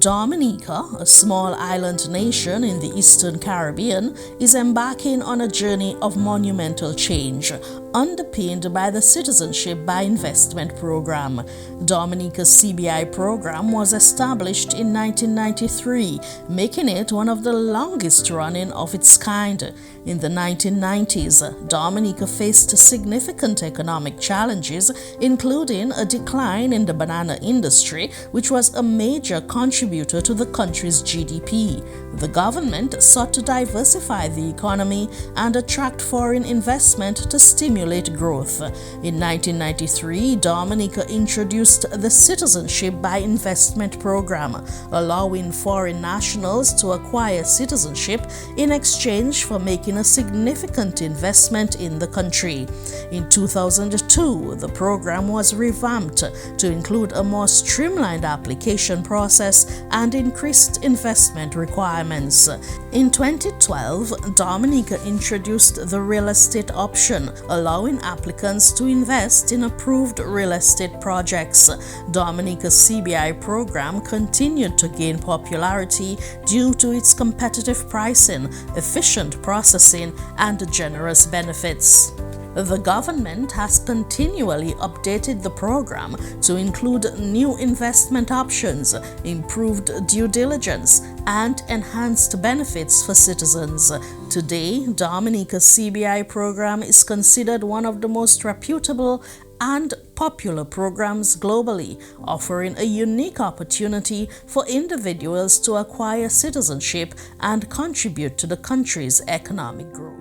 Dominica, a small island nation in the Eastern Caribbean, is embarking on a journey of monumental change, underpinned by the Citizenship by Investment program. Dominica's CBI program was established in 1993, making it one of the longest running of its kind. In the 1990s, Dominica faced significant economic challenges, including a decline in the banana industry, which was a major contributor to the country's GDP. The government sought to diversify the economy and attract foreign investment to stimulate growth. In 1993, Dominica introduced the Citizenship by Investment program, allowing foreign nationals to acquire citizenship in exchange for making a significant investment in the country. In 2002, the program was revamped to include a more streamlined application process and increased investment requirements. In 2012, Dominica introduced the real estate option, allowing applicants to invest in approved real estate projects. Dominica's CBI program continued to gain popularity due to its competitive pricing, efficient processing, and generous benefits. The government has continually updated the program to include new investment options, improved due diligence, and enhanced benefits for citizens. Today, Dominica's CBI program is considered one of the most reputable and popular programs globally, offering a unique opportunity for individuals to acquire citizenship and contribute to the country's economic growth.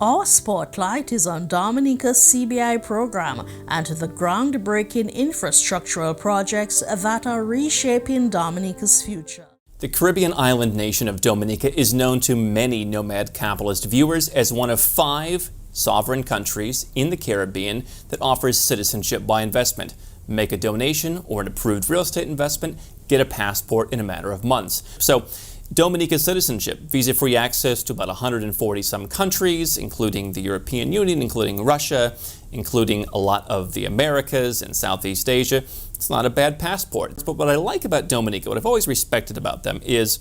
Our spotlight is on Dominica's CBI program and the groundbreaking infrastructural projects that are reshaping Dominica's future. The Caribbean island nation of Dominica is known to many nomad capitalist viewers as one of 5 sovereign countries in the Caribbean that offers citizenship by investment. Make a donation or an approved real estate investment, get a passport in a matter of months. So, Dominica's citizenship, visa-free access to about 140 some countries, including the European Union, including Russia, including a lot of the Americas and Southeast Asia. It's not a bad passport. But what I like about Dominica, what I've always respected about them is,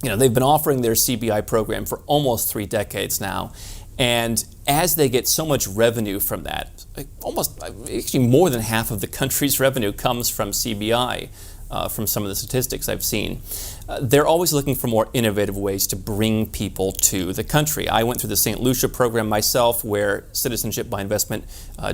they've been offering their CBI program for almost 3 decades now. And as they get so much revenue from that, actually more than half of the country's revenue comes from CBI. From some of the statistics I've seen. They're always looking for more innovative ways to bring people to the country. I went through the St. Lucia program myself, where citizenship by investment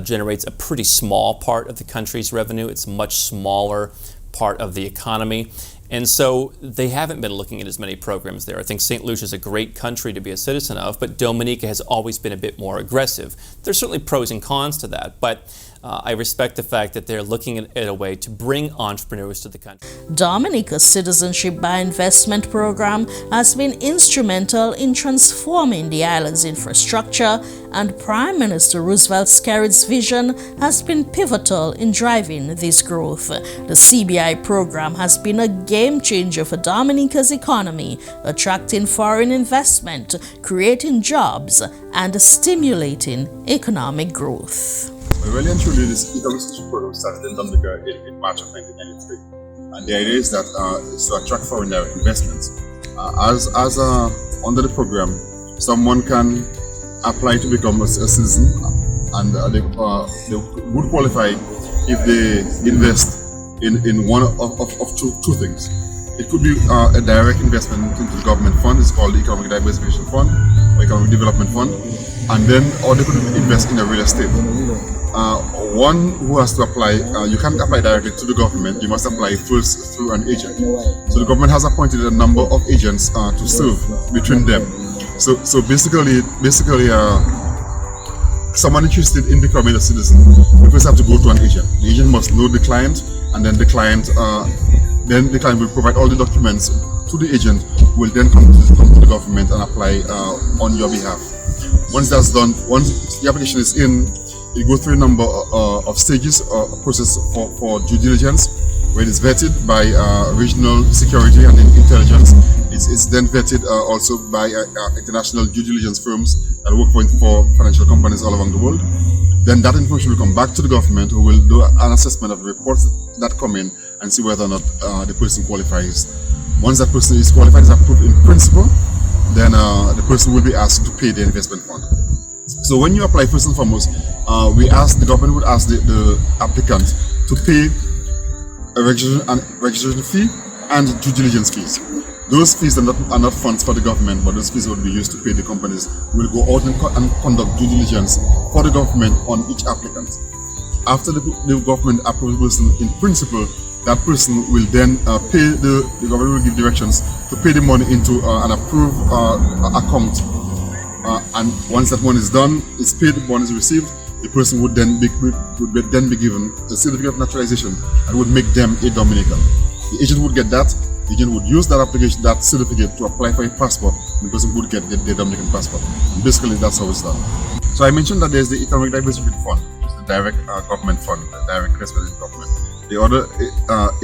generates a pretty small part of the country's revenue. It's a much smaller part of the economy. And so they haven't been looking at as many programs there. I think St. Lucia is a great country to be a citizen of, but Dominica has always been a bit more aggressive. There's certainly pros and cons to that, but I respect the fact that they're looking at a way to bring entrepreneurs to the country. Dominica's Citizenship by Investment program has been instrumental in transforming the island's infrastructure, and Prime Minister Roosevelt Skerrit's vision has been pivotal in driving this growth. The CBI program has been a game changer for Dominica's economy, attracting foreign investment, creating jobs, and stimulating economic growth. Really and truly, this citizenship program started in Dominica in March of 1993, and the idea is that it's to attract foreign direct investments. Under the program, someone can apply to become a citizen, and they would qualify if they invest in one of two things. It could be a direct investment into the government fund. It's called the Economic Diversification Fund or Economic Development Fund, and or they could invest in a real estate. One who has to apply, you can't apply directly to the government, you must apply first through an agent. So the government has appointed a number of agents to serve between them. So basically, someone interested in becoming a citizen, you first have to go to an agent. The agent must know the client, and then the client will provide all the documents to the agent, who will then come to the government and apply on your behalf. Once that's done, once the application is in, it goes through a number of stages, a process for due diligence, where it's vetted by regional security and intelligence. It's then vetted also by international due diligence firms that work for financial companies all around the world. Then that information will come back to the government, who will do an assessment of the reports that come in and see whether or not the person qualifies. Once that person is qualified, is approved in principle, then the person will be asked to pay the investment fund. So when you apply, first and foremost, the government would ask the applicant to pay a registration fee and due diligence fees. Those fees are not funds for the government, but those fees will be used to pay the companies who will go out and conduct due diligence for the government on each applicant. After the government approves the person in principle, that person will then pay the government will give directions to pay the money into an approved account. And once that money is done, it's paid, the money is received, the person would then be given a certificate of naturalization and would make them a Dominican. The agent would get that. The agent would use that application, that certificate, to apply for a passport, and the person would get the Dominican passport. And basically, that's how it's done. So I mentioned that there's the Economic Diversity Fund, which is the direct government fund, the direct investment in government. The other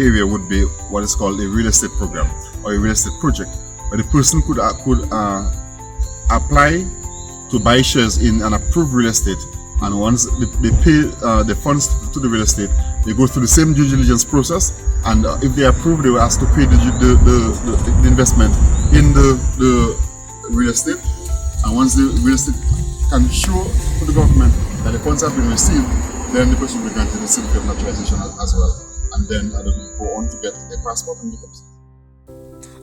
area would be what is called a real estate program or a real estate project, where the person could apply to buy shares in an approved real estate, and once they pay the funds to the real estate, they go through the same due diligence process, and if they approve, they were asked to pay the investment in the real estate. And once the real estate can show to the government that the funds have been received, then the person will be granted a certificate of naturalization as well, and then they will go on to get a passport and become citizen.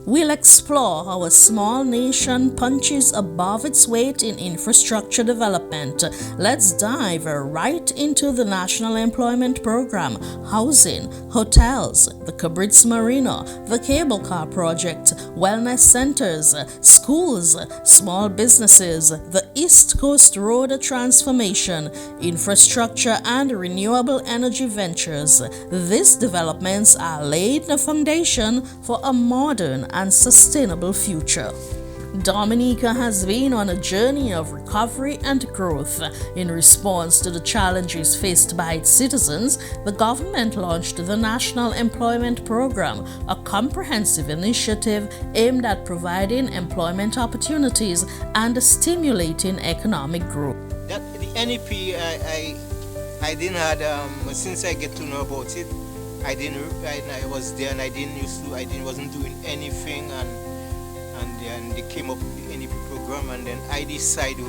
We'll explore how a small nation punches above its weight in infrastructure development. Let's dive right into the National Employment Program, housing, hotels, the Cabritz Marina, the cable car project, wellness centers, schools, small businesses, the East Coast Road transformation, infrastructure and renewable energy ventures. These developments are laying the foundation for a modern and sustainable future. Dominica has been on a journey of recovery and growth. In response to the challenges faced by its citizens, the government launched the National Employment Program, a comprehensive initiative aimed at providing employment opportunities and stimulating economic growth. The NEP, I didn't had since I get to know about it. I was there and I wasn't doing anything, and then they came up with the NEP program, and then I decided to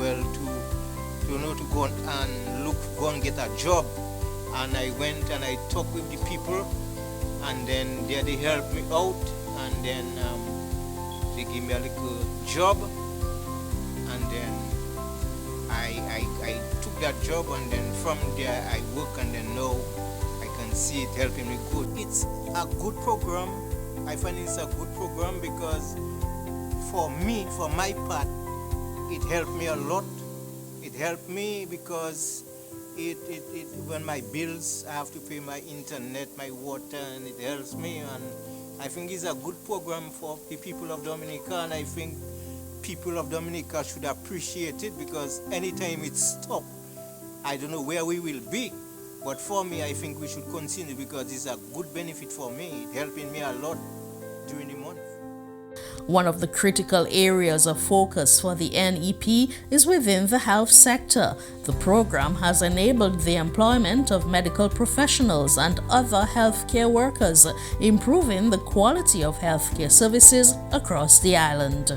go and get a job, and I went and I talked with the people, and then they helped me out, and then they gave me a little job, and then I took that job, and then from there I work, and then now see it helping me good. It's a good program. I find it's a good program because for me, for my part, it helped me a lot. It helped me because when my bills, I have to pay my internet, my water, and it helps me. And I think it's a good program for the people of Dominica, and I think people of Dominica should appreciate it, because anytime it stops, I don't know where we will be. But for me, I think we should continue because it's a good benefit for me. It's helping me a lot during the month. One of the critical areas of focus for the NEP is within the health sector. The program has enabled the employment of medical professionals and other healthcare workers, improving the quality of healthcare services across the island.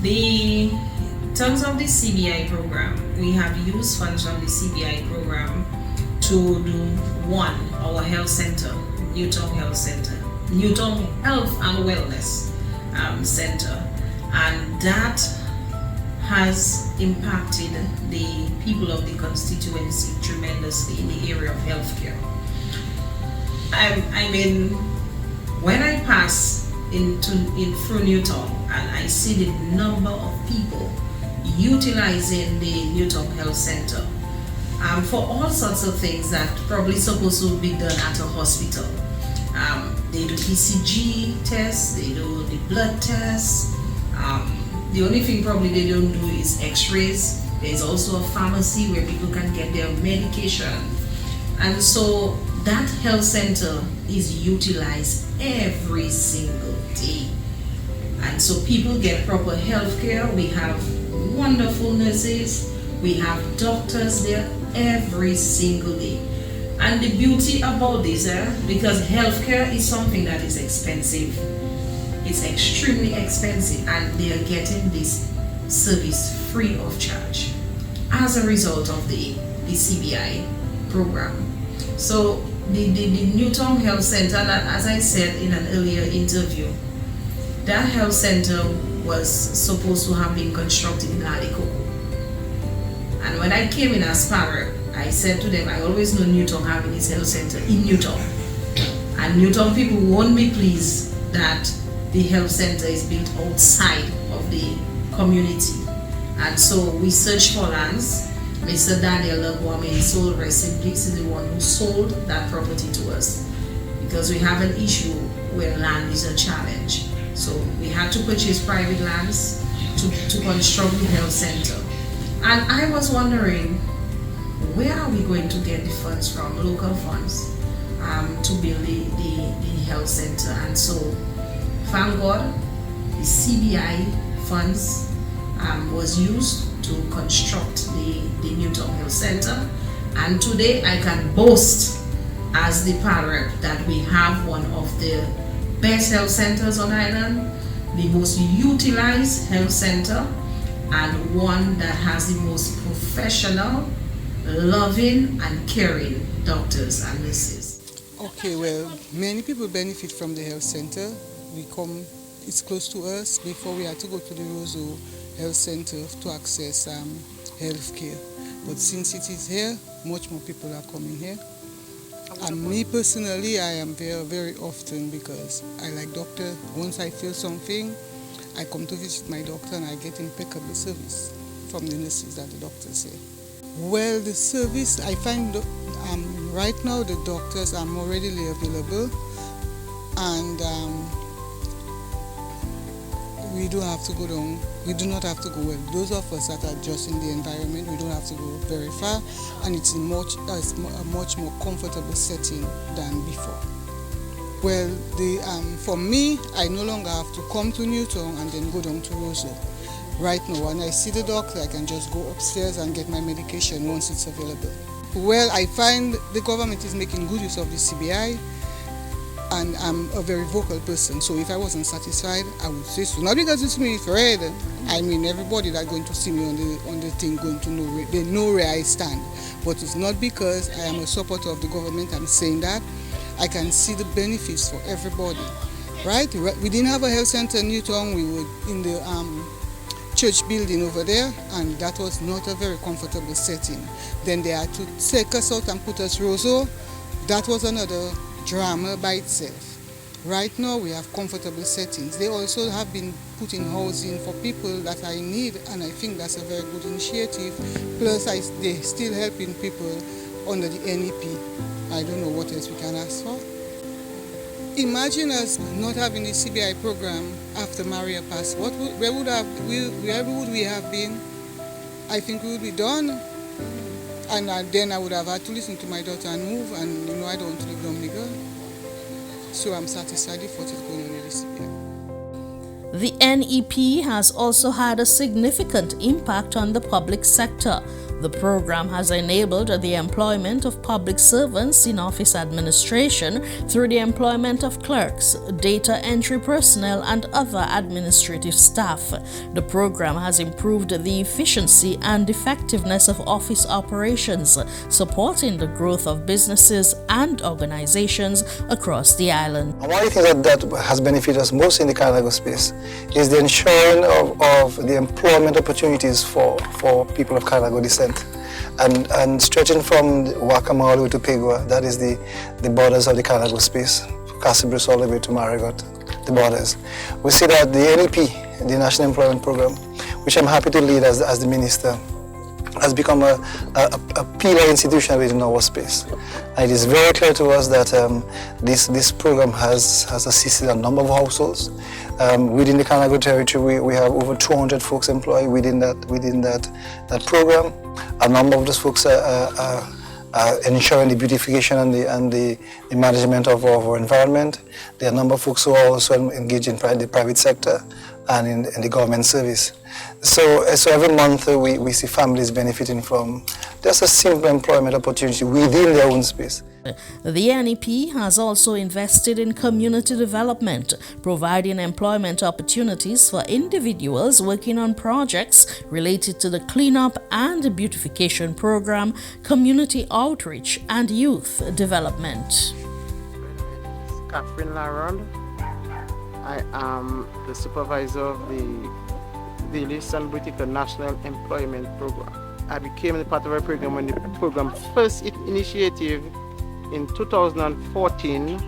In terms of the CBI program, we have used funds from the CBI program to do our health center, Newton Health Center, Newton Health and Wellness Center, and that has impacted the people of the constituency tremendously in the area of healthcare. I mean, when I pass through Newton and I see the number of people utilizing the Newton Health Center for all sorts of things that probably supposed to be done at a hospital. They do ECG tests, they do the blood tests. The only thing probably they don't do is x-rays. There's also a pharmacy where people can get their medication. And so that health center is utilized every single day. And so people get proper health care. We have wonderful nurses. We have doctors there every single day. And the beauty about this, because healthcare is something that is expensive. It's extremely expensive, and they are getting this service free of charge as a result of the CBI program. So the Newtown Health Center, as I said in an earlier interview, that health center was supposed to have been constructed in Aliko. And when I came in as parent, I said to them, I always know Newtown having its health center in Newtown. And Newtown people won't be pleased that the health center is built outside of the community. And so we searched for lands. Mr. Daniel Lagwame, soul rest in peace, is the one who sold that property to us, because we have an issue where land is a challenge. So we had to purchase private lands to construct the health center. And I was wondering, where are we going to get the funds from, local funds, to build the health center? And so, thank God, the CBI funds was used to construct the Newtown Health Center. And today I can boast as the parent that we have one of the best health centers on island, the most utilized health center, and one that has the most professional, loving and caring doctors and nurses. Okay, well, many people benefit from the health center. It's close to us. Before we had to go to the Roseau Health Center to access health care. But since it is here, much more people are coming here. And me personally, I am there very often because I like doctor. Once I feel something, I come to visit my doctor and I get impeccable service from the nurses that the doctors say. Well, the service, I find right now the doctors are more readily available, and we don't have to go down. We do not have to go, well, those of us that are just in the environment, we don't have to go very far, and it's a much more comfortable setting than before. Well, for me, I no longer have to come to Newtown and then go down to Roseau. Right now, when I see the doctor, I can just go upstairs and get my medication once it's available. Well, I find the government is making good use of the CBI, and I'm a very vocal person, so if I wasn't satisfied, I would say so. Not because it's me, Fred. I mean, everybody that's going to see me on the thing going to know, they know where I stand. But it's not because I am a supporter of the government I'm saying that. I can see the benefits for everybody, right? We didn't have a health center in Newtown. We were in the church building over there, and that was not a very comfortable setting. Then they had to take us out and put us Roseau. That was another drama by itself. Right now we have comfortable settings. They also have been putting housing for people that are in need, and I think that's a very good initiative. Plus they're still helping people under the NEP. I don't know what else we can ask for. Imagine us not having the CBI program after Maria passed. Where would we have been? I think we would be done. And then I would have had to listen to my daughter and move, and I don't want to live Dominica. So I'm satisfied with what is going on with the CBI. The NEP has also had a significant impact on the public sector. The program has enabled the employment of public servants in office administration through the employment of clerks, data entry personnel, and other administrative staff. The program has improved the efficiency and effectiveness of office operations, supporting the growth of businesses and organizations across the island. One of the things that has benefited us most in the Carnival space is the ensuring of the employment opportunities for people of Carnival descent. And stretching from Wakama all the way to Pigwa, that is the borders of the Carnival space, Cassabris all the way to Marigot, the borders. We see that the NEP, the National Employment Program, which I'm happy to lead as the minister, has become a pillar institution within our space. And it is very clear to us that this program has assisted a number of households. Within the Carnival territory, we have over 200 folks employed within that program. A number of those folks are ensuring the beautification and the management of our environment. There are a number of folks who are also engaged in the private sector and in the government service. So every month we see families benefiting from just a simple employment opportunity within their own space. The NEP has also invested in community development, providing employment opportunities for individuals working on projects related to the cleanup and beautification program, community outreach, and youth development. Catherine Laron. I am the supervisor of the Eastern Britica National Employment Program. I became a part of a program when the program first initiative in 2014,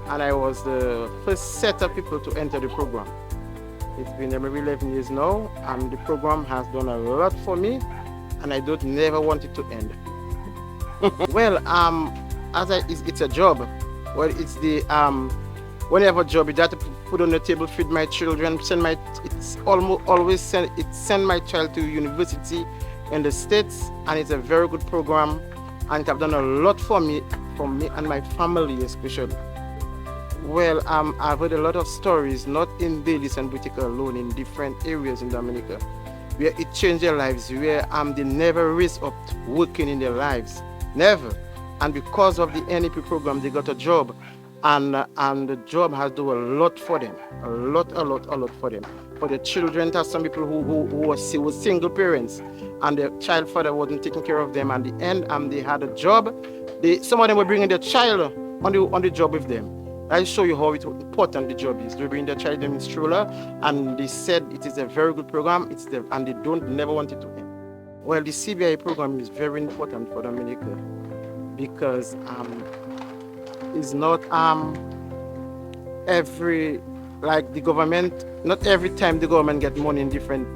and I was the first set of people to enter the program. It's been maybe 11 years now, and the program has done a lot for me, and I don't never want it to end. Well, it's a job. Well, it's the when I have a job, you have to put on the table, feed my children, send my child to university in the States, and it's a very good program, and it have done a lot for me and my family especially. Well, I've heard a lot of stories, not in the Eastern Britica alone, in different areas in Dominica, where it changed their lives, where they never raised up working in their lives, never. And because of the NEP program, they got a job, and the job has done a lot for them, a lot for them. For the children, there's some people who were single parents, and their child father wasn't taking care of them. At the end, they had a job. Some of them were bringing their child on the job with them. I show you how important the job is. They bring their child in stroller, and they said it is a very good program. And they never want it to end. Well, the CBI program is very important for Dominica because it's not like the government. Not every time the government gets money in different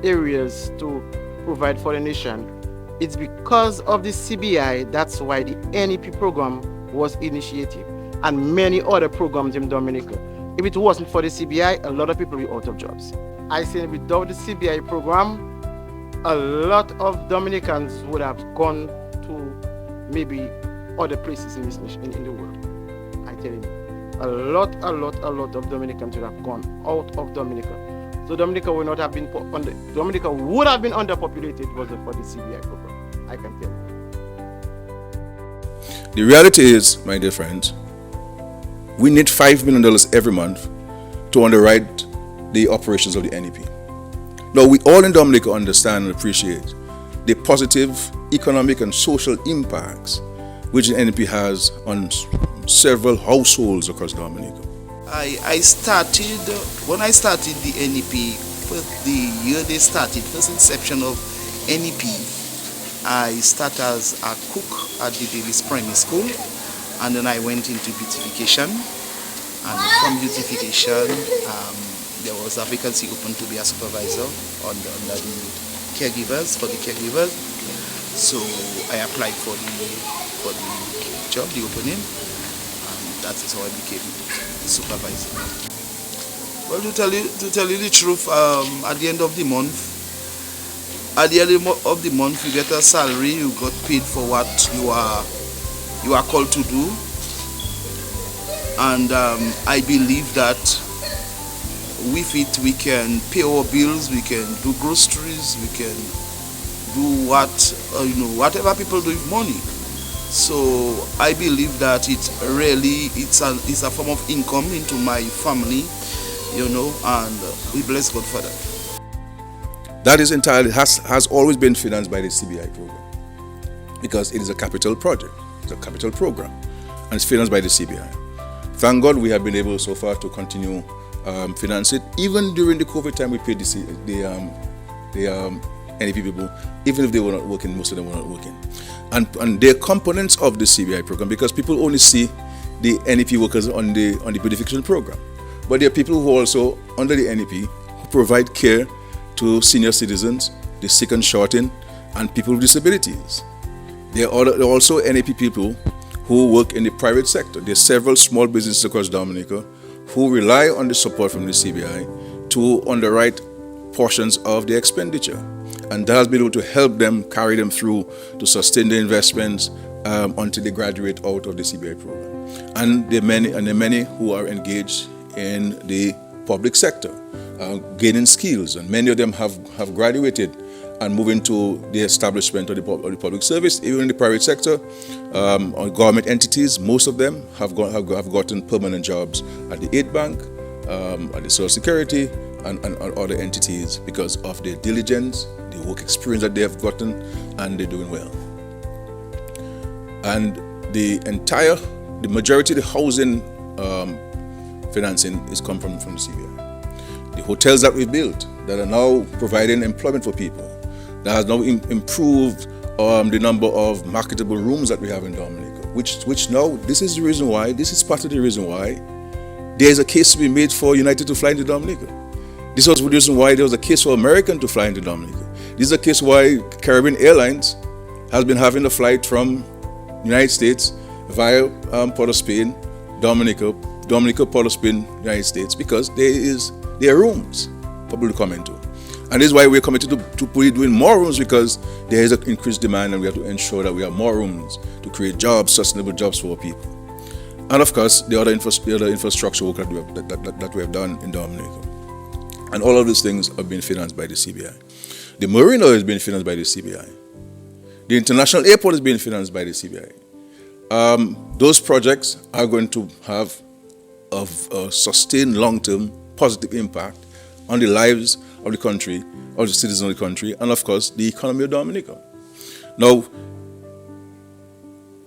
areas to provide for the nation. It's because of the CBI, that's why the NEP program was initiated, and many other programs in Dominica. If it wasn't for the CBI, a lot of people will be out of jobs. I say without the CBI program, a lot of Dominicans would have gone to maybe other places in the world. I tell you, a lot of Dominicans would have gone out of Dominica. So Dominica would have been underpopulated if it wasn't for the CBI program. I can tell you. The reality is, my dear friends, we need $5 million every month to underwrite the operations of the NEP. Now, we all in Dominica understand and appreciate the positive economic and social impacts which the NEP has on several households across Dominica. When I started the NEP, the year they started, first inception of NEP, I started as a cook at the Davis Primary School, and then I went into beautification, and from beautification there was a vacancy open to be a supervisor under the caregivers, for the caregivers. So I applied for the job, the opening, and that is how I became supervisor. Well, to tell you the truth, at the end of the month, you get a salary, you got paid for what you are called to do, and I believe that with it we can pay our bills, we can do groceries, we can do whatever people do with money. So I believe that it's a form of income into my family, and we bless God for that. That is entirely has always been financed by the CBI program because it is a capital project, it's a capital program, and it's financed by the CBI. Thank God we have been able so far to continue finance it. Even during the COVID time, we paid the NEP people, even if they were not working. Most of them were not working, and they're components of the CBI program because people only see the NEP workers on the beautification program, but there are people who also under the NEP who provide care to senior citizens, the sick and shortened, and people with disabilities. There are also NEP people who work in the private sector. There are several small businesses across Dominica who rely on the support from the CBI to underwrite portions of their expenditure. And that has been able to help them, carry them through to sustain their investments, until they graduate out of the CBI program. And there are many who are engaged in the public sector, gaining skills, and many of them have graduated and moved into the establishment of the public service. Even in the private sector, or government entities, most of them have gotten permanent jobs at the aid bank, at the Social Security, and other entities because of their diligence, the work experience that they have gotten, and they're doing well. And the majority of the housing financing is come from the CBI. The hotels that we built that are now providing employment for people, that has now improved the number of marketable rooms that we have in Dominica, which now, this is part of the reason why there is a case to be made for United to fly into Dominica. This was the reason why there was a case for American to fly into Dominica. This is a case why Caribbean Airlines has been having a flight from United States via Port of Spain, Dominica, Port of Spain, United States, because there are rooms for people to come into. And this is why we're committed to doing more rooms, because there is an increased demand and we have to ensure that we have more rooms to create jobs, sustainable jobs for our people. And of course, the other infrastructure work that we have done in Dominica. And all of these things are being financed by the CBI. The marina is being financed by the CBI. The international airport is being financed by the CBI. Those projects are going to have a sustained long-term positive impact on the lives of the country, of the citizens of the country, and of course, the economy of Dominica. Now,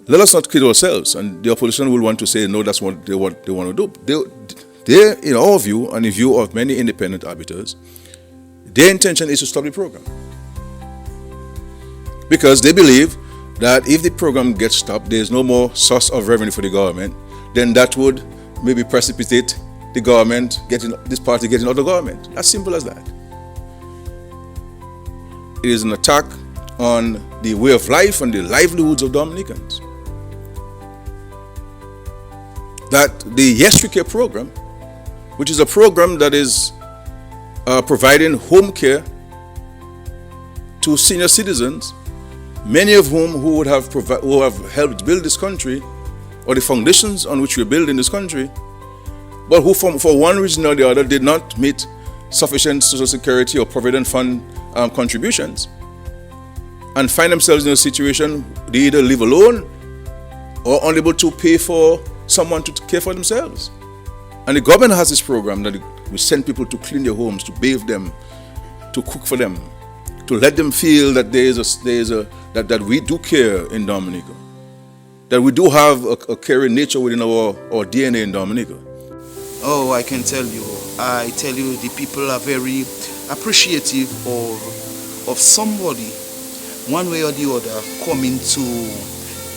let us not kid ourselves, and the opposition will want to say, no, that's what they want to do. They, in our view, and the view of many independent arbiters, their intention is to stop the program. Because they believe that if the program gets stopped, there is no more source of revenue for the government, then that would maybe precipitate the government this party getting out of government. As simple as that. It is an attack on the way of life and the livelihoods of Dominicans. That the Yes We Care program, which is a program that is providing home care to senior citizens, many of whom who have helped build this country, or the foundations on which we're building this country, but who for one reason or the other did not meet sufficient Social Security or Provident Fund contributions, and find themselves in a situation they either live alone or unable to pay for someone to care for themselves. And the government has this program that we send people to clean their homes, to bathe them, to cook for them, to let them feel that that we do care in Dominica, that we do have a caring nature within our DNA in Dominica. Oh, I can tell you. I tell you, the people are very appreciative of somebody, one way or the other, coming to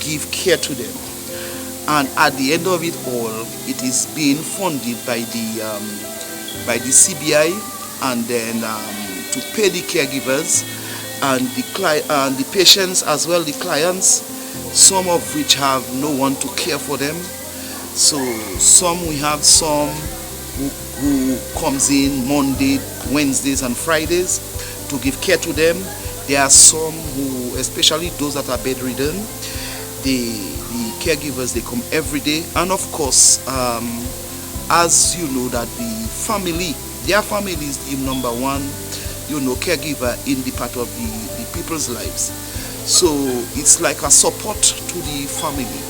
give care to them. And at the end of it all, it is being funded by the CBI, and then to pay the caregivers and the patients as well, the clients, some of which have no one to care for them. So we have some who comes in Monday, Wednesdays and Fridays to give care to them. There are some who, especially those that are bedridden, the caregivers, they come every day. And of course, as you know, that their family is the number one, caregiver in the part of the people's lives. So it's like a support to the family.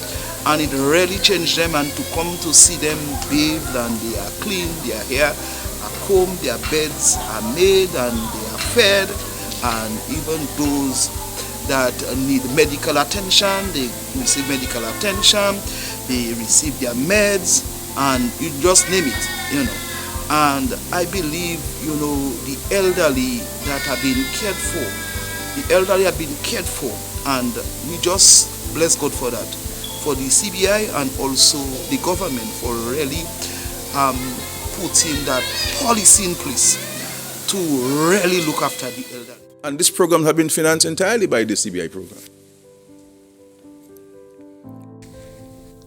And it really changed them, and to come to see them bathed and they are clean, their hair are combed, their beds are made and they are fed, and even those that need medical attention, they receive medical attention, they receive their meds, and you just name it, And I believe, the elderly that have been cared for, and we just bless God for that, for the CBI and also the government for really putting that policy in place to really look after the elderly. And this program has been financed entirely by the CBI program.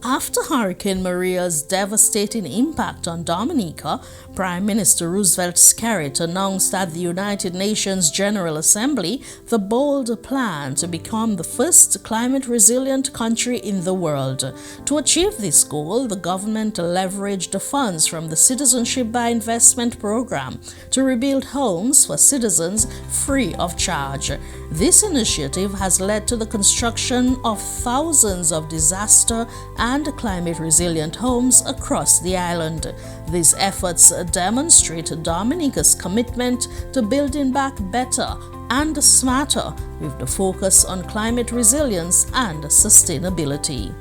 After Hurricane Maria's devastating impact on Dominica, Prime Minister Roosevelt Skerritt announced at the United Nations General Assembly the bold plan to become the first climate-resilient country in the world. To achieve this goal, the government leveraged funds from the Citizenship by Investment program to rebuild homes for citizens free of charge. This initiative has led to the construction of thousands of disaster and climate-resilient homes across the island. These efforts demonstrate Dominica's commitment to building back better and smarter, with the focus on climate resilience and sustainability.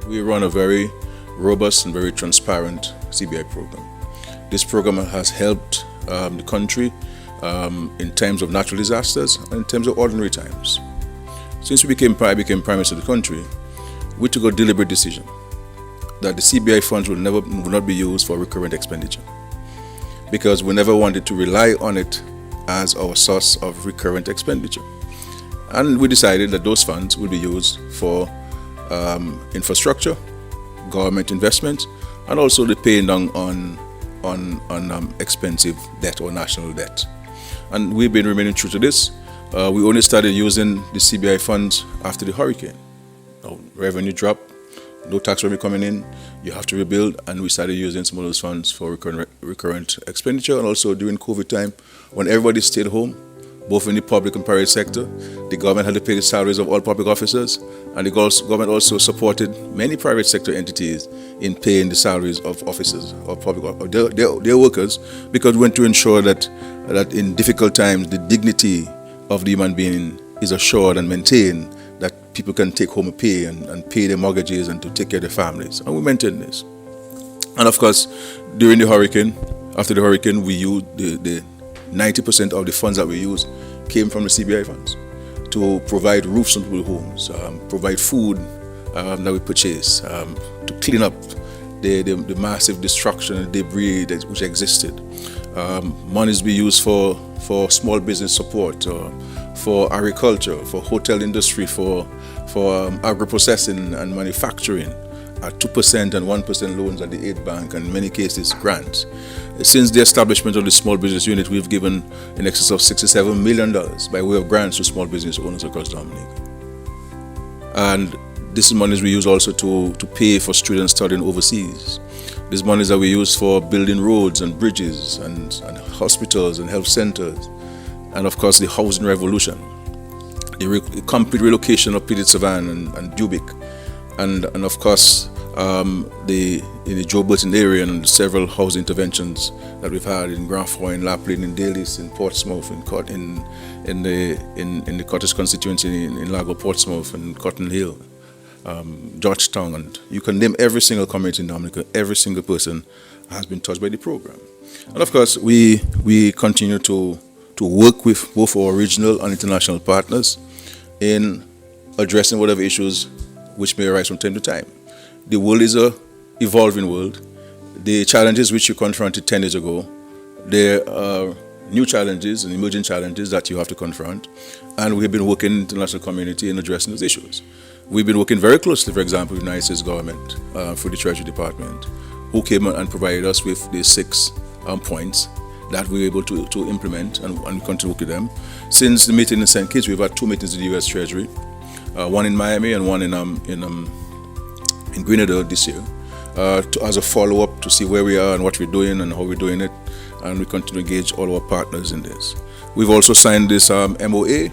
We run a very robust and very transparent CBI program. This program has helped the country in times of natural disasters and in terms of ordinary times. Since I became Prime Minister of the country, we took a deliberate decision that the CBI funds will not be used for recurrent expenditure, because we never wanted to rely on it as our source of recurrent expenditure. And we decided that those funds will be used for infrastructure, government investment, and also the paying down on expensive debt or national debt. And we've been remaining true to this. We only started using the CBI funds after the hurricane. Revenue dropped, no tax revenue coming in, you have to rebuild, and we started using some of those funds for recurrent expenditure. And also during COVID time, when everybody stayed home, both in the public and private sector, the government had to pay the salaries of all public officers, and the government also supported many private sector entities in paying the salaries of officers or public their workers, because we want to ensure that in difficult times the dignity of the human being is assured and maintained, that people can take home a pay and pay their mortgages and to take care of their families. And we maintain this. And of course, during the hurricane, after the hurricane, we used the 90% of the funds that we used came from the CBI funds to provide roofs on people's homes, provide food that we purchase, to clean up the massive destruction and debris which existed. Monies we used for small business support, for agriculture, for hotel industry, for agro-processing and manufacturing, at 2% and 1% loans at the aid bank, and in many cases grants. Since the establishment of the small business unit, we've given in excess of $67 million by way of grants to small business owners across Dominica. And this is monies we use also to pay for students studying overseas. These monies that we use for building roads and bridges and hospitals and health centers. And of course, the housing revolution, the complete relocation of Petit Savan and Dubic, and of course, in the Joe Burton area, and several housing interventions that we've had in Grand Foy, in Laplin, in Dalis, in Portsmouth, in the Cottage constituency in Lago Portsmouth, and Cotton Hill, Georgetown, and you can name every single community in Dominica. Every single person has been touched by the program. And of course, we continue to work with both our regional and international partners in addressing whatever issues which may arise from time to time. The world is an evolving world. The challenges which you confronted 10 years ago, there are new challenges and emerging challenges that you have to confront, and we have been working in the international community in addressing those issues. We've been working very closely, for example, with the United States government through the Treasury Department, who came and provided us with the 6 points that we were able to implement, and we continue to work with them. Since the meeting in St. Kitts, we've had 2 meetings with the U.S. Treasury, one in Miami and one in Grenada this year, as a follow-up to see where we are and what we're doing and how we're doing it, and we continue to engage all our partners in this. We've also signed this MOA,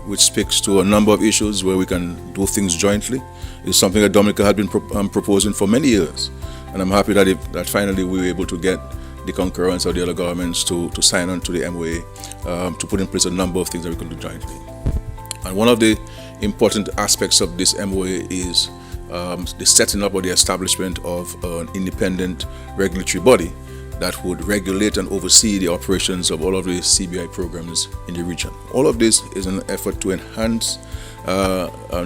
which speaks to a number of issues where we can do things jointly. It's something that Dominica had been proposing for many years, and I'm happy that finally we were able to get the concurrence of the other governments to sign on to the MOA, to put in place a number of things that we can do jointly. And one of the important aspects of this MOA is the setting up or the establishment of an independent regulatory body that would regulate and oversee the operations of all of the CBI programs in the region. All of this is an effort to enhance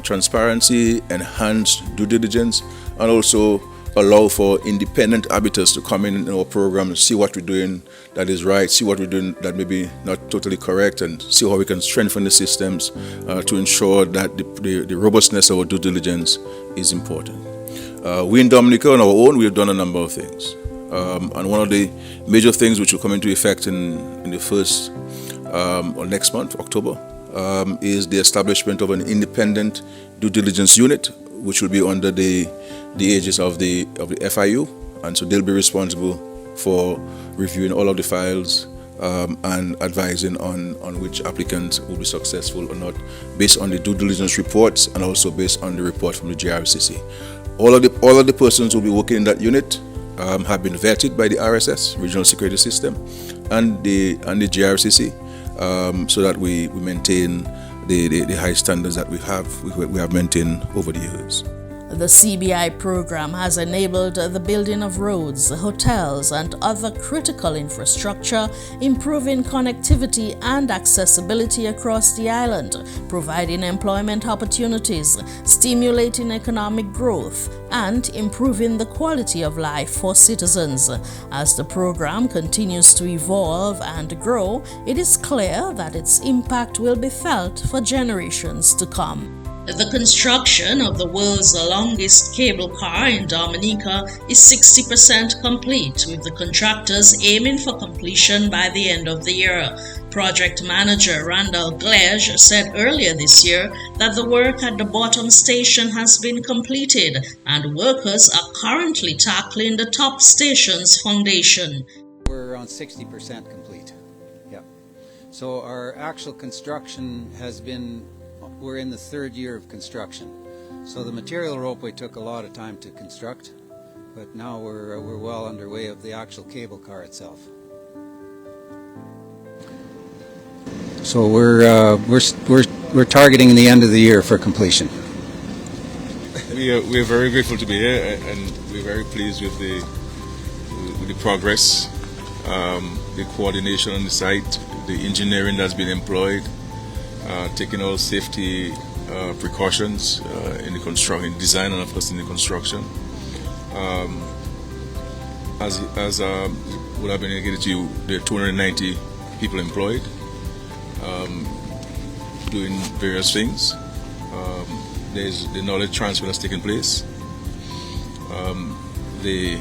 transparency, enhance due diligence, and also allow for independent arbiters to come in our program and see what we're doing that is right, see what we're doing that may be not totally correct, and see how we can strengthen the systems to ensure that the robustness of our due diligence is important. We in Dominica on our own, we have done a number of things. And one of the major things which will come into effect in the first or next month, October, is the establishment of an independent due diligence unit, which will be under the aegis of the FIU, and so they'll be responsible for reviewing all of the files and advising on which applicants will be successful or not, based on the due diligence reports and also based on the report from the GRCC. All of the persons who will be working in that unit have been vetted by the RSS, Regional Security System, and the GRCC, so that we maintain the high standards that we have maintained over the years. The CBI program has enabled the building of roads, hotels, and other critical infrastructure, improving connectivity and accessibility across the island, providing employment opportunities, stimulating economic growth, and improving the quality of life for citizens. As the program continues to evolve and grow, it is clear that its impact will be felt for generations to come. The construction of the world's longest cable car in Dominica is 60% complete, with the contractors aiming for completion by the end of the year. Project manager Randall Gledge said earlier this year that the work at the bottom station has been completed and workers are currently tackling the top station's foundation. We're around 60% complete. Yeah. So our actual construction has been, we're in the third year of construction. So the material ropeway took a lot of time to construct, but now we're well underway of the actual cable car itself. So we're targeting the end of the year for completion. We're very grateful to be here, and we're very pleased with the progress, the coordination on the site, the engineering that's been employed, taking all safety precautions in the construction, design, and of course in the construction. As would have been indicated to you, there are 290 people employed, doing various things. There's the knowledge transfer that's taking place. The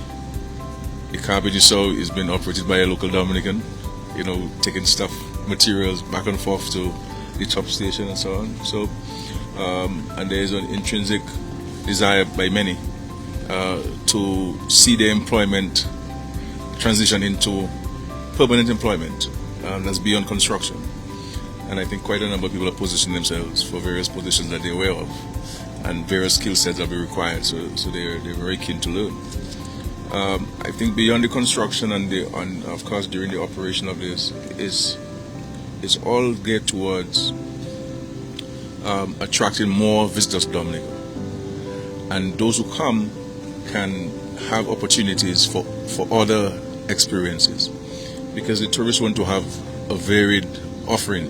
Carbogisol is being operated by a local Dominican, taking stuff, materials back and forth to the top station and so on. So, and there is an intrinsic desire by many to see their employment transition into permanent employment that's beyond construction. And I think quite a number of people are positioning themselves for various positions that they're aware of, and various skill sets that will be required. So they're very keen to learn. I think beyond the construction and of course during the operation of this is all geared towards attracting more visitors to Dominica, and those who come can have opportunities for other experiences, because the tourists want to have a varied offering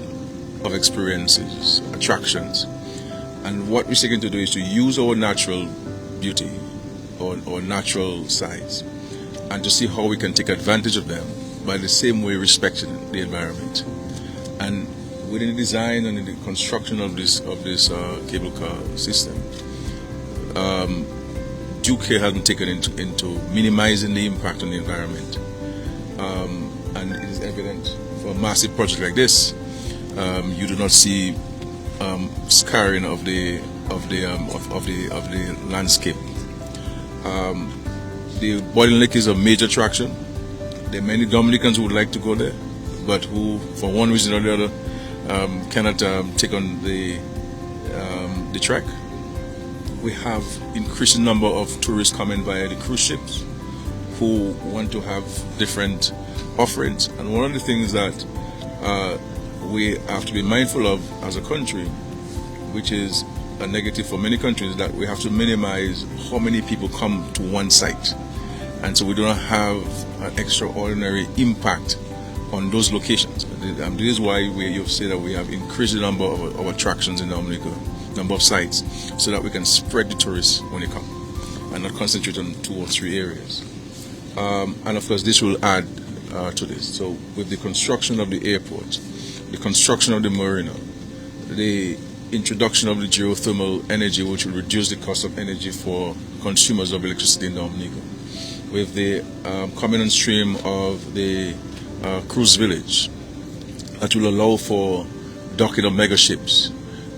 of experiences, attractions, and what we're seeking to do is to use our natural beauty or natural sides and to see how we can take advantage of them by the same way respecting the environment. And within the design and in the construction of this cable car system, due care has been taken into minimizing the impact on the environment, and it is evident for a massive project like this. You do not see scarring of the landscape. The Boiling Lake is a major attraction. There are many Dominicans who would like to go there, but who, for one reason or the other, cannot take on the trek. We have increasing number of tourists coming via the cruise ships who want to have different offerings, and one of the things that we have to be mindful of as a country, which is a negative for many countries, is that we have to minimize how many people come to one site, and so we do not have an extraordinary impact on those locations. And this is why you say that we have increased the number of attractions in Dominica, number of sites, so that we can spread the tourists when they come and not concentrate on 2 or 3 areas. And of course this will add to this. So with the construction of the airport, the construction of the marina, the introduction of the geothermal energy, which will reduce the cost of energy for consumers of electricity in Dominica, with the coming on stream of the cruise village that will allow for docking of mega ships.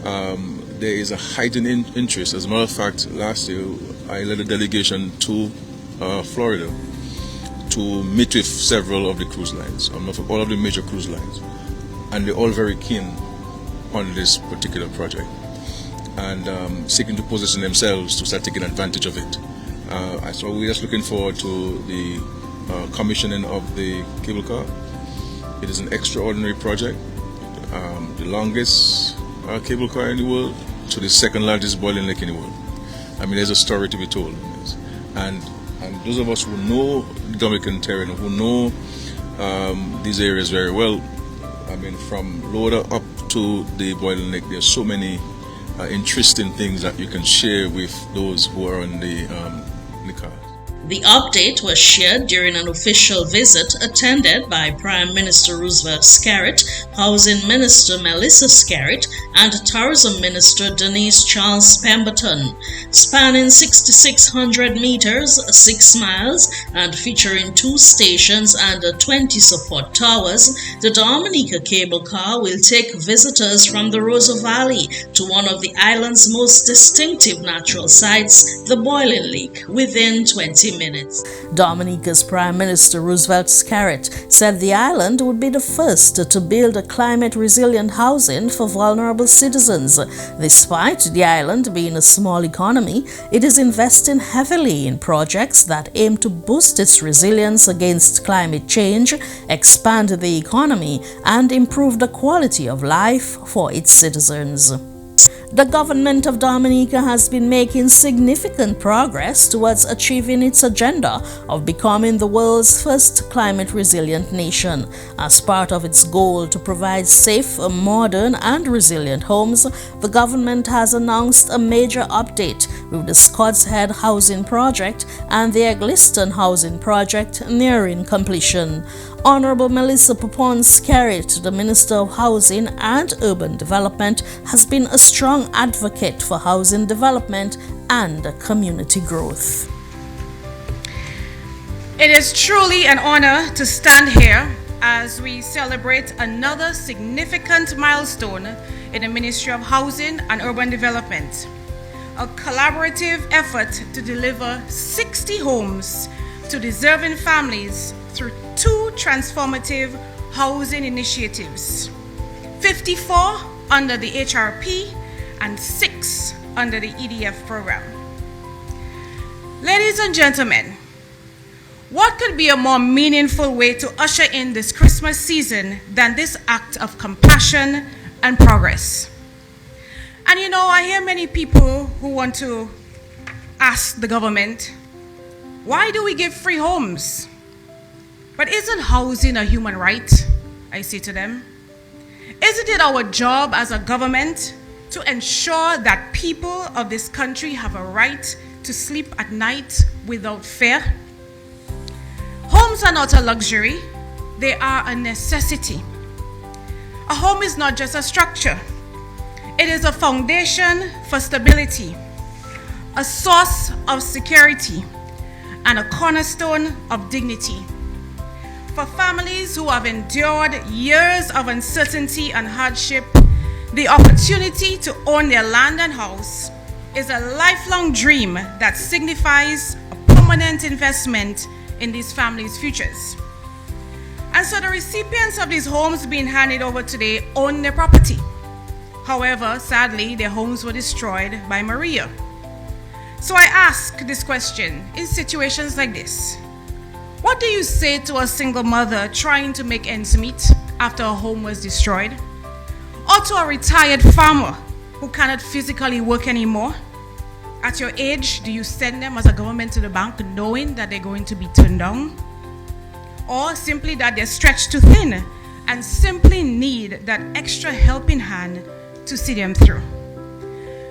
There is a heightened interest. As a matter of fact, last year I led a delegation to Florida to meet with several of the cruise lines, all of the major cruise lines, and they're all very keen on this particular project and seeking to position themselves to start taking advantage of it. So we're just looking forward to the commissioning of the cable car. It is an extraordinary project, the longest cable car in the world to the second largest boiling lake in the world. I mean, there's a story to be told in this. And those of us who know the Dominican terrain, who know these areas very well, I mean, from Loda up to the boiling lake, there's so many interesting things that you can share with those who are on the car. The update was shared during an official visit attended by Prime Minister Roosevelt Scarrett, Housing Minister Melissa Scarrett, and Tourism Minister Denise Charles Pemberton. Spanning 6,600 meters, 6 miles, and featuring 2 stations and 20 support towers, the Dominica cable car will take visitors from the Rosa Valley to one of the island's most distinctive natural sites, the Boiling Lake, within 20 minutes. Dominica's Prime Minister Roosevelt Scarrett said the island would be the first to build a climate-resilient housing for vulnerable citizens. Despite the island being a small economy, it is investing heavily in projects that aim to boost its resilience against climate change, expand the economy, and improve the quality of life for its citizens. The government of Dominica has been making significant progress towards achieving its agenda of becoming the world's first climate-resilient nation. As part of its goal to provide safe, modern, and resilient homes, the government has announced a major update with the Scott's Head Housing Project and the Egliston Housing Project nearing completion. Honorable Melissa Scarrett, the Minister of Housing and Urban Development, has been a strong advocate for housing development and community growth. It is truly an honor to stand here as we celebrate another significant milestone in the Ministry of Housing and Urban Development, a collaborative effort to deliver 60 homes to deserving families through 2 transformative housing initiatives, 54 under the HRP and 6 under the EDF program. Ladies and gentlemen, what could be a more meaningful way to usher in this Christmas season than this act of compassion and progress? And you know, I hear many people who want to ask the government, why do we give free homes? But isn't housing a human right? I say to them. Isn't it our job as a government to ensure that people of this country have a right to sleep at night without fear? Homes are not a luxury, they are a necessity. A home is not just a structure. It is a foundation for stability, a source of security, and a cornerstone of dignity. For families who have endured years of uncertainty and hardship, the opportunity to own their land and house is a lifelong dream that signifies a permanent investment in these families' futures. And so the recipients of these homes being handed over today own their property. However, sadly, their homes were destroyed by Maria. So I ask this question in situations like this. What do you say to a single mother trying to make ends meet after a home was destroyed? Or to a retired farmer who cannot physically work anymore? At your age, do you send them as a government to the bank knowing that they're going to be turned down? Or simply that they're stretched too thin and simply need that extra helping hand to see them through?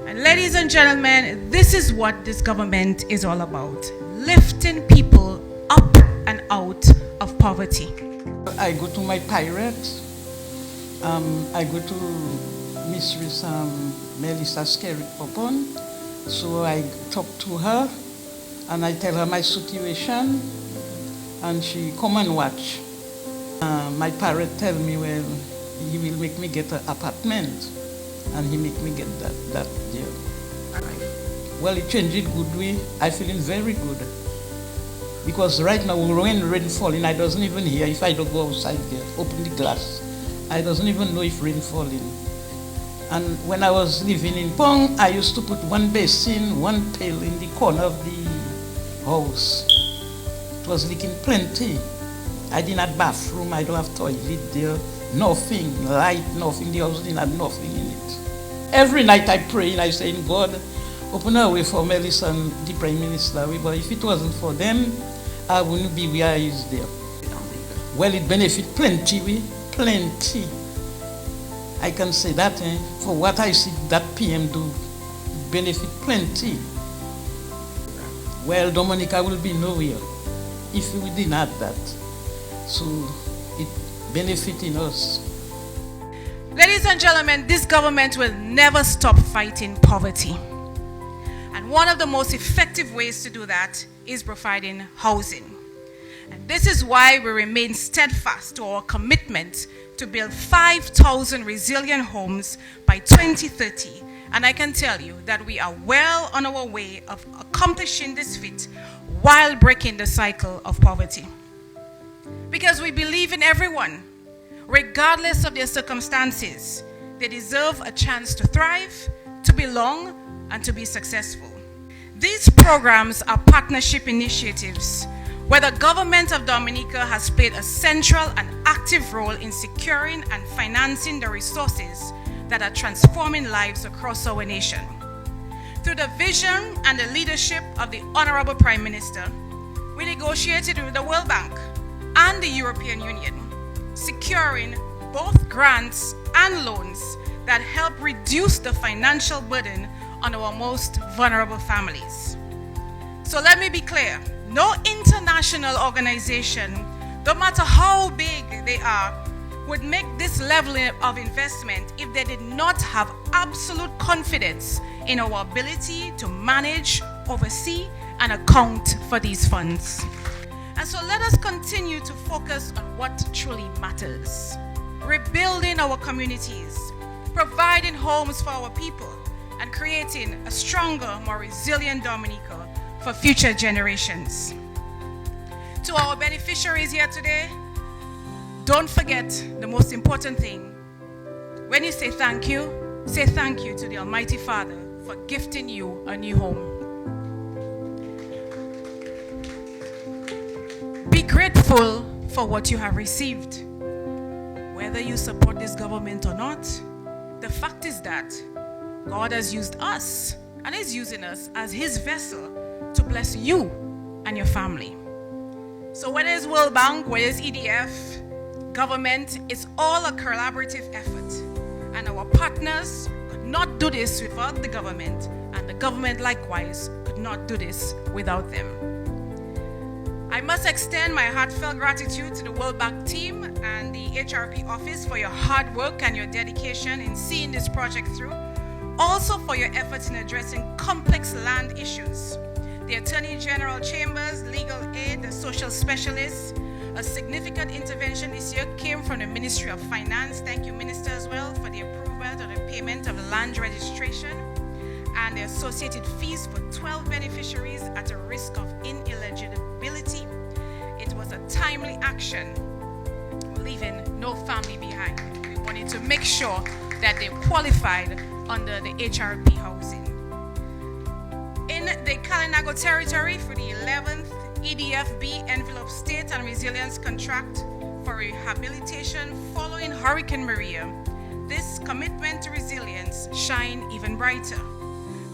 And ladies and gentlemen, this is what this government is all about, lifting people up and out of poverty. I go to my pirates, I go to Mistress Melissa Skerrit-Popon. So I talk to her and I tell her my situation and she come and watch. My parent tell me, well, he will make me get an apartment and he make me get that deal. Well, it changed it good way. I feeling very good. Because right now, when rain falling, I doesn't even hear if I don't go outside there, open the glass. I doesn't even know if rain falling. And when I was living in Pong, I used to put one basin, one pail in the corner of the house. It was leaking plenty. I didn't have bathroom, I don't have toilet there, nothing, light, nothing. The house didn't have nothing in it. Every night I pray and I say, God, open a way for Melissa and the Prime Minister. But if it wasn't for them, I wouldn't be where I is there. Well, it benefit plenty, plenty. I can say that for what I see that PM do, benefit plenty. Well, Dominica will be nowhere if we didn't have that. So it benefiting us. Ladies and gentlemen, this government will never stop fighting poverty. And one of the most effective ways to do that is providing housing. And this is why we remain steadfast to our commitment to build 5,000 resilient homes by 2030. And I can tell you that we are well on our way of accomplishing this feat while breaking the cycle of poverty. Because we believe in everyone, regardless of their circumstances. They deserve a chance to thrive, to belong, and to be successful. These programs are partnership initiatives where the government of Dominica has played a central and active role in securing and financing the resources that are transforming lives across our nation. Through the vision and the leadership of the Honorable Prime Minister, we negotiated with the World Bank and the European Union, securing both grants and loans that help reduce the financial burden on our most vulnerable families. So let me be clear, no international organization, no matter how big they are, would make this level of investment if they did not have absolute confidence in our ability to manage, oversee, and account for these funds. And so let us continue to focus on what truly matters. Rebuilding our communities, providing homes for our people, and creating a stronger, more resilient Dominica for future generations. To our beneficiaries here today, don't forget the most important thing. When you say thank you to the Almighty Father for gifting you a new home. Be grateful for what you have received. Whether you support this government or not, the fact is that God has used us and is using us as His vessel to bless you and your family. So whether it's World Bank, whether it's EDF, government, it's all a collaborative effort. And our partners could not do this without the government, and the government likewise could not do this without them. I must extend my heartfelt gratitude to the World Bank team and the HRP office for your hard work and your dedication in seeing this project through. Also for your efforts in addressing complex land issues. The Attorney General Chambers, legal aid, the social specialists. A significant intervention this year came from the Ministry of Finance. Thank you, Minister, as well, for the approval of the payment of the land registration and the associated fees for 12 beneficiaries at a risk of ineligibility. It was a timely action, leaving no family behind. We wanted to make sure that they qualified under the HRP housing. In the Kalinago territory for the 11th EDFB Envelope State and Resilience Contract for rehabilitation following Hurricane Maria, this commitment to resilience shine even brighter.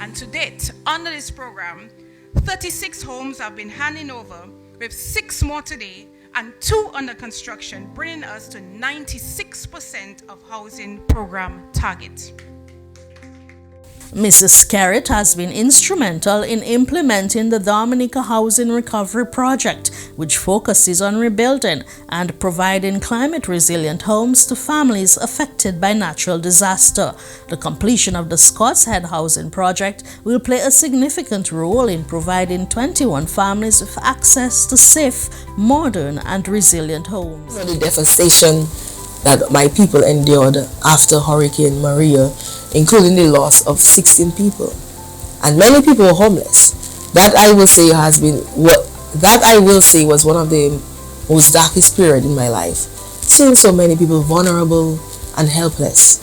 And to date, under this program, 36 homes have been handed over, with 6 more today and 2 under construction, bringing us to 96% of housing program target. Mrs. Skerritt has been instrumental in implementing the Dominica Housing Recovery Project, which focuses on rebuilding and providing climate-resilient homes to families affected by natural disaster. The completion of the Scott's Head Housing Project will play a significant role in providing 21 families with access to safe, modern, and resilient homes. The devastation that my people endured after Hurricane Maria, including the loss of 16 people, and many people were homeless. That I will say was one of the most darkest period in my life, seeing so many people vulnerable and helpless.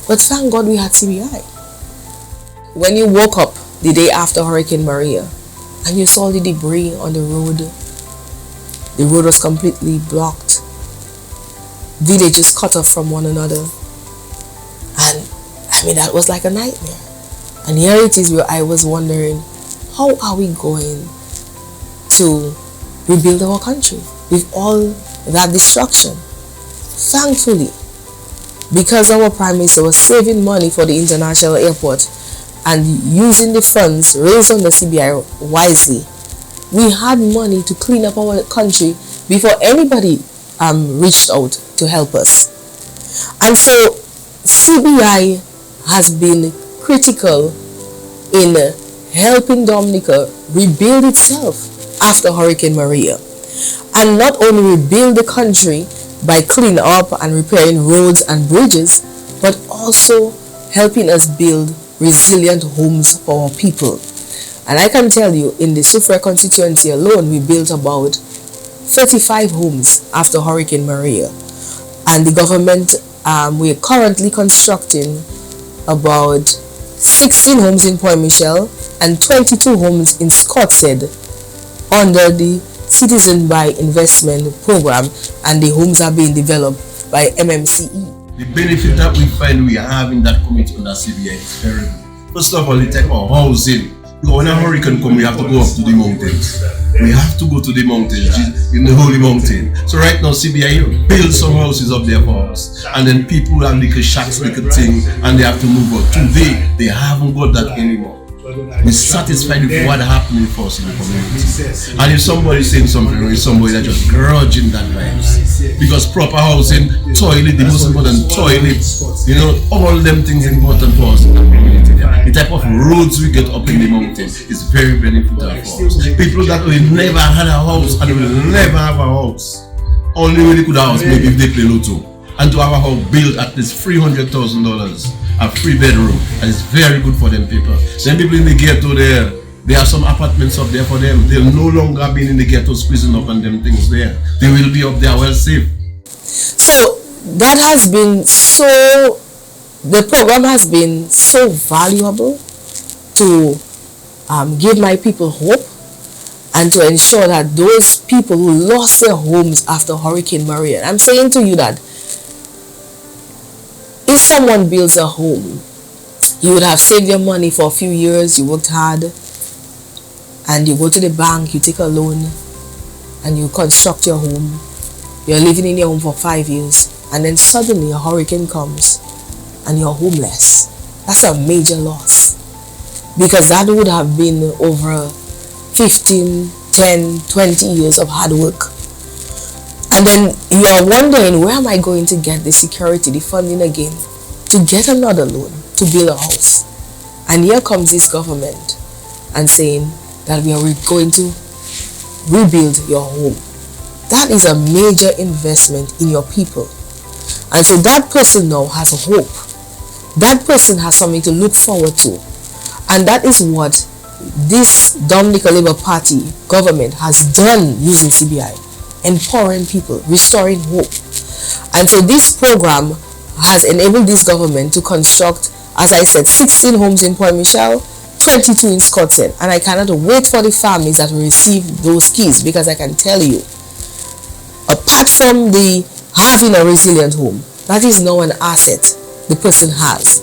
But thank God we had CBI. When you woke up the day after Hurricane Maria and you saw the debris on the road was completely blocked, villages cut off from one another, and I mean, that was like a nightmare. And here it is where I was wondering, how are we going to rebuild our country with all that destruction? Thankfully, because our Prime Minister was saving money for the international airport and using the funds raised on the CBI wisely, we had money to clean up our country before anybody reached out to help us. And so CBI has been critical in helping Dominica rebuild itself after Hurricane Maria, and not only rebuild the country by cleaning up and repairing roads and bridges, but also helping us build resilient homes for our people. And I can tell you, in the Suffolk constituency alone, we built about 35 homes after Hurricane Maria, and the government, we are currently constructing about 16 homes in Point Michel and 22 homes in Scottshead under the Citizen by Investment program, and the homes are being developed by MMCE. The benefit that we find we have in that committee under CBI is very good. First of all, the type of housing. Because when a hurricane comes, we have to go up to the mountains. We have to go to the mountains, in the holy mountain. So right now, CBI build some houses up there for us. And then people have little shacks, little thing, and they have to move out. Today, they haven't got that anymore. We're satisfied with what happening for us in the community. And if somebody's saying something, or if somebody that just grudging that vibes. Because proper housing, toilet, the most important toilet, you know, all them things important for us in the community. The type of roads we get up in the mountains is very beneficial for us. People that will never had a house and will never have a house, only really could have a house maybe if they play Lotto. And to have a house built at least $300,000, a 3-bedroom, and it's very good for them people. Then people in the ghetto there are some apartments up there for them. They'll no longer be in the ghetto squeezing up and them things there. They will be up there well safe. So that has been so, the program has been so valuable to give my people hope and to ensure that those people who lost their homes after Hurricane Maria, I'm saying to you that if someone builds a home, you would have saved your money for a few years, you worked hard, and you go to the bank, you take a loan, and you construct your home. You're living in your home for 5 years, and then suddenly a hurricane comes, and you're homeless. That's a major loss, because that would have been over 15, 10, 20 years of hard work. And then you are wondering, where am I going to get the security, the funding again, to get another loan, to build a house? And here comes this government and saying that we are going to rebuild your home. That is a major investment in your people. And so that person now has hope. That person has something to look forward to. And that is what this Dominica Labour Party government has done using CBI. Empowering people, restoring hope. And so this program has enabled this government to construct, as I said, 16 homes in Point Michel, 22 in Scottshead. And I cannot wait for the families that will receive those keys, because I can tell you, apart from the having a resilient home, that is now an asset the person has.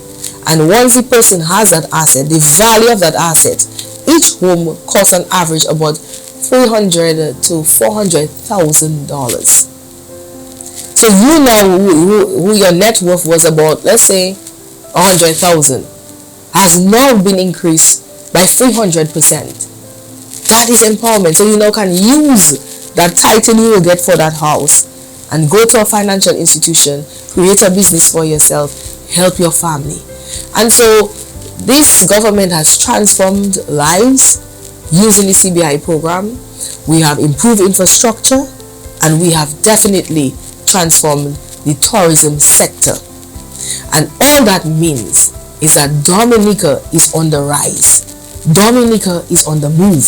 And once the person has that asset, the value of that asset, each home costs on average about $300,000 to $400,000. So you know who your net worth was about, let's say $100,000. has now been increased by 300%. That is empowerment. So you now can use that title you will get for that house and go to a financial institution, create a business for yourself, help your family. And so this government has transformed lives using the CBI program. We have improved infrastructure, and we have definitely transformed the tourism sector. And all that means is that Dominica is on the rise. Dominica is on the move.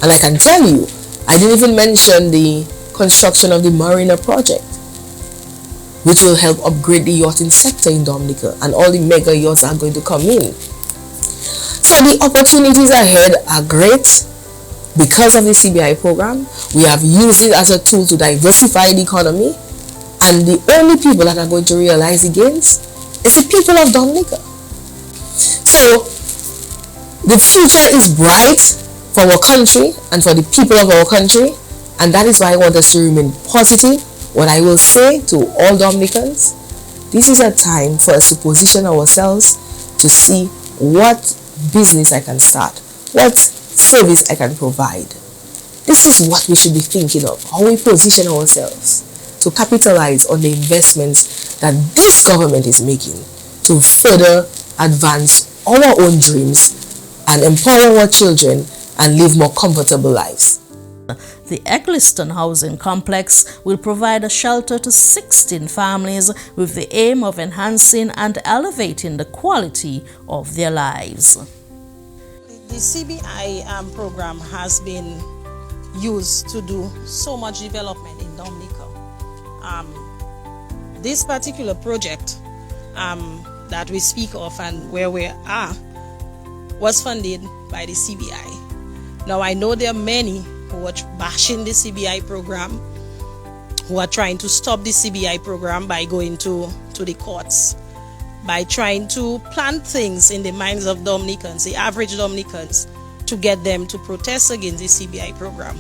And I can tell you, I didn't even mention the construction of the Marina project, which will help upgrade the yachting sector in Dominica, and all the mega yachts are going to come in. So the opportunities ahead are great because of the CBI program. We have used it as a tool to diversify the economy, and the only people that are going to realize the gains is the people of Dominica. So the future is bright for our country and for the people of our country, and that is why I want us to remain positive. What I will say to all Dominicans, this is a time for us to position ourselves to see what business I can start, what service I can provide. This is what we should be thinking of, how we position ourselves to capitalize on the investments that this government is making to further advance our own dreams and empower our children and live more comfortable lives. The Eccleston Housing Complex will provide a shelter to 16 families with the aim of enhancing and elevating the quality of their lives. The CBI program has been used to do so much development in Dominica. This particular project that we speak of and where we are was funded by the CBI. Now I know there are many who are bashing the CBI program, who are trying to stop the CBI program by going to the courts, by trying to plant things in the minds of Dominicans, the average Dominicans, to get them to protest against the CBI program.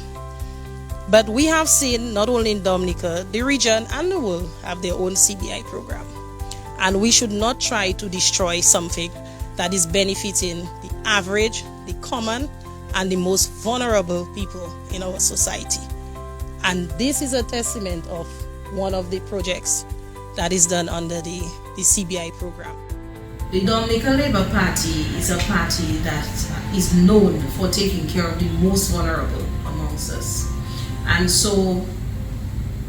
But we have seen, not only in Dominica, the region and the world have their own CBI program. And we should not try to destroy something that is benefiting the average, the common, and the most vulnerable people in our society. And this is a testament of one of the projects that is done under the CBI program. The Dominica Labour Party is a party that is known for taking care of the most vulnerable amongst us. And so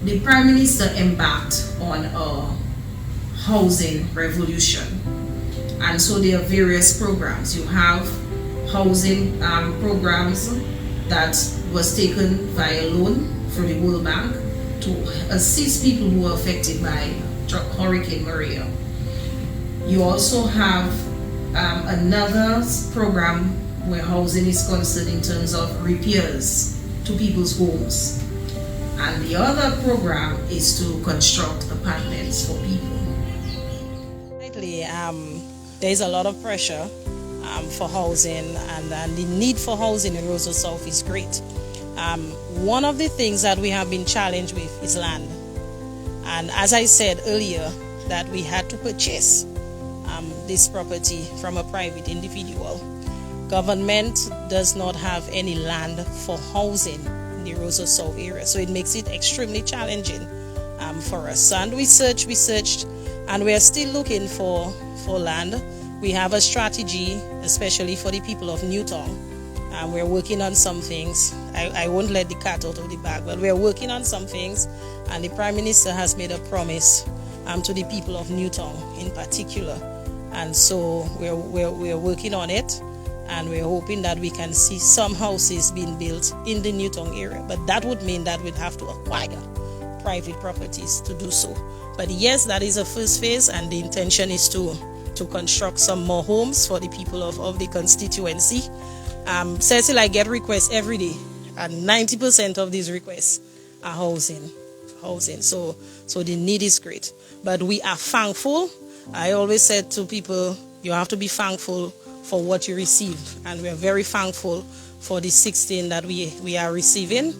the Prime Minister embarked on a housing revolution. And so there are various programs. You have housing programs that was taken via loan from the World Bank to assist people who were affected by Hurricane Maria. You also have another program where housing is concerned in terms of repairs to people's homes. And the other program is to construct apartments for people. There's a lot of pressure for housing, and the need for housing in Roseau South is great. One of the things that we have been challenged with is land. And as I said earlier, that we had to purchase this property from a private individual. Government does not have any land for housing in the Roseau South area, so it makes it extremely challenging for us. And we searched, and we are still looking for land. We have a strategy, especially for the people of Newtown. We're working on some things. I won't let the cat out of the bag, but we're working on some things, and the Prime Minister has made a promise to the people of Newtown in particular. And so we're working on it, and we're hoping that we can see some houses being built in the Newtown area. But that would mean that we'd have to acquire private properties to do so. But yes, that is a first phase, and the intention is to construct some more homes for the people of the constituency. Cecil, I get requests every day, and 90% of these requests are housing. So the need is great. But we are thankful. I always said to people, you have to be thankful for what you receive, and we are very thankful for the 16 that we are receiving,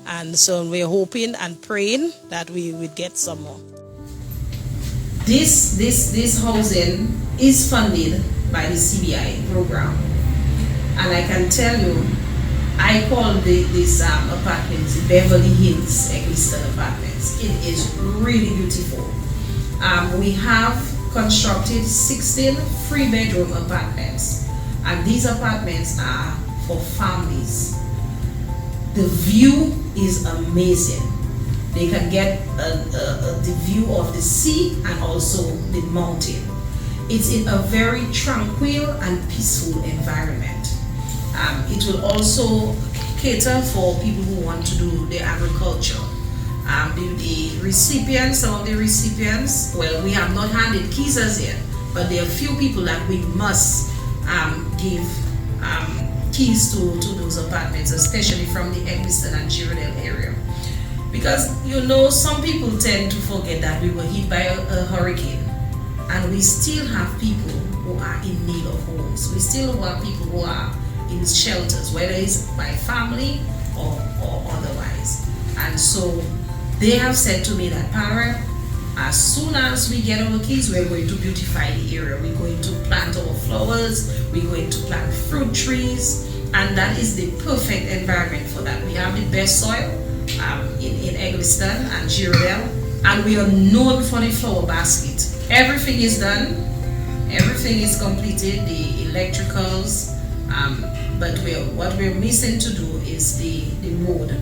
and so we're hoping and praying that we would get some more. This housing is funded by the CBI program, and I can tell you, I call these apartments Beverly Hills Eggleston Apartments. It is really beautiful. We have constructed 16 3-bedroom apartments, and these apartments are for families. The view is amazing. They can get the view of the sea and also the mountain. It's in a very tranquil and peaceful environment. It will also cater for people who want to do the agriculture. The recipients, some of the recipients, well, we have not handed keys as yet, but there are few people that we must give keys to those apartments, especially from the Eggleston and Girardel area. Because, you know, some people tend to forget that we were hit by a hurricane, and we still have people who are in need of homes. We still have people who are in shelters, whether it's by family or otherwise. And so they have said to me that, Para, as soon as we get our keys, we're going to beautify the area. We're going to plant our flowers, we're going to plant fruit trees, and that is the perfect environment for that. We have the best soil in Eggleston and Girardel, and we are known for the flower basket. Everything is done, everything is completed, the electricals, but what we're missing to do is the road,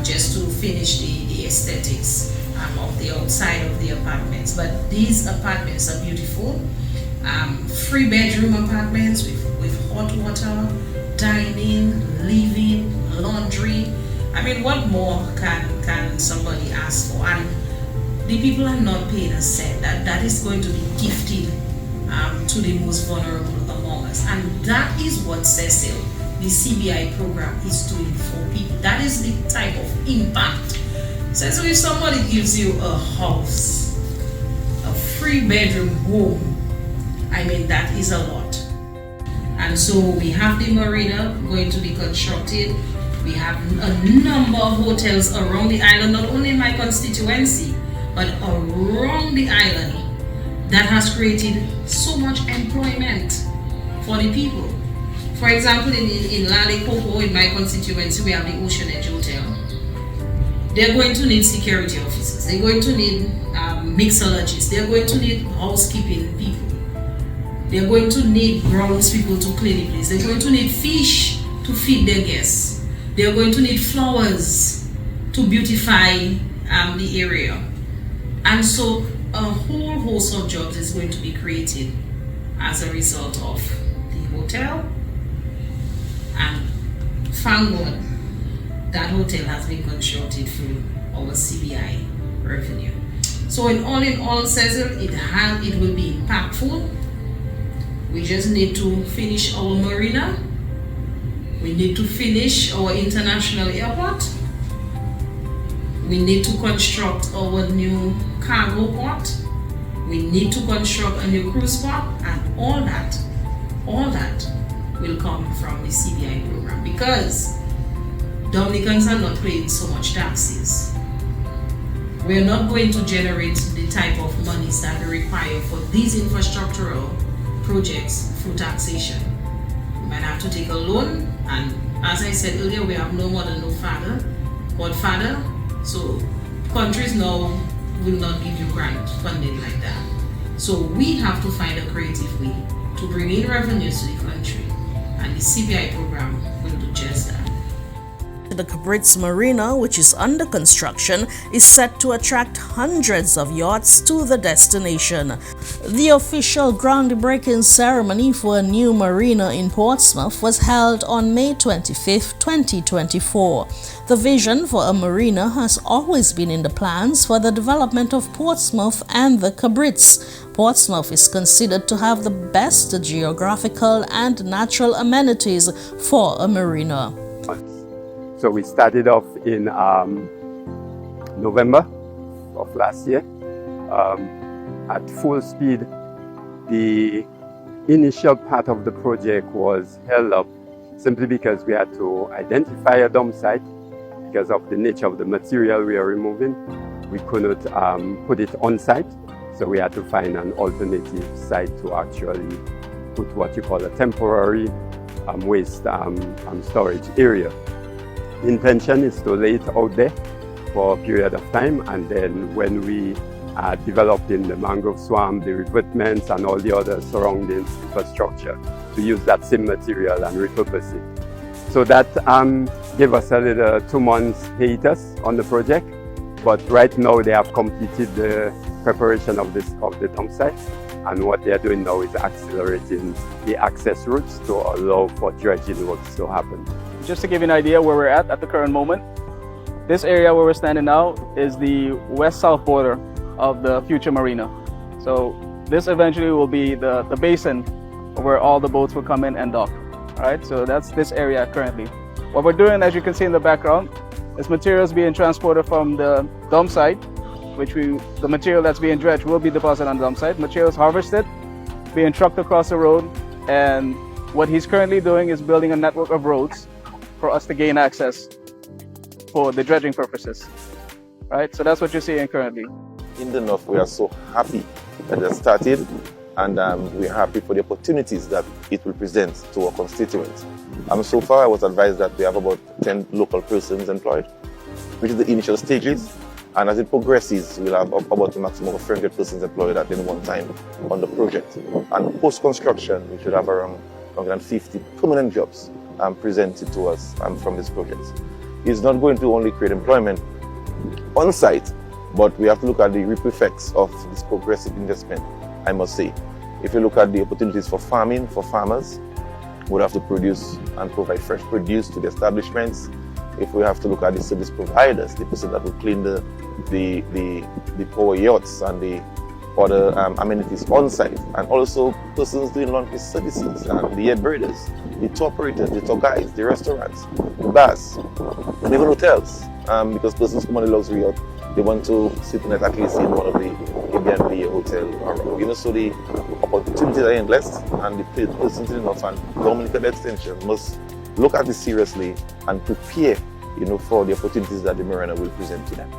just to finish the aesthetics of the outside of the apartments. But these apartments are beautiful. 3-bedroom apartments with hot water, dining, living, laundry. I mean, what more can somebody ask for? And the people are not paying a cent. That is going to be gifted to the most vulnerable among us. And that is what Cecil, the CBI program, is doing for people. That is the type of impact. So if somebody gives you a house, a 3-bedroom home, I mean, that is a lot. And so we have the marina going to be constructed. We have a number of hotels around the island, not only in my constituency, but around the island, that has created so much employment for the people. For example, in Lale Coco, in my constituency, we have the Ocean Edge Hotel. They're going to need security officers. They're going to need mixologists. They're going to need housekeeping people. They're going to need grounds people to clean the place. They're going to need fish to feed their guests. They're going to need flowers to beautify the area. And so a whole host of jobs is going to be created as a result of the hotel. And thank God, that hotel has been constructed through our CBI revenue. So in all, Cecil, it will be impactful. We just need to finish our marina. We need to finish our international airport. We need to construct our new cargo port. We need to construct a new cruise port, and all that will come from the CBI program, because Dominicans are not paying so much taxes. We're not going to generate the type of monies that we require for these infrastructural projects through taxation. We might have to take a loan, and as I said earlier, we have no mother, no father, godfather. So countries now will not give you grant funding like that. So we have to find a creative way to bring in revenues to the country, and the CBI program will do just that. The Cabritz Marina, which is under construction, is set to attract hundreds of yachts to the destination. The official groundbreaking ceremony for a new marina in Portsmouth was held on May 25, 2024. The vision for a marina has always been in the plans for the development of Portsmouth and the Cabritz. Portsmouth is considered to have the best geographical and natural amenities for a marina. So we started off in November of last year at full speed. The initial part of the project was held up simply because we had to identify a dump site because of the nature of the material we are removing. We could not put it on site, So we had to find an alternative site to actually put what you call a temporary waste storage area. The intention is to lay it out there for a period of time, and then when we are developing the mangrove swamp, the revetments and all the other surrounding infrastructure, to use that same material and repurpose it. So that gave us a little 2 months hiatus on the project, but right now they have completed the preparation of the dump site, and what they are doing now is accelerating the access routes to allow for dredging works to happen. Just to give you an idea where we're at the current moment, this area where we're standing now is the west-south border of the future marina. So this eventually will be the basin where all the boats will come in and dock. All right, so that's this area currently. What we're doing, as you can see in the background, is materials being transported from the dump site, the material that's being dredged will be deposited on the dump site. Materials harvested, being trucked across the road, and what he's currently doing is building a network of roads for us to gain access for the dredging purposes. Right, so that's what you're seeing currently. In the north, we are so happy that it started, and we're happy for the opportunities that it will present to our constituents. So far, I was advised that we have about 10 local persons employed, which is the initial stages. And as it progresses, we'll have about a maximum of 300 persons employed at any one time on the project. And post-construction, we should have around 150 permanent jobs presented to us from this project. It's not going to only create employment on site, but we have to look at the ripple effects of this progressive investment, I must say. If you look at the opportunities for farming, for farmers, we'll have to produce and provide fresh produce to the establishments. If we have to look at the service providers, the person that will clean the power yachts and the other amenities on site, and also persons doing laundry services, and the head braiders, the tour operators, the tour guides, the restaurants, the bars, and even hotels, because persons come on the luxury yacht, they want to sit in at least in one of the Airbnb hotel. So the opportunities are endless, and the persons in the north and Dominica the extension must look at this seriously and prepare, for the opportunities that the marina will present to them.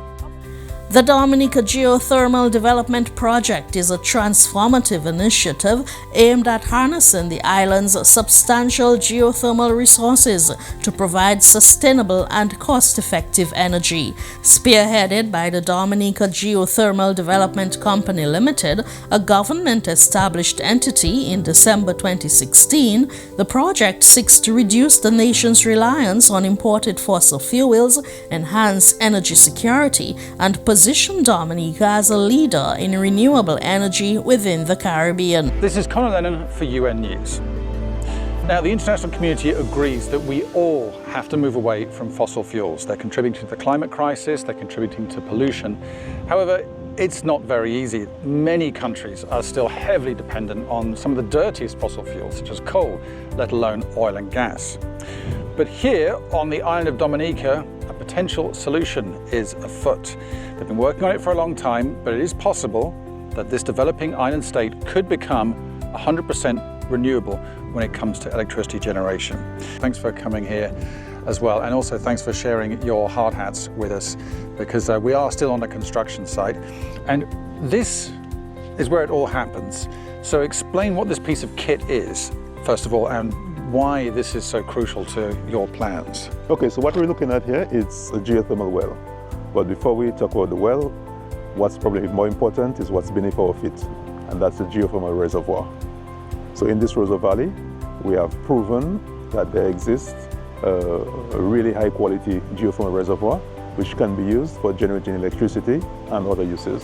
The Dominica Geothermal Development Project is a transformative initiative aimed at harnessing the island's substantial geothermal resources to provide sustainable and cost-effective energy. Spearheaded by the Dominica Geothermal Development Company Limited, a government-established entity in December 2016, the project seeks to reduce the nation's reliance on imported fossil fuels, enhance energy security, and position Dominica as a leader in renewable energy within the Caribbean. This is Conor Lennon for UN News. Now, the international community agrees that we all have to move away from fossil fuels. They're contributing to the climate crisis, they're contributing to pollution. However, it's not very easy. Many countries are still heavily dependent on some of the dirtiest fossil fuels, such as coal, let alone oil and gas. But here on the island of Dominica, a potential solution is afoot. They've been working on it for a long time, but it is possible that this developing island state could become 100% renewable when it comes to electricity generation. Thanks for coming here as well, and also thanks for sharing your hard hats with us, because we are still on the construction site, and this is where it all happens. So explain what this piece of kit is, first of all, and why this is so crucial to your plans. Okay, so what we're looking at here is a geothermal well. But before we talk about the well, what's probably more important is what's beneath our feet, and that's the geothermal reservoir. So in this Roseau Valley, we have proven that there exists a really high quality geothermal reservoir which can be used for generating electricity and other uses.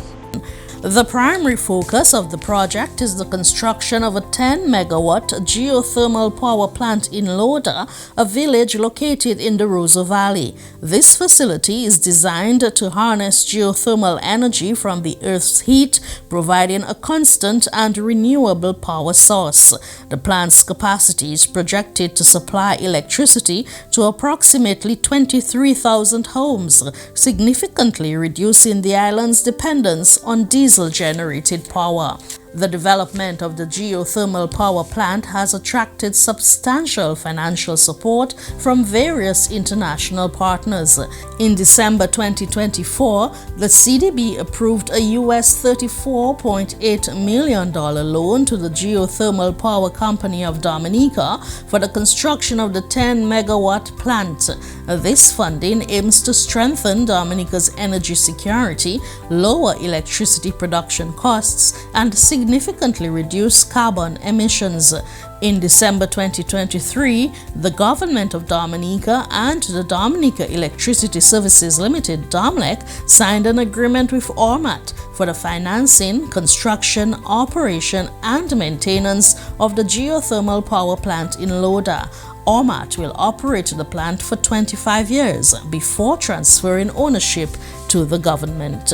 The primary focus of the project is the construction of a 10-megawatt geothermal power plant in Loda, a village located in the Roseau Valley. This facility is designed to harness geothermal energy from the Earth's heat, providing a constant and renewable power source. The plant's capacity is projected to supply electricity to approximately 23,000 homes, significantly reducing the island's dependence on diesel-generated power. The development of the geothermal power plant has attracted substantial financial support from various international partners. In December 2024, the CDB approved a US $34.8 million loan to the Geothermal Power Company of Dominica for the construction of the 10-megawatt plant. This funding aims to strengthen Dominica's energy security, lower electricity production costs, and significantly reduce carbon emissions. In December 2023, the government of Dominica and the Dominica Electricity Services Limited (DOMLEC) signed an agreement with ORMAT for the financing, construction, operation, and maintenance of the geothermal power plant in Loda. ORMAT will operate the plant for 25 years before transferring ownership to the government.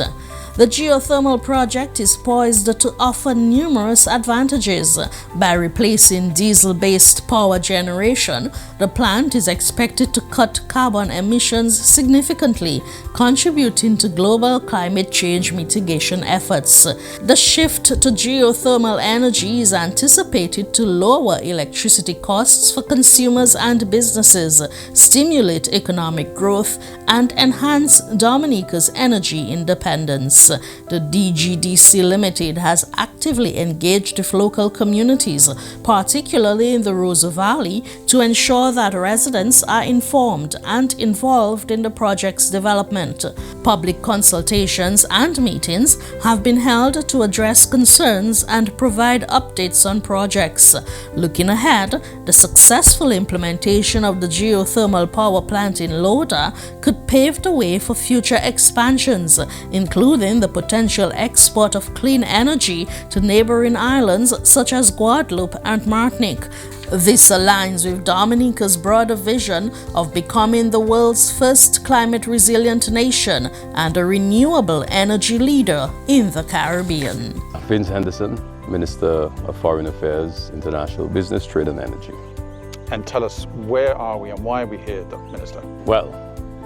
The geothermal project is poised to offer numerous advantages. By replacing diesel-based power generation, the plant is expected to cut carbon emissions significantly, contributing to global climate change mitigation efforts. The shift to geothermal energy is anticipated to lower electricity costs for consumers and businesses, stimulate economic growth, and enhance Dominica's energy independence. The DGDC Limited has actively engaged with local communities, particularly in the Rosa Valley, to ensure that residents are informed and involved in the project's development. Public consultations and meetings have been held to address concerns and provide updates on projects. Looking ahead, the successful implementation of the geothermal power plant in Loda could pave the way for future expansions, including the potential export of clean energy to neighboring islands such as Guadeloupe and Martinique. This aligns with Dominica's broader vision of becoming the world's first climate-resilient nation and a renewable energy leader in the Caribbean. Vince Henderson, Minister of Foreign Affairs, International Business, Trade and Energy. And tell us, where are we and why are we here, Minister? Well,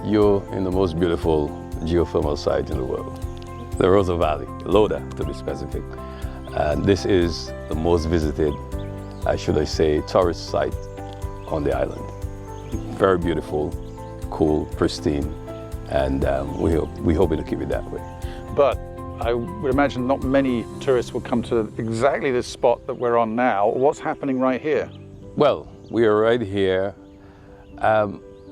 you're in the most beautiful geothermal site in the world, the Rosa Valley, Loda to be specific. And this is the most visited, should I say, tourist site on the island. Very beautiful, cool, pristine, and we hope it'll keep it that way. But I would imagine not many tourists will come to exactly this spot that we're on now. What's happening right here? Well, we are right here.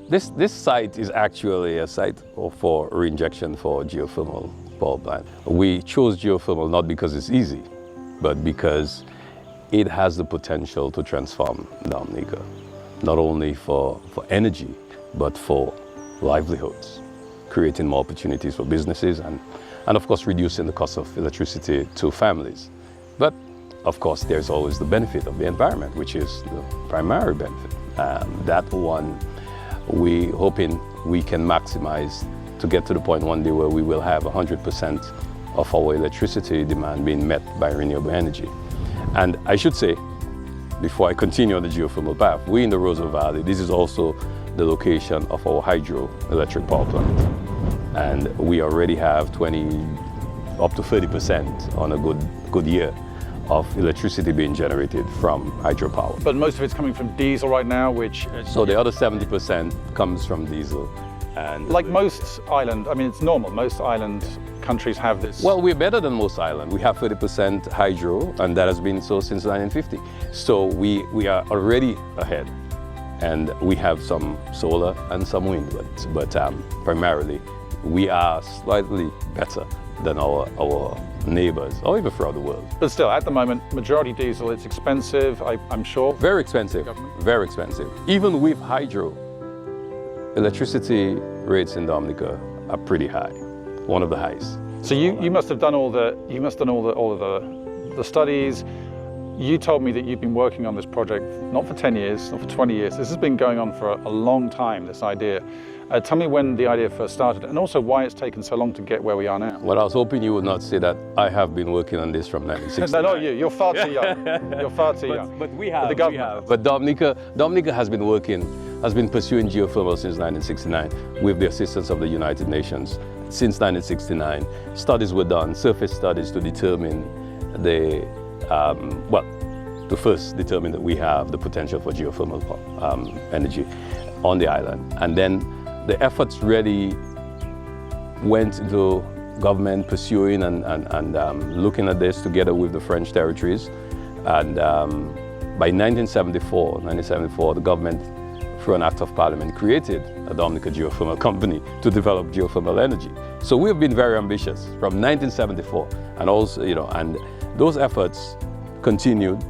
This site is actually a site for reinjection for geothermal power plant. We chose geothermal not because it's easy, but because it has the potential to transform Dominica, not only for energy, but for livelihoods, creating more opportunities for businesses and of course reducing the cost of electricity to families. But of course there's always the benefit of the environment, which is the primary benefit. That one we hoping we can maximize to get to the point one day where we will have 100% of our electricity demand being met by renewable energy. And I should say, before I continue on the geothermal path, we in the Rosa Valley, this is also the location of our hydroelectric power plant. And we already have 20 up to 30% on a good year of electricity being generated from hydropower. But most of it's coming from diesel right now, which... So the other 70% comes from diesel. And like most island, I mean, it's normal, most island countries have this. Well, we're better than most islands. We have 30% hydro, and that has been so since 1950. So we are already ahead. And we have some solar and some wind, but primarily we are slightly better than our neighbors, or even throughout the world. But still, at the moment, majority diesel, it's expensive, I'm sure. Very expensive, very expensive. Even with hydro, electricity rates in Dominica are pretty high, one of the highest. So you must have done all of the studies. You told me that you've been working on this project not for 10 years, not for 20 years. This has been going on for a long time, this idea. Tell me when the idea first started and also why it's taken so long to get where we are now. Well, I was hoping you would not say that I have been working on this from 1960. No, not you. You're far too young. You're far too young. But we have. The government. But Dominica has been pursuing geothermal since 1969 with the assistance of the United Nations. Since 1969, studies were done, surface studies to determine the well, to first determine that we have the potential for geothermal energy on the island. And then the efforts really went into government pursuing and looking at this together with the French territories. And by 1974, the government, through an act of parliament, created a Dominica geothermal company to develop geothermal energy. So we've been very ambitious from 1974, and also, and those efforts continued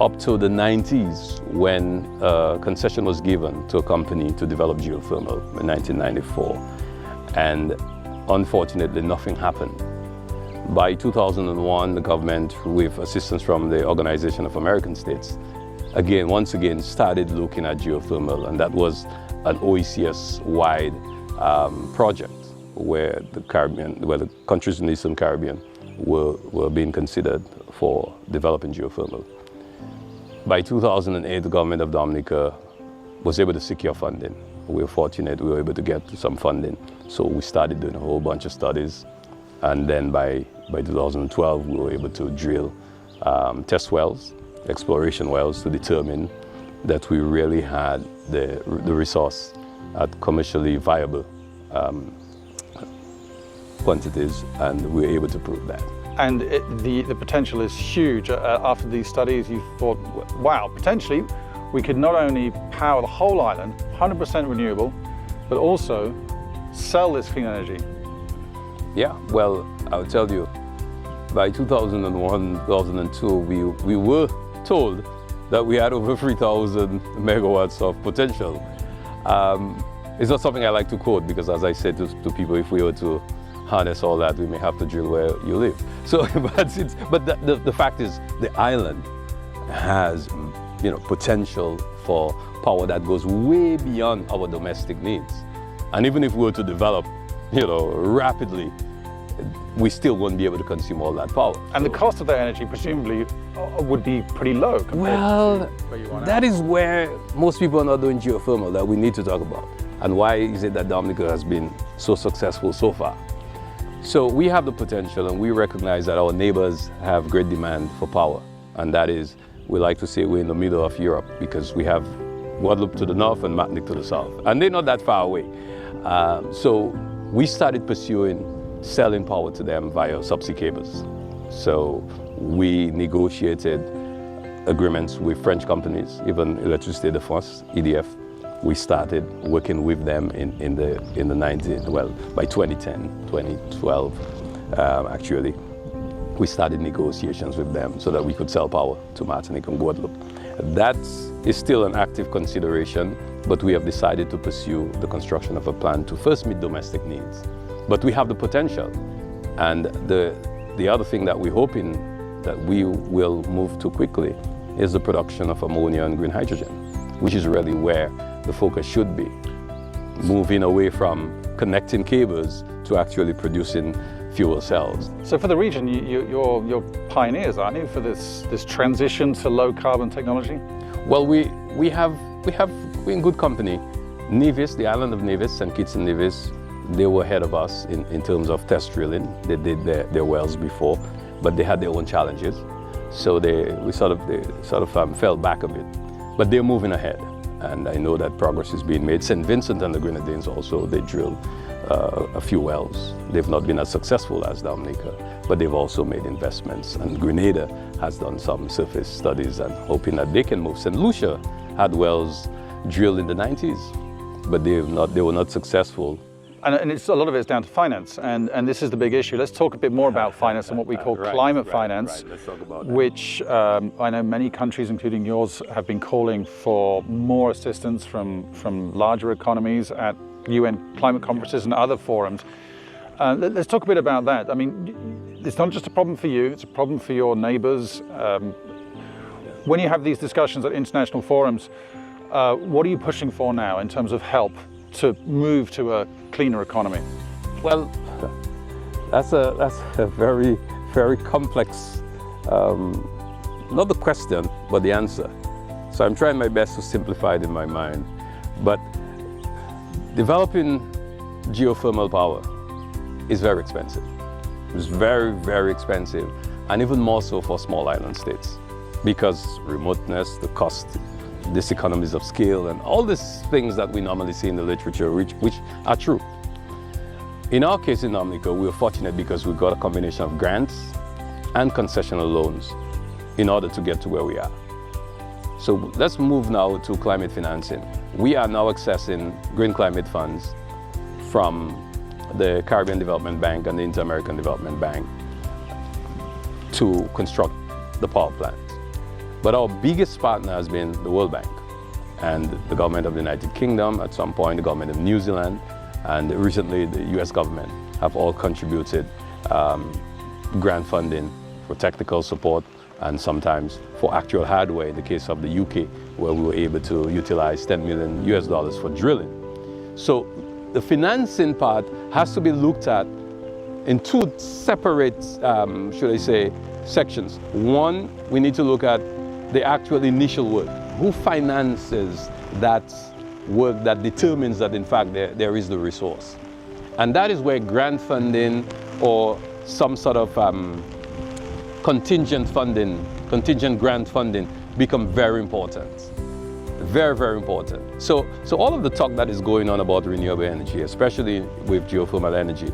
up to the 90s when a concession was given to a company to develop geothermal in 1994. And unfortunately, nothing happened. By 2001, the government, with assistance from the Organization of American States, once again started looking at geothermal, and that was an OECS-wide project where the countries in the Eastern Caribbean were being considered for developing geothermal. By 2008, the government of Dominica was able to secure funding. We were fortunate we were able to get some funding, so we started doing a whole bunch of studies, and then by 2012, we were able to drill test wells, exploration wells, to determine that we really had the resource at commercially viable quantities, and we were able to prove that. And the potential is huge. After these studies, you thought, wow, potentially we could not only power the whole island, 100% renewable, but also sell this clean energy. Yeah, well, I'll tell you, by 2001, 2002, we were told that we had over 3,000 megawatts of potential. It's not something I like to quote because, as I said to people, if we were to harness all that, we may have to drill where you live. So, but the fact is, the island has, potential for power that goes way beyond our domestic needs. And even if we were to develop, rapidly, we still won't be able to consume all that power. And the cost of that energy presumably would be pretty low compared to where you are now. That is where most people are not doing geothermal that we need to talk about. And why is it that Dominica has been so successful so far? So we have the potential, and we recognize that our neighbors have great demand for power. And that is, we like to say we're in the middle of Europe because we have Guadeloupe to the north and Martinique to the south. And they're not that far away. So we started pursuing selling power to them via subsea cables. So we negotiated agreements with French companies, even Électricité de France, EDF. We started working with them in the 90s, well, by 2010, 2012, actually. We started negotiations with them so that we could sell power to Martinique and Guadeloupe. That is still an active consideration, but we have decided to pursue the construction of a plant to first meet domestic needs. But we have the potential. And the other thing that we're hoping that we will move to quickly is the production of ammonia and green hydrogen, which is really where the focus should be, moving away from connecting cables to actually producing fuel cells. So for the region, you're pioneers, aren't you, for this transition to low carbon technology? Well, we're in good company. Nevis, the island of Nevis, St. Kitts and Nevis, they were ahead of us in terms of test drilling. They did their wells before, but they had their own challenges. So they sort of fell back a bit, but they're moving ahead. And I know that progress is being made. St. Vincent and the Grenadines also, they drilled a few wells. They've not been as successful as Dominica, but they've also made investments. And Grenada has done some surface studies and hoping that they can move. St. Lucia had wells drilled in the 90s, but they were not successful. And a lot of it is down to finance, and this is the big issue. Let's talk a bit more about finance and what we call climate finance, Let's talk about that. which I know many countries, including yours, have been calling for more assistance from larger economies at UN climate conferences and other forums. Let's talk a bit about that. I mean, it's not just a problem for you, it's a problem for your neighbors. When you have these discussions at international forums, what are you pushing for now in terms of help to move to a cleaner economy? Well, that's a very, very complex, not the question, but the answer. So I'm trying my best to simplify it in my mind. But developing geothermal power is very expensive. It's very, very expensive, and even more so for small island states, because remoteness, the cost, diseconomies of scale, and all these things that we normally see in the literature, which are true. In our case in Dominica, we were fortunate because we got a combination of grants and concessional loans in order to get to where we are. So let's move now to climate financing. We are now accessing green climate funds from the Caribbean Development Bank and the Inter-American Development Bank to construct the power plant. But our biggest partner has been the World Bank and the government of the United Kingdom, at some point the government of New Zealand, and recently the US government have all contributed grant funding for technical support and sometimes for actual hardware in the case of the UK, where we were able to utilize $10 million for drilling. So the financing part has to be looked at in two separate, should I say, sections. One, we need to look at the actual initial work. Who finances that work that determines that in fact there is the resource? And that is where grant funding or some sort of contingent grant funding become very important. Very, very important. So all of the talk that is going on about renewable energy, especially with geothermal energy,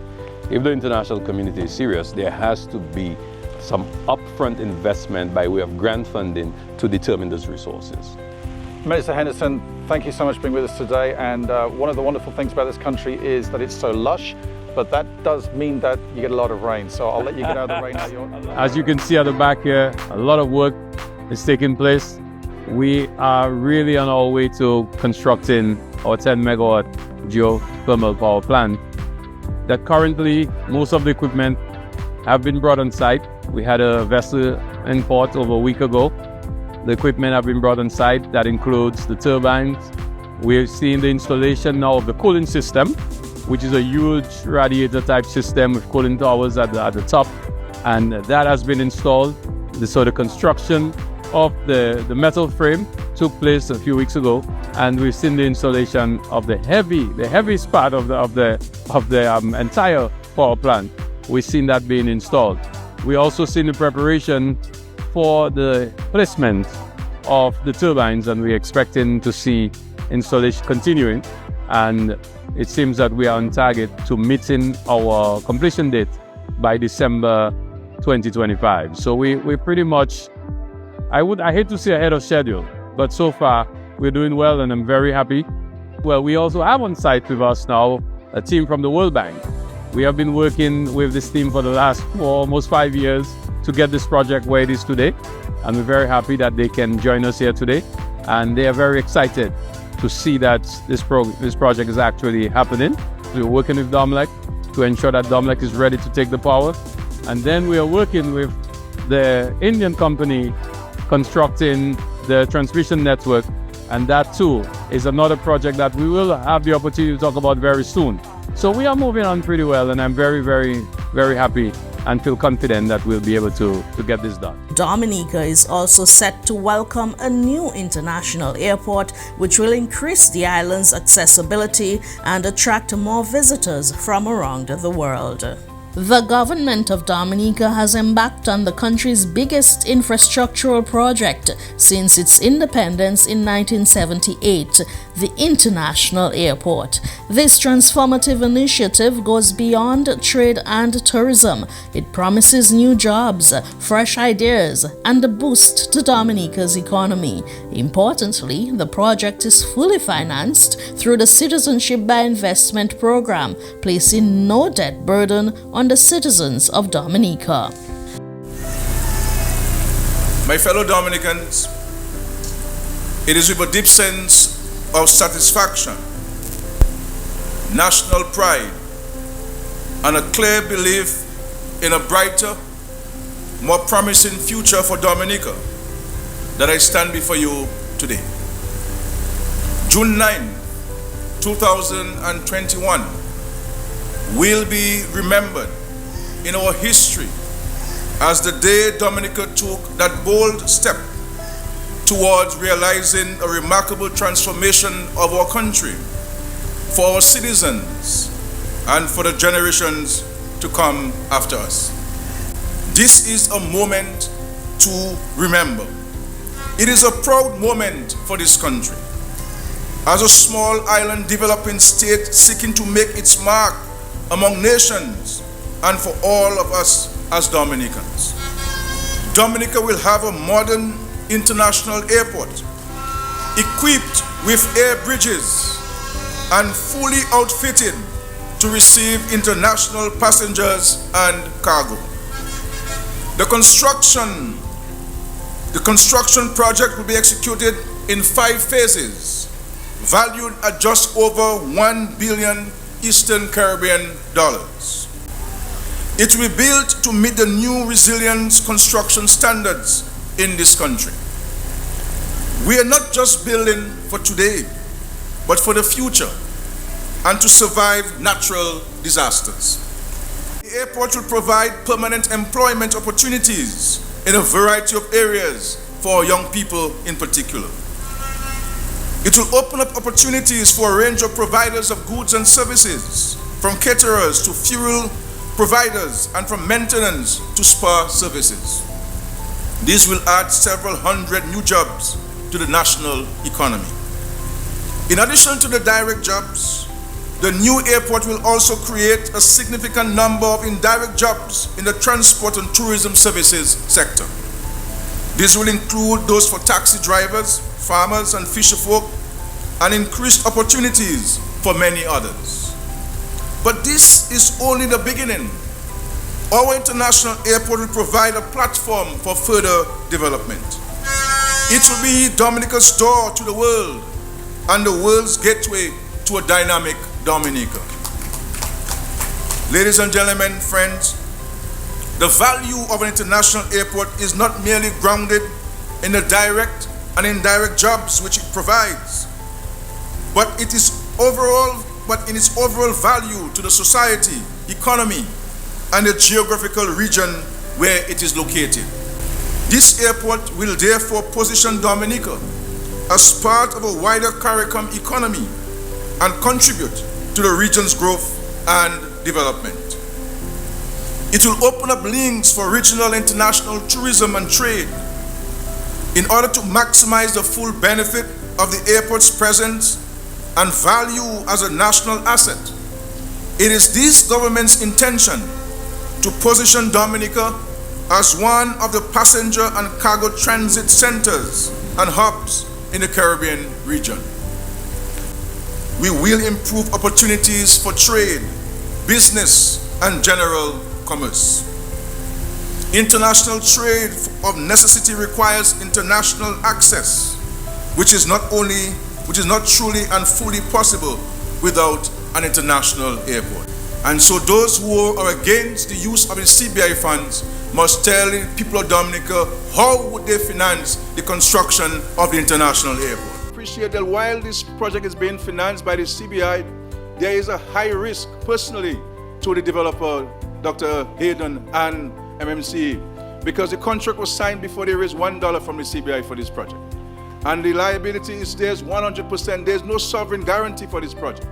if the international community is serious, there has to be some upfront investment by way of grant funding to determine those resources. Minister Henderson, thank you so much for being with us today. And one of the wonderful things about this country is that it's so lush, but that does mean that you get a lot of rain. So I'll let you get out of the rain now. As you can see at the back here, a lot of work is taking place. We are really on our way to constructing our 10 megawatt geothermal power plant. That currently, most of the equipment have been brought on site. We had a vessel in port over a week ago. The equipment have been brought on site. That includes the turbines. We're seeing the installation now of the cooling system, which is a huge radiator type system with cooling towers at the top. And that has been installed. So the construction of the metal frame took place a few weeks ago, and we've seen the installation of the heaviest part of the entire power plant. We've seen that being installed. We also seen the preparation for the placement of the turbines, and we're expecting to see installation continuing. And it seems that we are on target to meeting our completion date by December 2025. So we're pretty much, I hate to say ahead of schedule, but so far we're doing well, and I'm very happy. Well, we also have on site with us now a team from the World Bank. We have been working with this team for the last almost 5 years to get this project where it is today. And we're very happy that they can join us here today. And they are very excited to see that this project is actually happening. We're working with DOMLEC to ensure that DOMLEC is ready to take the power. And then we are working with the Indian company constructing the transmission network. And that too is another project that we will have the opportunity to talk about very soon. So we are moving on pretty well, and I'm very, very, very happy and feel confident that we'll be able to get this done. Dominica is also set to welcome a new international airport, which will increase the island's accessibility and attract more visitors from around the world. The government of Dominica has embarked on the country's biggest infrastructural project since its independence in 1978, the International Airport. This transformative initiative goes beyond trade and tourism. It promises new jobs, fresh ideas, and a boost to Dominica's economy. Importantly, the project is fully financed through the Citizenship by Investment program, placing no debt burden on the citizens of Dominica. My fellow Dominicans, it is with a deep sense of satisfaction, national pride, and a clear belief in a brighter, more promising future for Dominica that I stand before you today. June 9, 2021 will be remembered in our history as the day Dominica took that bold step towards realizing a remarkable transformation of our country for our citizens and for the generations to come after us. This is a moment to remember. It is a proud moment for this country. As a small island developing state seeking to make its mark among nations and for all of us as Dominicans. Dominica will have a modern international airport equipped with air bridges and fully outfitted to receive international passengers and cargo. The construction project will be executed in 5 phases, valued at just over $1 billion Eastern Caribbean dollars. It will be built to meet the new resilience construction standards in this country. We are not just building for today, but for the future and to survive natural disasters. The airport will provide permanent employment opportunities in a variety of areas for our young people in particular. It will open up opportunities for a range of providers of goods and services, from caterers to fuel providers and from maintenance to spa services. This will add several hundred new jobs to the national economy. In addition to the direct jobs, the new airport will also create a significant number of indirect jobs in the transport and tourism services sector. This will include those for taxi drivers, farmers and fisherfolk, and increased opportunities for many others. But this is only the beginning. Our international airport will provide a platform for further development. It will be Dominica's door to the world and the world's gateway to a dynamic Dominica. Ladies and gentlemen, friends, the value of an international airport is not merely grounded in the direct and indirect jobs which it provides, but in its overall value to the society, economy, and the geographical region where it is located. This airport will therefore position Dominica as part of a wider CARICOM economy and contribute to the region's growth and development. It will open up links for regional international tourism and trade in order to maximize the full benefit of the airport's presence and value as a national asset. It is this government's intention to position Dominica as one of the passenger and cargo transit centers and hubs in the Caribbean region. We will improve opportunities for trade, business, and general commerce. International trade of necessity requires international access, which is not truly and fully possible without an international airport. And so those who are against the use of the CBI funds must tell the people of Dominica how would they finance the construction of the international airport. Appreciate that while this project is being financed by the CBI, there is a high risk personally to the developer, Dr. Hayden and MMC, because the contract was signed before they raised $1 from the CBI for this project. And the liability is theirs 100%. There's no sovereign guarantee for this project.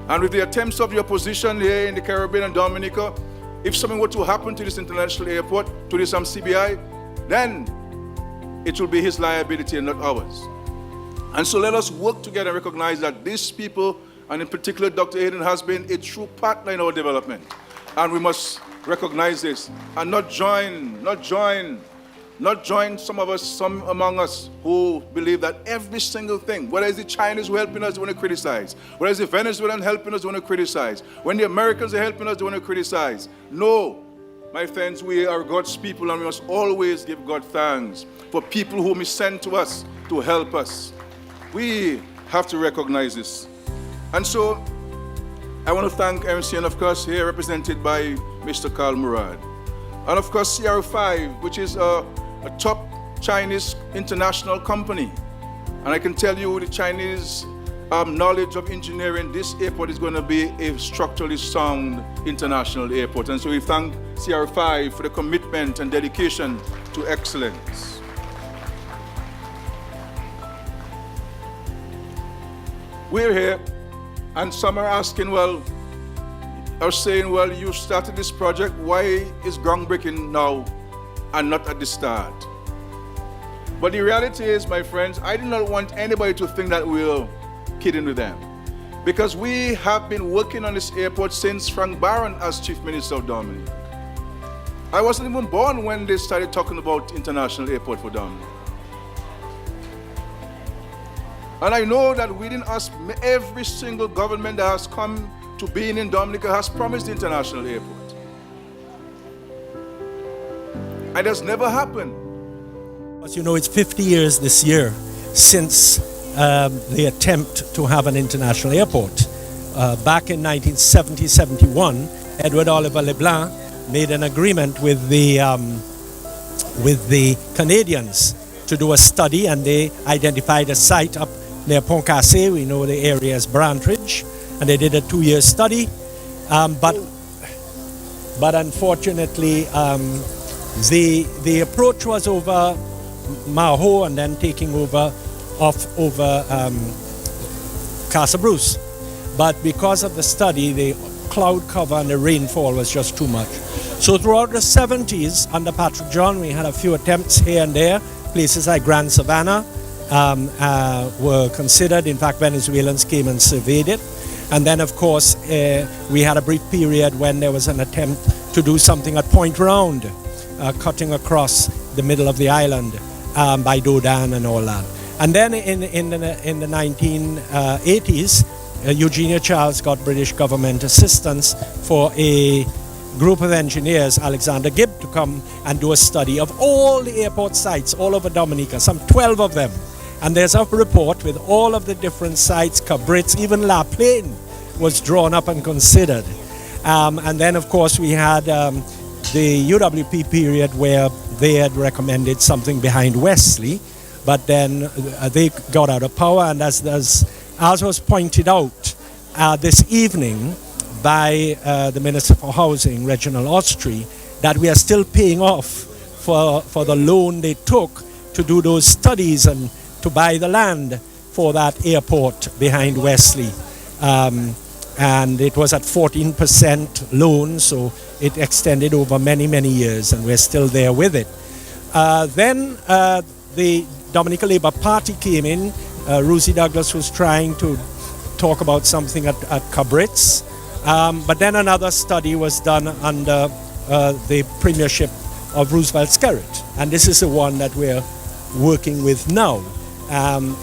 And with the attempts of the opposition here in the Caribbean and Dominica, if something were to happen to this international airport, to this CBI, then it will be his liability and not ours. And so let us work together and recognize that these people, and in particular Dr. Hayden, has been a true partner in our development. And we must recognize this and not join some among us who believe that every single thing, whether it's the Chinese who are helping us, they want to criticize. Whether it's the Venezuelans helping us, they want to criticize. When the Americans are helping us, they want to criticize. No, my friends, we are God's people and we must always give God thanks for people whom He sent to us to help us. We have to recognize this. And so I want to thank MC, and of course here represented by Mr. Carl Murad. And of course CR5, which is a top Chinese international company. And I can tell you the Chinese knowledge of engineering, this airport is going to be a structurally sound international airport. And so we thank CR5 for the commitment and dedication to excellence. We're here, and some are asking, well, are saying, well, you started this project, why is groundbreaking now and not at the start? But the reality is, my friends, I do not want anybody to think that we're kidding with them. Because we have been working on this airport since Frank Barron as Chief Minister of Dominica. I wasn't even born when they started talking about international airport for Dominica. And I know that within us, every single government that has come to being in Dominica has promised the international airport. And that's never happened. As you know, it's 50 years this year since the attempt to have an international airport. Back in 1970-71, Edward Oliver Leblanc made an agreement with the Canadians to do a study, and they identified a site up near Pont Cassé. We know the area as Brantridge, and they did a 2-year study. But unfortunately, the approach was over Maho and then taking over Casa Bruce. But because of the study, the cloud cover and the rainfall was just too much. So throughout the 70s, under Patrick John, we had a few attempts here and there. Places like Grand Savannah were considered. In fact, Venezuelans came and surveyed it. And then, of course, we had a brief period when there was an attempt to do something at Point Round, cutting across the middle of the island by Dodan and all that. And then in the 1980s, Eugenia Charles got British government assistance for a group of engineers, Alexander Gibb, to come and do a study of all the airport sites all over Dominica, some 12 of them. And there's a report with all of the different sites, Cabritz, even La Plaine was drawn up and considered. And then, of course, we had the UWP period where they had recommended something behind Wesley, but then they got out of power. And as was pointed out this evening by the Minister for Housing, Reginald Austrie, that we are still paying off for the loan they took to do those studies and to buy the land for that airport behind Wesley. And it was at 14% loan, so it extended over many, many years, and we're still there with it. Then the Dominica Labour Party came in. Rosie Douglas was trying to talk about something at Cabritz. But then another study was done under the premiership of Roosevelt Skerritt, and this is the one that we're working with now.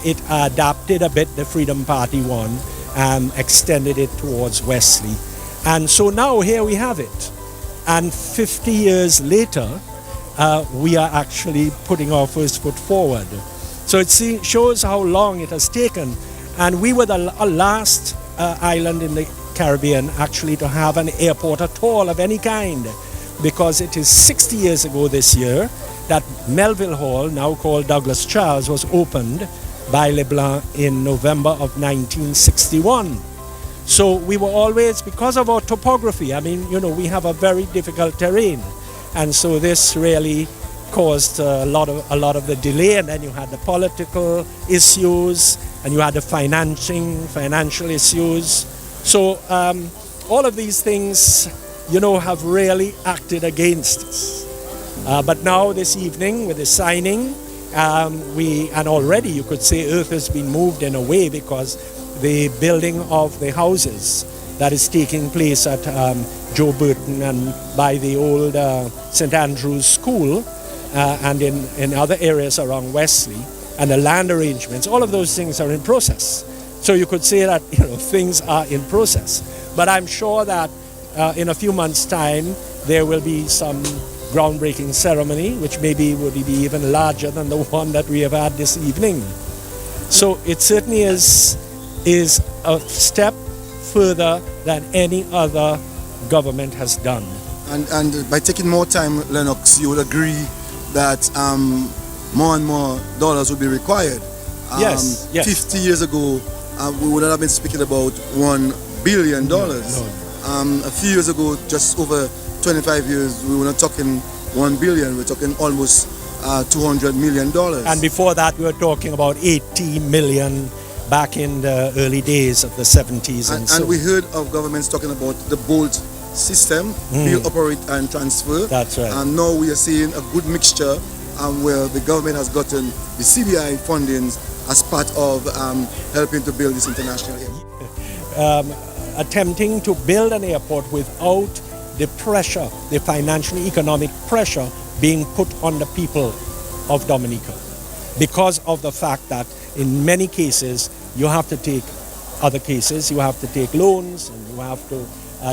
It adapted a bit the Freedom Party one and extended it towards Wesley. And so now here we have it. And 50 years later, we are actually putting our first foot forward. So it shows how long it has taken. And we were the last island in the Caribbean actually to have an airport at all of any kind, because it is 60 years ago this year that Melville Hall, now called Douglas Charles, was opened by Leblanc in November of 1961. So we were always, because of our topography, I mean, you know, we have a very difficult terrain, and so this really caused a lot of the delay. And then you had the political issues, and you had the financial issues. So all of these things, you know, have really acted against us. But now this evening with the signing, and already you could say Earth has been moved in a way, because the building of the houses that is taking place at Joe Burton and by the old St. Andrew's School and in other areas around Wesley, and the land arrangements, all of those things are in process. So you could say that, you know, things are in process. But I'm sure that in a few months' time there will be some groundbreaking ceremony, which maybe would be even larger than the one that we have had this evening. So it certainly is a step further than any other government has done. And by taking more time, Lennox, you would agree that more and more dollars would be required. Yes. 50 years ago, we would have been speaking about $1 billion. A few years ago, just over 25 years, we were not talking 1 billion, we were talking almost $200 million. And before that, we were talking about 80 million back in the early days of the 70s. And we heard of governments talking about the Bolt system, build, operate, and transfer. That's right. And now we are seeing a good mixture where the government has gotten the CBI fundings as part of helping to build this international airport. Attempting to build an airport without the pressure, the financial economic pressure being put on the people of Dominica, because of the fact that in many cases you have to take loans, and you have to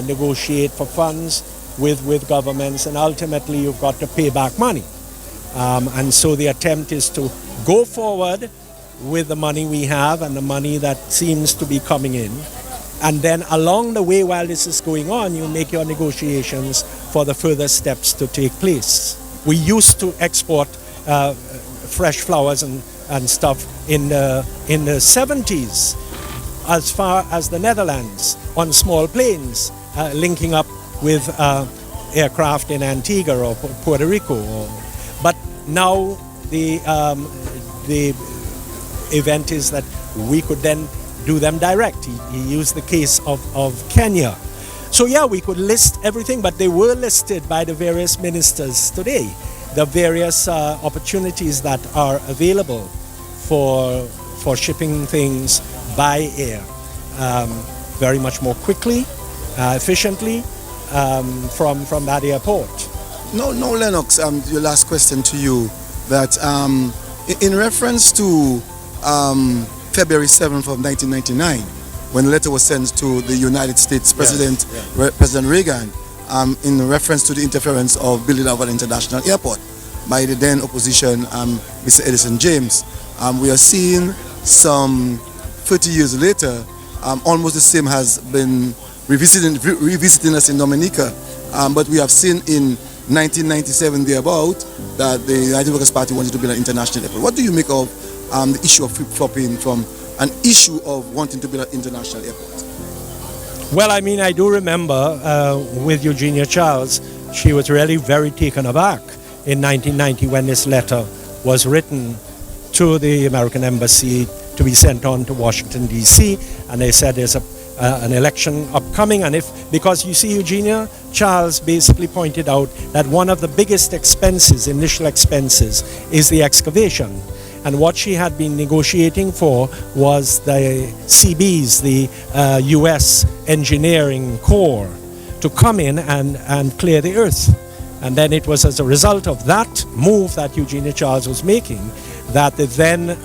negotiate for funds with governments, and ultimately you've got to pay back money. And so the attempt is to go forward with the money we have and the money that seems to be coming in. And then along the way, while this is going on, you make your negotiations for the further steps to take place. We used to export fresh flowers and stuff in the 70s as far as the Netherlands on small planes, linking up with aircraft in Antigua or Puerto Rico. But now the event is that we could then do them direct. He used the case of Kenya. So yeah, we could list everything, but they were listed by the various ministers today, the various opportunities that are available for shipping things by air, very much more quickly, efficiently from that airport. No, Lennox, your last question to you, that in reference to February 7th of 1999, when the letter was sent to the United States President, President Reagan, in reference to the interference of building of an international airport by the then opposition, Mr. Edison James. We are seeing some 30 years later, almost the same has been revisiting us in Dominica. But we have seen in 1997 thereabout that the United Workers' Party wanted to build an international airport. What do you make of the issue of flip-flopping from an issue of wanting to build an international airport? Well, I mean, I do remember with Eugenia Charles, she was really very taken aback in 1990 when this letter was written to the American Embassy to be sent on to Washington, D.C., and they said there's an election upcoming, and because you see, Eugenia Charles basically pointed out that one of the biggest initial expenses, is the excavation. And what she had been negotiating for was the CBs, the U.S. Engineering Corps, to come in and clear the earth. And then it was as a result of that move that Eugenia Charles was making that the then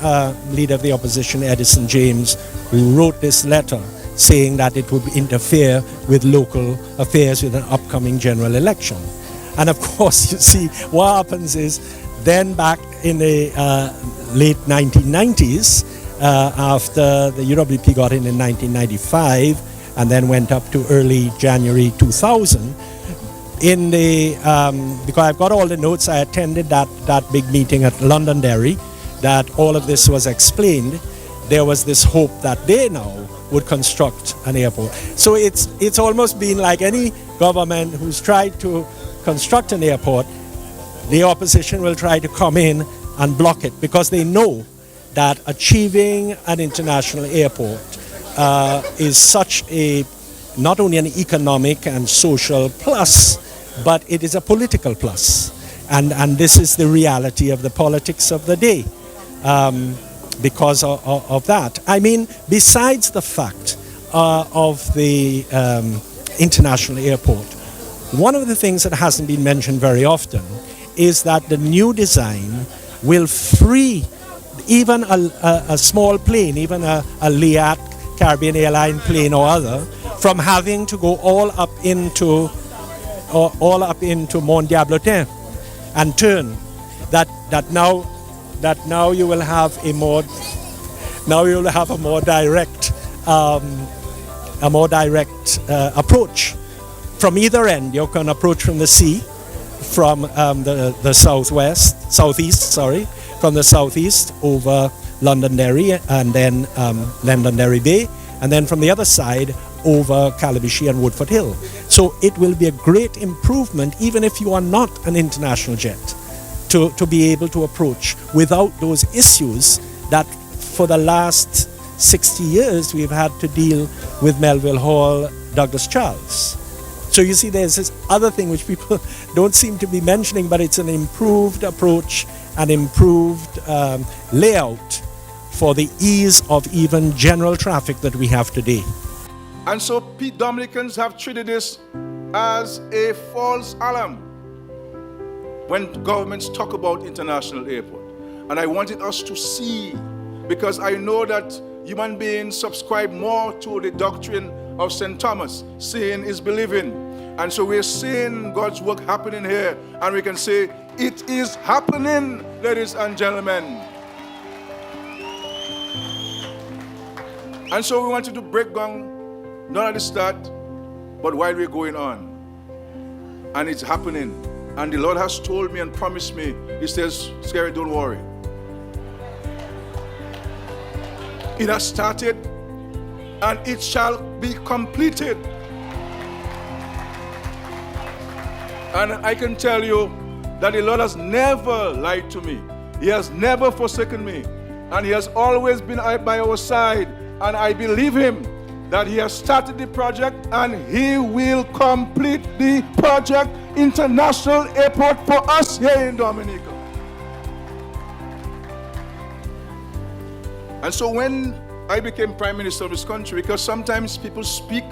leader of the opposition, Edison James, wrote this letter saying that it would interfere with local affairs with an upcoming general election. And of course, you see, what happens is then back in the late 1990s, after the UWP got in 1995 and then went up to early January 2000, because I've got all the notes, I attended that big meeting at Londonderry, that all of this was explained. There was this hope that they now would construct an airport. So it's almost been like any government who's tried to construct an airport, the opposition will try to come in and block it, because they know that achieving an international airport is such not only an economic and social plus, but it is a political plus. And this is the reality of the politics of the day because of that. I mean, besides the fact of the international airport, one of the things that hasn't been mentioned very often is that the new design will free even a small plane, even a Liat Caribbean airline plane or other, from having to go all up into Mont Diablotin and turn. That now you will have a more direct approach from either end. You can approach from the sea, from the southeast, from the southeast over Londonderry and then Londonderry Bay, and then from the other side over Calibishie and Woodford Hill. So it will be a great improvement, even if you are not an international jet, to be able to approach without those issues that for the last 60 years we've had to deal with Melville Hall, Douglas Charles. So you see, there's this other thing which people don't seem to be mentioning, but it's an improved approach, an improved layout for the ease of even general traffic that we have today. And so Dominicans have treated this as a false alarm when governments talk about international airport. And I wanted us to see, because I know that human beings subscribe more to the doctrine of St. Thomas, seeing is believing. And so we're seeing God's work happening here, and we can say, it is happening, ladies and gentlemen. And so we wanted to break down, not at the start, but while we're going on. And it's happening. And the Lord has told me and promised me, He says, Scary, don't worry. It has started, and it shall be completed. And I can tell you that the Lord has never lied to me. He has never forsaken me. And He has always been by our side. And I believe Him that He has started the project, and He will complete the project, International Airport, for us here in Dominica. And so when I became Prime Minister of this country, because sometimes people speak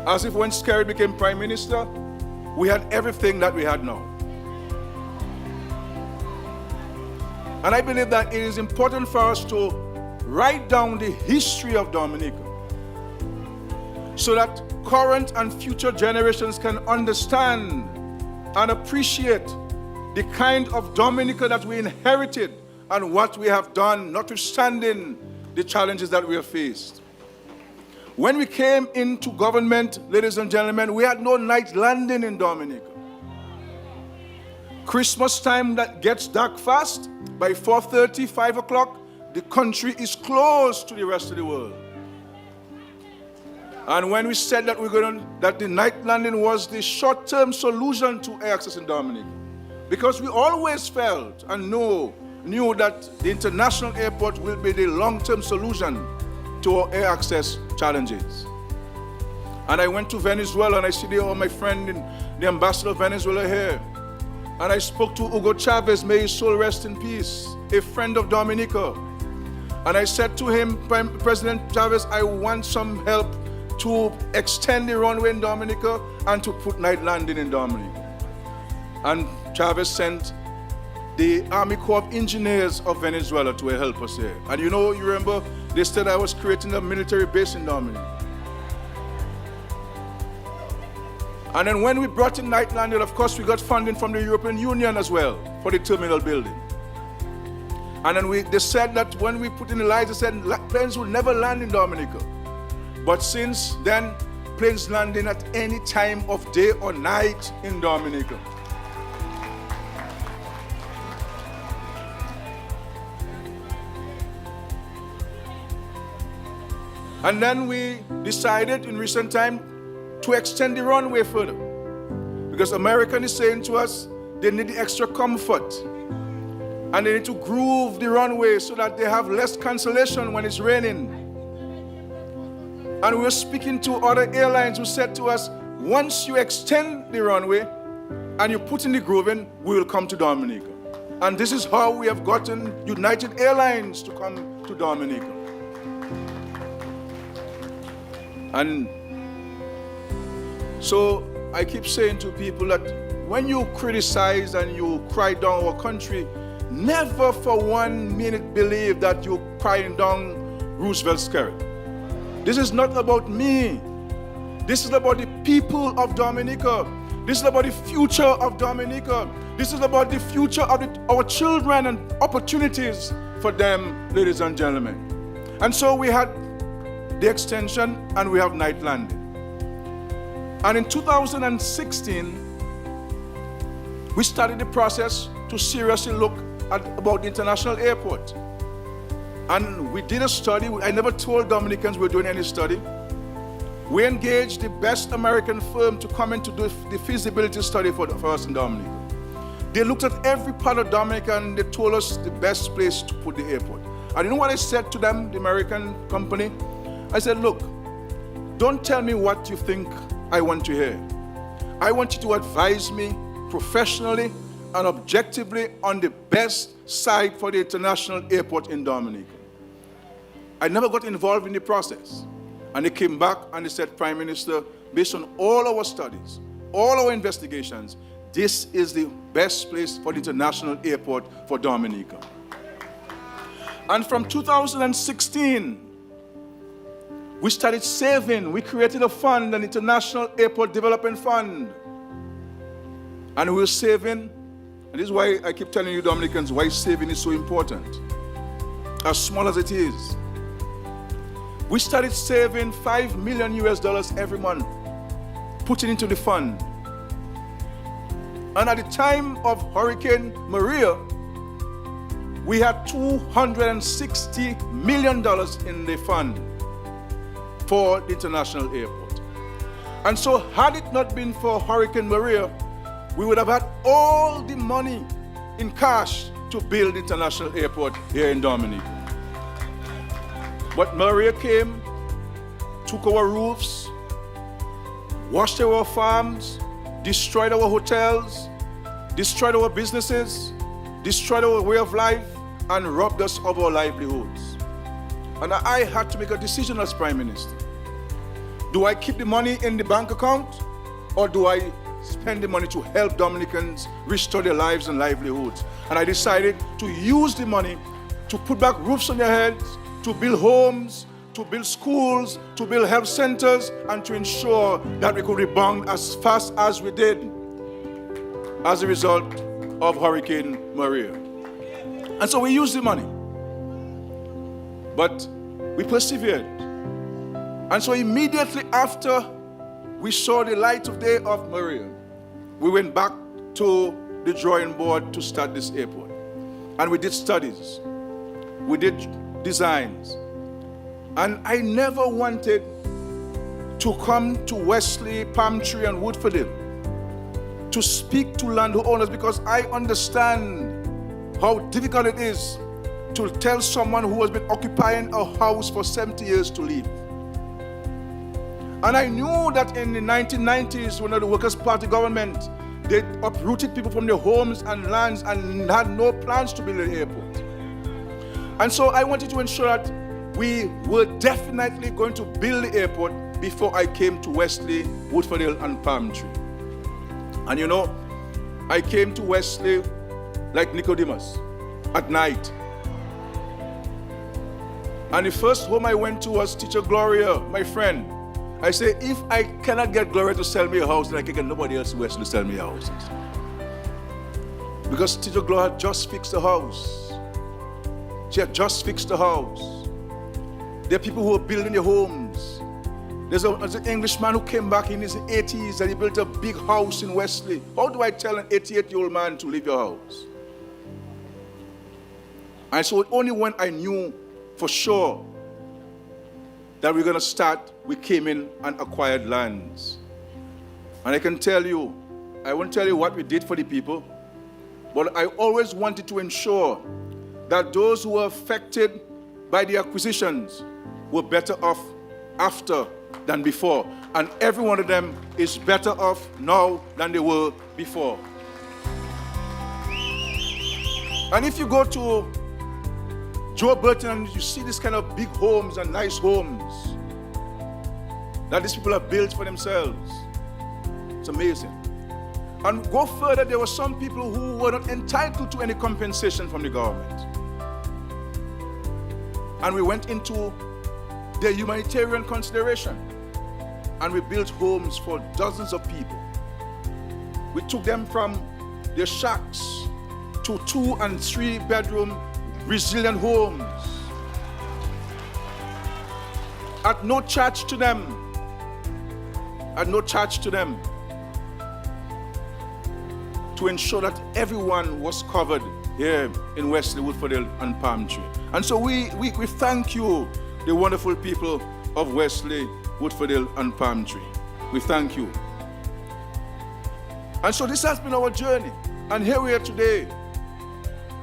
as if when Scary became Prime Minister, we had everything that we had now. And I believe that it is important for us to write down the history of Dominica so that current and future generations can understand and appreciate the kind of Dominica that we inherited and what we have done, notwithstanding the challenges that we have faced. When we came into government, ladies and gentlemen, we had no night landing in Dominica. Christmas time that gets dark fast, by 4:30, 5 o'clock, the country is closed to the rest of the world. And when we said that that the night landing was the short-term solution to air access in Dominica, because we always felt and knew that the international airport will be the long-term solution to our air access challenges. And I went to Venezuela, and I see all my friend, the ambassador of Venezuela here. And I spoke to Hugo Chavez, may his soul rest in peace, a friend of Dominica. And I said to him, President Chavez, I want some help to extend the runway in Dominica and to put night landing in Dominica. And Chavez sent the Army Corps of Engineers of Venezuela to help us here. And you remember, they said I was creating a military base in Dominica. And then when we brought in night landing, of course, we got funding from the European Union as well for the terminal building. And then they said that when we put in the lights, they said planes will never land in Dominica. But since then, planes landing at any time of day or night in Dominica. And then we decided in recent time to extend the runway further. Because American is saying to us, they need the extra comfort. And they need to groove the runway so that they have less cancellation when it's raining. And we were speaking to other airlines who said to us, once you extend the runway and you put in the grooving, we will come to Dominica. And this is how we have gotten United Airlines to come to Dominica. And so I keep saying to people that when you criticize and you cry down our country, never for 1 minute believe that you're crying down Roosevelt's carrot. This is not about me. This is about the people of Dominica. This is about the future of Dominica. This is about the future of our children and opportunities for them, ladies and gentlemen. And so we had the extension and we have night landing. And in 2016, we started the process to seriously look about the international airport. And we did a study. I never told Dominicans we were doing any study. We engaged the best American firm to come in to do the feasibility study for us in Dominica. They looked at every part of Dominica and they told us the best place to put the airport. And you know what I said to them, the American company? I said, look, don't tell me what you think I want to hear. I want you to advise me professionally and objectively on the best site for the international airport in Dominica. I never got involved in the process. And they came back and they said, Prime Minister, based on all our studies, all our investigations, this is the best place for the international airport for Dominica. And from 2016, we started saving. We created a fund, an International Airport Development Fund. And we were saving, and this is why I keep telling you Dominicans why saving is so important. As small as it is. We started saving $5 million every month, putting into the fund. And at the time of Hurricane Maria, we had $260 million in the fund for the international airport. And so had it not been for Hurricane Maria, we would have had all the money in cash to build the international airport here in Dominica. But Maria came, took our roofs, washed our farms, destroyed our hotels, destroyed our businesses, destroyed our way of life, and robbed us of our livelihoods. And I had to make a decision as Prime Minister. Do I keep the money in the bank account, or do I spend the money to help Dominicans restore their lives and livelihoods? And I decided to use the money to put back roofs on their heads, to build homes, to build schools, to build health centers, and to ensure that we could rebound as fast as we did as a result of Hurricane Maria. And so we used the money, but we persevered. And so immediately after we saw the light of day of Maria, we went back to the drawing board to start this airport. And we did studies, we did designs. And I never wanted to come to Wesley, Palm Tree, and Woodfordville to speak to landowners, because I understand how difficult it is to tell someone who has been occupying a house for 70 years to leave. And I knew that in the 1990s, when the Workers' Party government, they uprooted people from their homes and lands and had no plans to build an airport. And so I wanted to ensure that we were definitely going to build the airport before I came to Wesley, Woodfordville, and Palm Tree. And you know, I came to Wesley like Nicodemus at night. And the first home I went to was Teacher Gloria, my friend. I say, if I cannot get Gloria to sell me a house, then I can get nobody else in Wesley to sell me houses. Because Teacher Gloria had just fixed the house. She had just fixed the house. There are people who are building their homes. There's an Englishman who came back in his 80s and he built a big house in Wesley. How do I tell an 88-year-old man to leave your house? And so only when I knew for sure that we're going to start, we came in and acquired lands. And I can tell you, I won't tell you what we did for the people, but I always wanted to ensure that those who were affected by the acquisitions were better off after than before. And every one of them is better off now than they were before. And if you go to Joe Burton and you see this kind of big homes and nice homes that these people have built for themselves, it's amazing. And go further, there were some people who were not entitled to any compensation from the government. And we went into the humanitarian consideration and we built homes for dozens of people. We took them from their shacks to 2- and 3-bedroom resilient homes at no charge to them. At no charge to them, to ensure that everyone was covered here in Wesley, Woodfordville, and Palm Tree. And so we thank you, the wonderful people of Wesley, Woodfordville, and Palm Tree. We thank you. And so this has been our journey, and here we are today.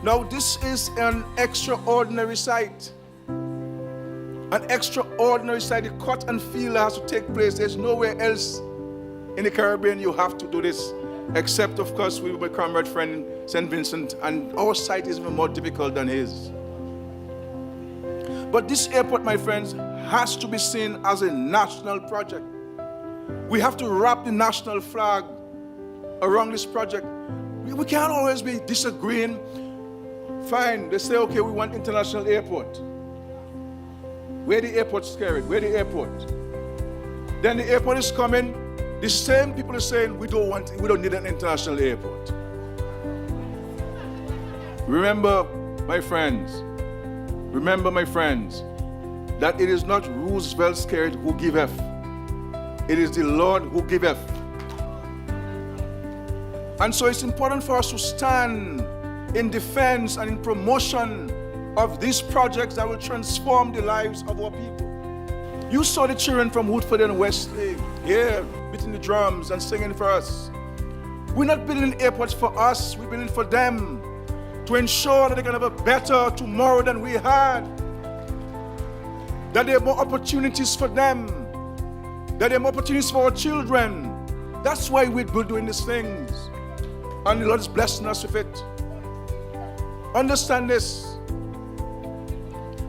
Now this is an extraordinary site. An extraordinary site. The cut and fill has to take place. There's nowhere else in the Caribbean, you have to do this. Except, of course, with my comrade friend St. Vincent, and our site is even more difficult than his. But this airport, my friends, has to be seen as a national project. We have to wrap the national flag around this project. We can't always be disagreeing. Fine, they say, okay, we want international airport. Where the airport's carried? Where the airport? Then the airport is coming. The same people are saying we don't need an international airport. Remember, my friends, that it is not Roosevelt Skerrit who giveth. It is the Lord who giveth. And so it's important for us to stand in defense and in promotion of these projects that will transform the lives of our people. You saw the children from Woodford and Westlake here beating the drums and singing for us. We're not building airports for us, we're building for them to ensure that they can have a better tomorrow than we had. That there are more opportunities for them. That there are more opportunities for our children. That's why we're doing these things. And the Lord is blessing us with it. Understand this.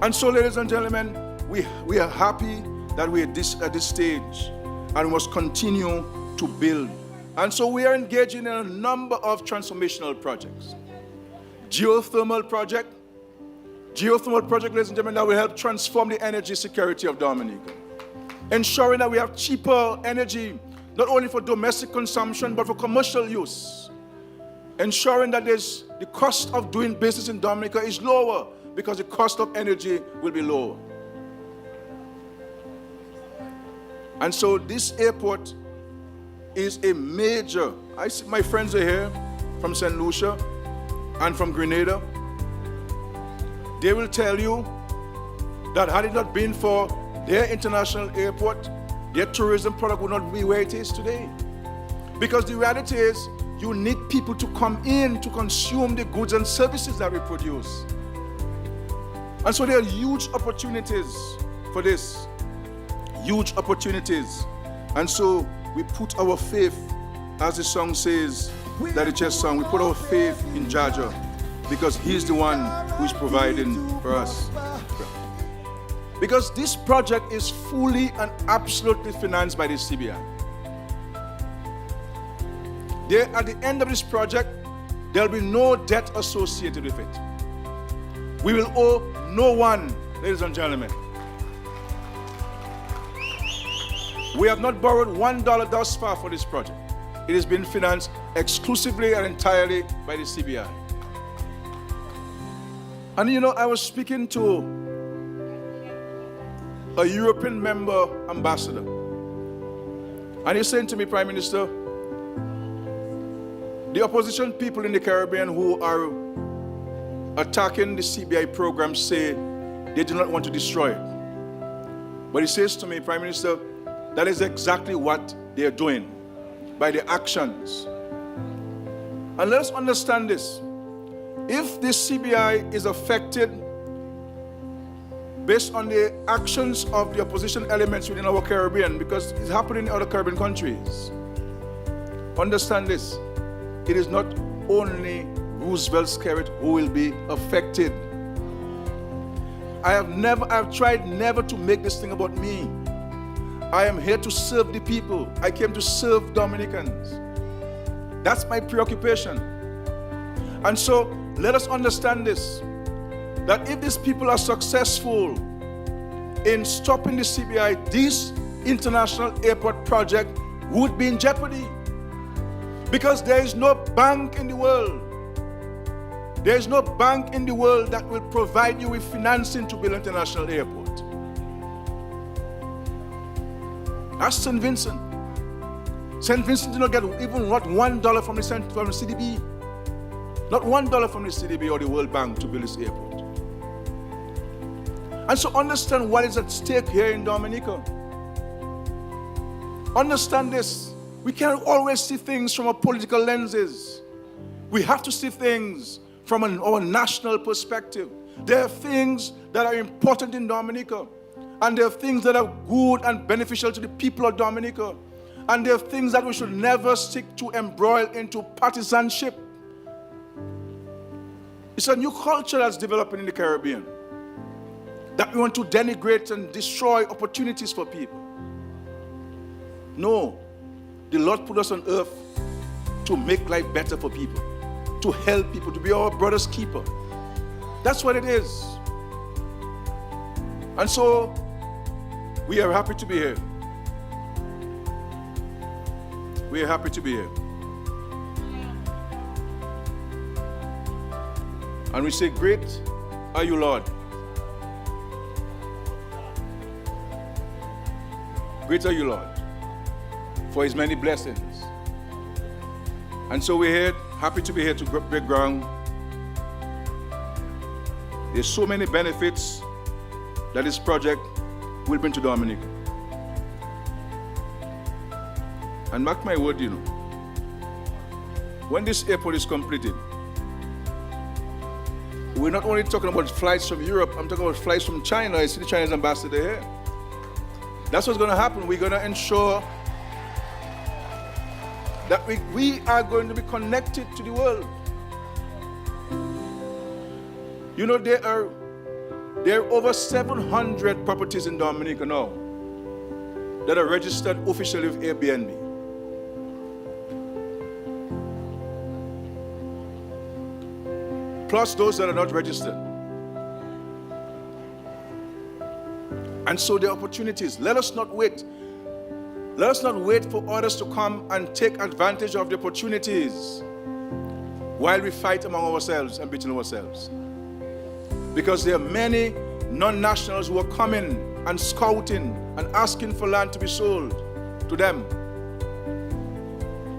And so, ladies and gentlemen, we are happy that we're at this stage and must continue to build. And so we are engaging in a number of transformational projects. Geothermal project, ladies and gentlemen, that will help transform the energy security of Dominica. Ensuring that we have cheaper energy, not only for domestic consumption, but for commercial use. Ensuring that the cost of doing business in Dominica is lower because the cost of energy will be lower. And so this airport is a major, I see my friends are here from St. Lucia and from Grenada. They will tell you that had it not been for their international airport, their tourism product would not be where it is today. Because the reality is, you need people to come in to consume the goods and services that we produce. And so there are huge opportunities for this. Huge opportunities. And so we put our faith, as the song says, that the church song, we put our faith in Jaja because he's the one who is providing for us. Because this project is fully and absolutely financed by the CBI. At the end of this project, there will be no debt associated with it. We will owe no one, ladies and gentlemen. We have not borrowed $1 thus far for this project. It has been financed exclusively and entirely by the CBI. And you know, I was speaking to a European member ambassador. And he's saying to me, Prime Minister, the opposition people in the Caribbean who are attacking the CBI program say they do not want to destroy it. But he says to me, Prime Minister, that is exactly what they are doing by their actions. And let's understand this. If the CBI is affected based on the actions of the opposition elements within our Caribbean, because it's happening in other Caribbean countries, understand this. It is not only Roosevelt Skerrit who will be affected. I've tried never to make this thing about me. I am here to serve the people. I came to serve Dominicans. That's my preoccupation. And so let us understand this, that if these people are successful in stopping the CBI, this international airport project would be in jeopardy. Because there is no bank in the world. There is no bank in the world that will provide you with financing to build an international airport. Ask St. Vincent. St. Vincent did not get even not $1 from the CDB. Not $1 from the CDB or the World Bank to build this airport. And so understand what is at stake here in Dominica. Understand this. We can't always see things from our political lenses. We have to see things from our national perspective. There are things that are important in Dominica, and there are things that are good and beneficial to the people of Dominica. And there are things that we should never seek to embroil into partisanship. It's a new culture that's developing in the Caribbean, that we want to denigrate and destroy opportunities for people. No, the Lord put us on earth to make life better for people, to help people, to be our brother's keeper. That's what it is. And so, we are happy to be here. We are happy to be here. And we say, great are you, Lord. Great are you, Lord, for his many blessings. And so we're here, happy to be here to break ground. There's so many benefits that this project will bring to Dominica. And mark my word, when this airport is completed, we're not only talking about flights from Europe, I'm talking about flights from China. I see the Chinese ambassador here. That's what's going to happen. We're going to ensure that we are going to be connected to the world. There are over 700 properties in Dominica now that are registered officially with Airbnb. Plus those that are not registered. And so there are opportunities. Let us not wait. Let us not wait for others to come and take advantage of the opportunities while we fight among ourselves and between ourselves. Because there are many non-nationals who are coming and scouting and asking for land to be sold to them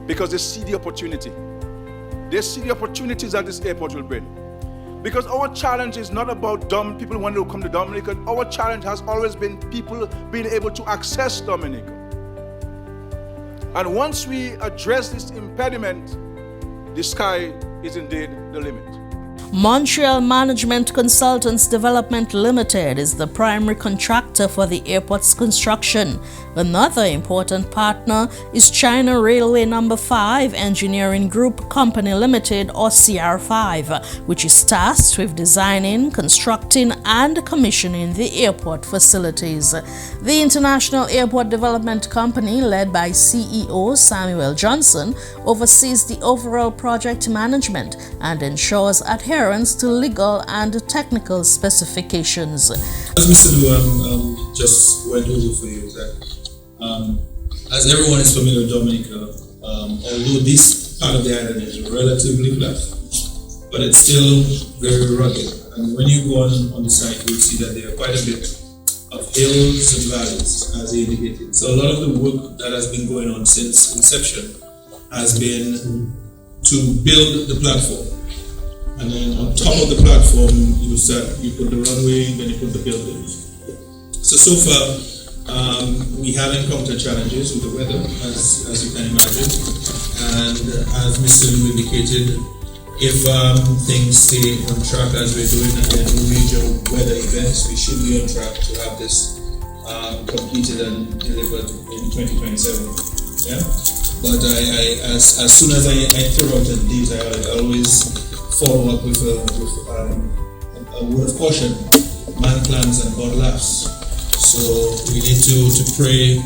because they see the opportunity. They see the opportunities that this airport will bring. Because our challenge is not about dumb people wanting to come to Dominica. Our challenge has always been people being able to access Dominica. And once we address this impediment, the sky is indeed the limit. Montreal Management Consultants Development Limited is the primary contractor for the airport's construction. Another important partner is China Railway No. 5 Engineering Group Company Limited, or CR5, which is tasked with designing, constructing and commissioning the airport facilities. The International Airport Development Company, led by CEO Samuel Johnson, oversees the overall project management and ensures adherence to legal and technical specifications. As Mr. Luan just went over for you, that as everyone is familiar with Dominica, although this part of the island is relatively flat, but it's still very rugged. And when you go on the site, you'll see that there are quite a bit of hills and valleys, as he indicated. So a lot of the work that has been going on since inception has been to build the platform. And then on top of the platform, you put the runway, then you put the buildings. So far, we have encountered challenges with the weather, as you can imagine. And as Mr. Liu indicated, if things stay on track as we're doing and there are no major weather events, we should be on track to have this completed and delivered in 2027. Yeah. But as soon as I throw out a date, I always follow up with a word of caution: man plans and God laughs. So we need to pray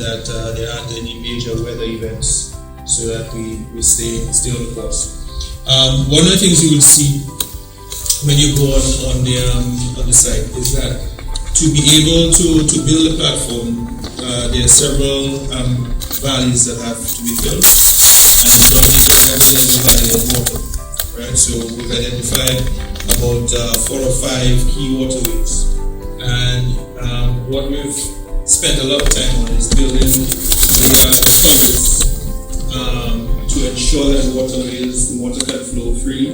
that there aren't any major weather events, so that we stay on the course. One of the things you will see when you go on the site is that to be able to build a platform, there are several valleys that have to be filled, and Dominica is a valley of water, right? So we've identified about 4 or 5 key waterways, and what we've spent a lot of time on is building culverts to ensure that the water can flow freely.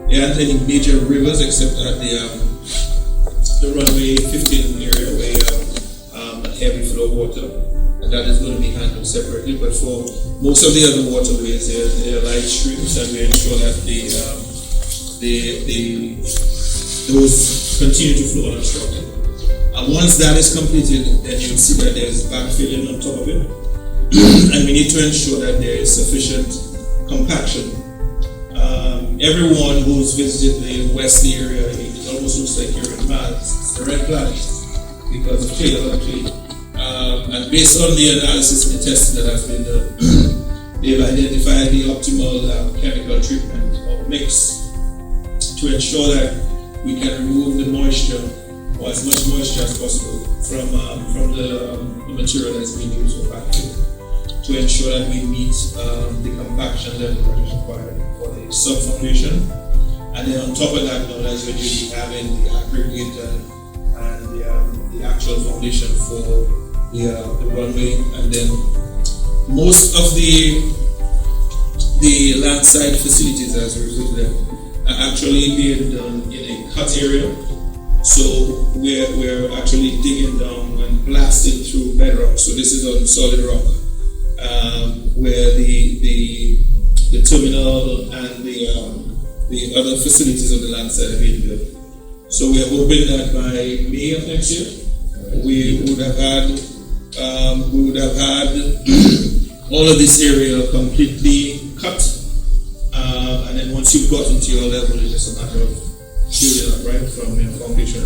There aren't any major rivers except at the runway 15 area where you have a heavy flow of water, and that is going to be handled separately. But for most of the other waterways, there are light streams, and we ensure that those continue to flow unobstructed. And once that is completed, then you'll see that there's backfilling on top of it. and we need to ensure that there is sufficient compaction. Everyone who's visited the Wesley area, it almost looks like you're in Mars. It's the red planet because of clay. And based on the analysis and the testing that has been done, they've identified the optimal chemical treatment or mix to ensure that we can remove the moisture, or as much moisture as possible, from the material that's being used for packaging, to ensure that we meet the compaction level that is required for the sub-foundation. And then on top of that, that's when you'll be having the aggregate and the actual foundation for the runway. And then most of the landside facilities, as a result of them, are actually being done in a cut area. So we're actually digging down and blasting through bedrock. So this is on solid rock, where the terminal and the other facilities on the land side are being built. So we are hoping that by May of next year, we would have had all of this area completely cut, and then once you've got into your level, it's just a matter of building up right from your foundation.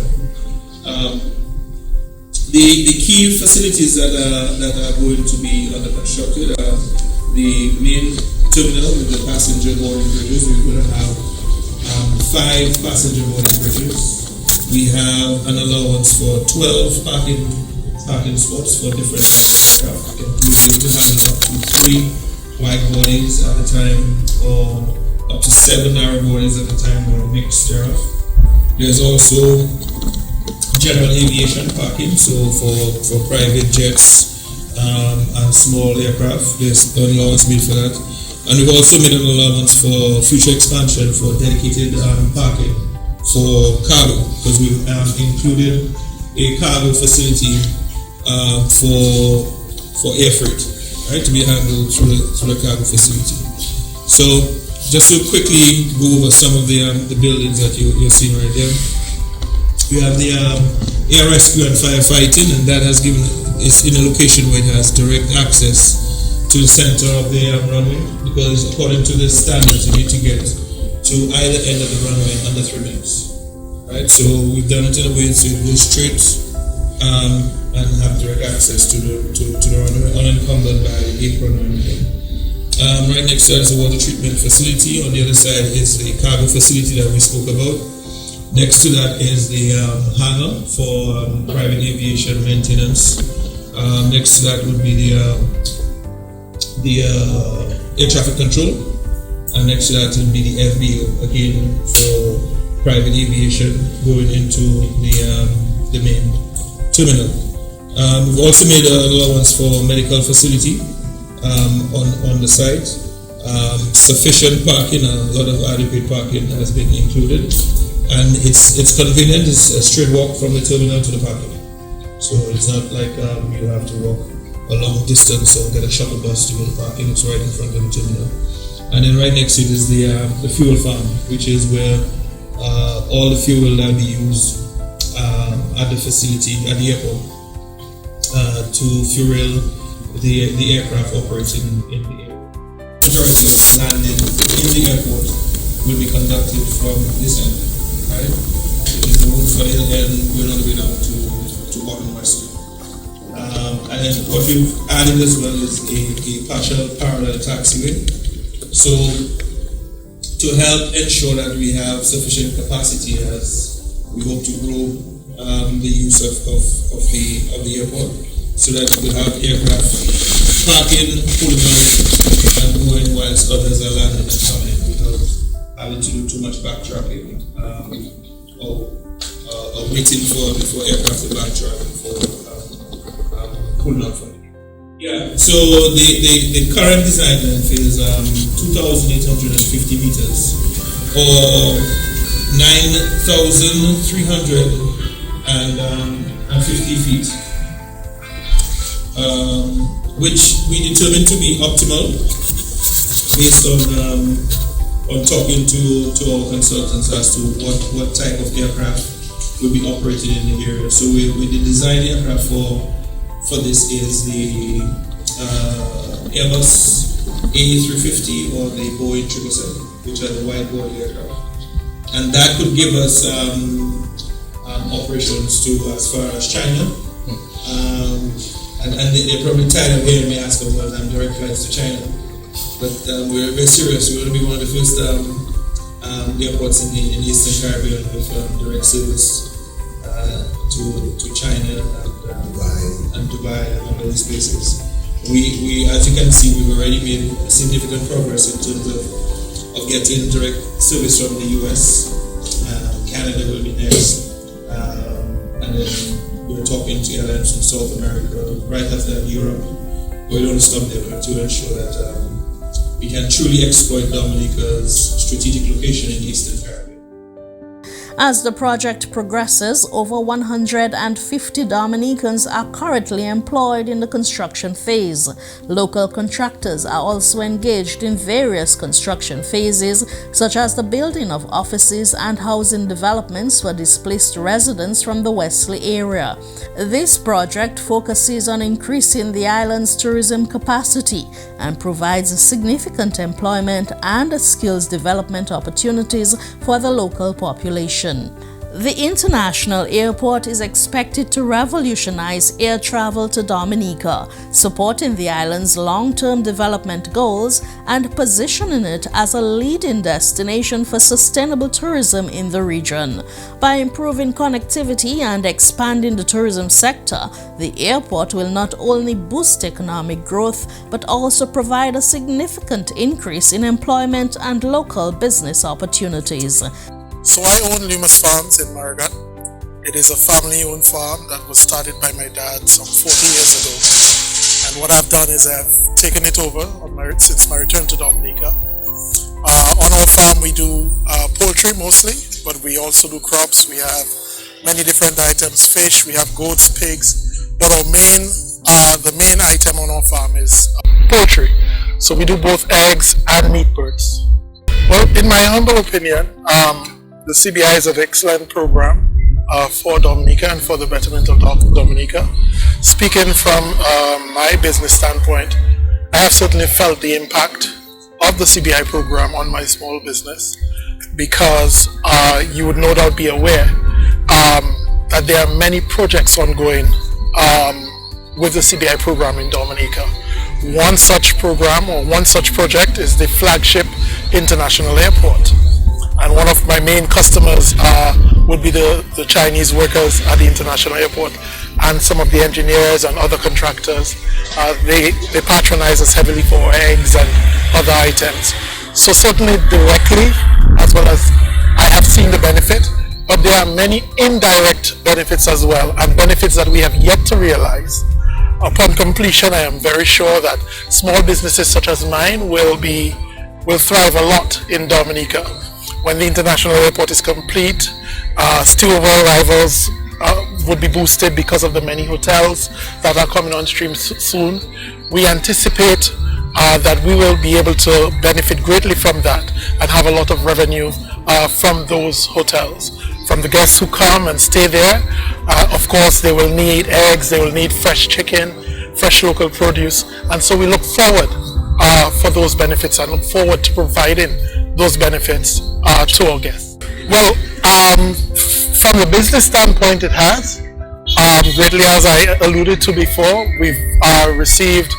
The key facilities that are going to be under constructed are the main terminal with the passenger boarding bridges. We're going to have 5 passenger boarding bridges. We have an allowance for 12 parking spots for different aircraft. We're able to handle up to 3 wide bodies at a time, or up to 7 narrow bodies at a time, or a mix thereof. There's also general aviation parking, so for private jets and small aircraft, there's an allowance made for that. And we've also made an allowance for future expansion for dedicated parking for cargo, because we've included a cargo facility for air freight, right, to be handled through the cargo facility. So just to quickly go over some of the buildings that you're seeing right there. We have the air rescue and firefighting, and that has is in a location where it has direct access to the center of the runway, because according to the standards, you need to get to either end of the runway under 3 minutes. Right, so we've done it in a way so it goes straight and have direct access to the runway, unencumbered by the apron or anything. Right next to that is the water treatment facility. On the other side is the cargo facility that we spoke about. Next to that is the hangar for private aviation maintenance. Next to that would be the air traffic control, and next to that would be the FBO, again for private aviation going into the main terminal. We've also made an allowance for medical facility on the site. Sufficient parking, a lot of adequate parking has been included, and it's convenient. It's a straight walk from the terminal to the parking, so it's not like you have to walk a long distance or get a shuttle bus to go to parking. It's right in front of the terminal. And then right next to it is the fuel farm, which is where all the fuel that will be used at the facility, at the airport, to fuel the aircraft operating in the air. The majority of landing in the airport will be conducted from this end, right? Which is the Woodford end going all the way down to Bottom West. And then what we've added as well is a partial parallel taxiway. So to help ensure that we have sufficient capacity as we hope to grow the use of the airport, so that we will have aircraft parking, pulling out and going whilst others are landing and coming without having to do too much backtracking or waiting for aircraft to backtrack for pulling out from it. Yeah, so the current design length is 2,850 meters, or 9,350 feet, which we determined to be optimal based on talking to our consultants as to what type of aircraft will be operated in the area. So we did design the aircraft for this is the Airbus A350 or the Boeing 777, which are the wide-body aircraft. And that could give us operations to as far as China. And they're probably tired of hearing me ask them about direct flights to China. But we're very serious. We want to be one of the first airports in the Eastern Caribbean with direct service to China and Dubai and all these places. We, as you can see, we've already made significant progress in terms of getting direct service from the US. Canada will be next, and then we're talking to airlines from South America, right after that Europe. But we don't stop there. We have to ensure that we can truly exploit Dominica's strategic location in the Eastern Caribbean. As the project progresses, over 150 Dominicans are currently employed in the construction phase. Local contractors are also engaged in various construction phases, such as the building of offices and housing developments for displaced residents from the Wesley area. This project focuses on increasing the island's tourism capacity and provides significant employment and skills development opportunities for the local population. The international airport is expected to revolutionize air travel to Dominica, supporting the island's long-term development goals and positioning it as a leading destination for sustainable tourism in the region. By improving connectivity and expanding the tourism sector, the airport will not only boost economic growth but also provide a significant increase in employment and local business opportunities. So I own Lumas Farms in Marigat. It is a family-owned farm that was started by my dad some 40 years ago. And what I've done is I've taken it over since my return to Dominica. On our farm we do poultry mostly, but we also do crops. We have many different items, fish, we have goats, pigs. But the main item on our farm is poultry. So we do both eggs and meat birds. Well, in my humble opinion, the CBI is an excellent program for Dominica and for the betterment of Dominica. Speaking from my business standpoint, I have certainly felt the impact of the CBI program on my small business, because you would no doubt be aware that there are many projects ongoing with the CBI program in Dominica. One such program or one such project is the flagship international airport. And one of my main customers would be the Chinese workers at the international airport, and some of the engineers and other contractors. They patronize us heavily for eggs and other items. So certainly directly, as well as I have seen the benefit, but there are many indirect benefits as well, and benefits that we have yet to realize. Upon completion, I am very sure that small businesses such as mine will thrive a lot in Dominica. When the international airport is complete, stopover arrivals would be boosted because of the many hotels that are coming on stream soon. We anticipate that we will be able to benefit greatly from that and have a lot of revenue from those hotels. From the guests who come and stay there, of course they will need eggs, they will need fresh chicken, fresh local produce, and so we look forward for those benefits and look forward to providing those benefits to our guests. Well, from the business standpoint it has. Greatly, as I alluded to before, we've received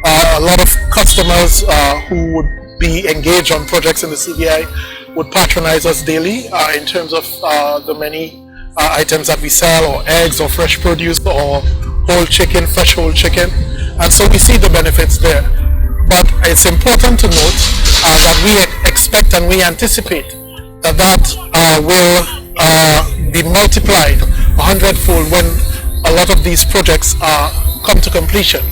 a lot of customers who would be engaged on projects in the CBI, would patronize us daily in terms of the many items that we sell, or eggs, or fresh produce, or whole chicken, fresh whole chicken, and so we see the benefits there. But it's important to note that we expect and we anticipate that will be multiplied 100-fold when a lot of these projects come to completion.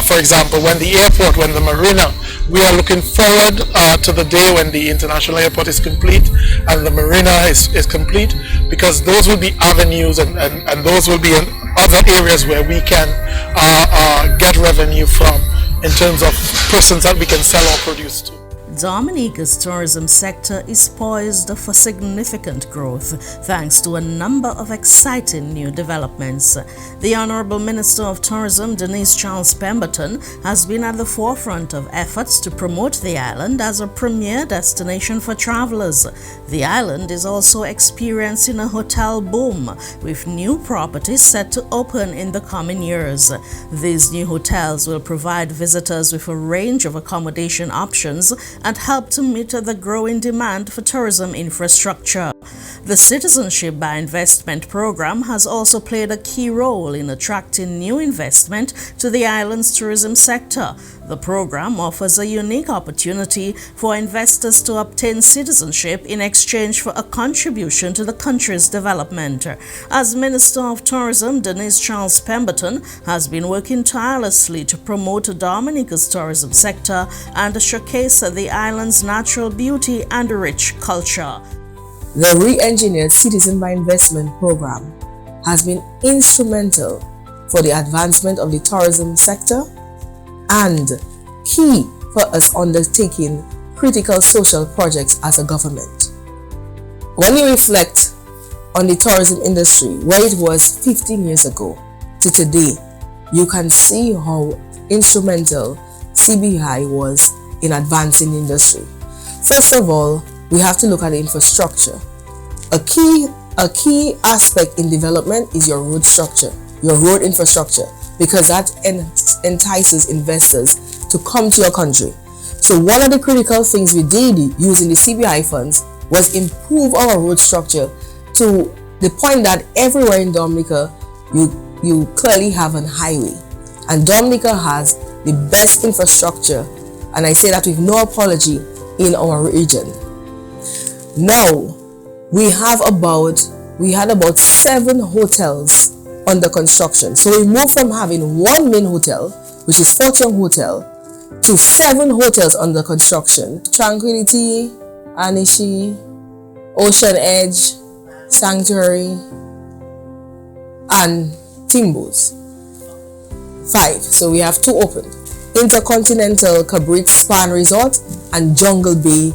For example, when the airport, when the marina, we are looking forward to the day when the international airport is complete and the marina is complete, because those will be avenues and those will be in other areas where we can get revenue from in terms of persons that we can sell our produce to. Dominica's tourism sector is poised for significant growth thanks to a number of exciting new developments. The Honorable Minister of Tourism, Denise Charles Pemberton, has been at the forefront of efforts to promote the island as a premier destination for travelers. The island is also experiencing a hotel boom, with new properties set to open in the coming years. These new hotels will provide visitors with a range of accommodation options and help to meet the growing demand for tourism infrastructure. The Citizenship by Investment program has also played a key role in attracting new investment to the island's tourism sector. The program offers a unique opportunity for investors to obtain citizenship in exchange for a contribution to the country's development. As Minister of Tourism, Denise Charles Pemberton has been working tirelessly to promote Dominica's tourism sector and showcase the island's natural beauty and rich culture. The re-engineered Citizen by Investment program has been instrumental for the advancement of the tourism sector and key for us undertaking critical social projects as a government. When you reflect on the tourism industry, where it was 15 years ago to today, you can see how instrumental CBI was in advancing the industry. First of all, we have to look at the infrastructure. A key aspect in development is your road structure, your road infrastructure, because that entices investors to come to your country. So one of the critical things we did using the CBI funds was improve our road structure to the point that everywhere in Dominica you clearly have a highway, and Dominica has the best infrastructure, and I say that with no apology, in our region. Now we had about 7 hotels under construction. So we moved from having one main hotel, which is Fortune Hotel, to 7 hotels under construction. Tranquility, Anishi, Ocean Edge, Sanctuary, and Timbos. 5. So we have 2 opened. Intercontinental Cabrit Spa and Resort and Jungle Bay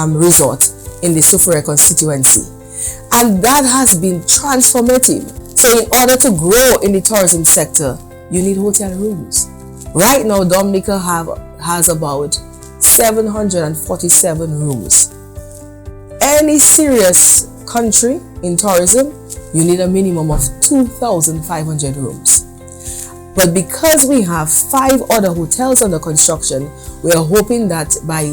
Resort in the Soufriere constituency. And that has been transformative. So in order to grow in the tourism sector, you need hotel rooms. Right now, Dominica has about 747 rooms. Any serious country in tourism, you need a minimum of 2,500 rooms. But because we have 5 other hotels under construction, we are hoping that by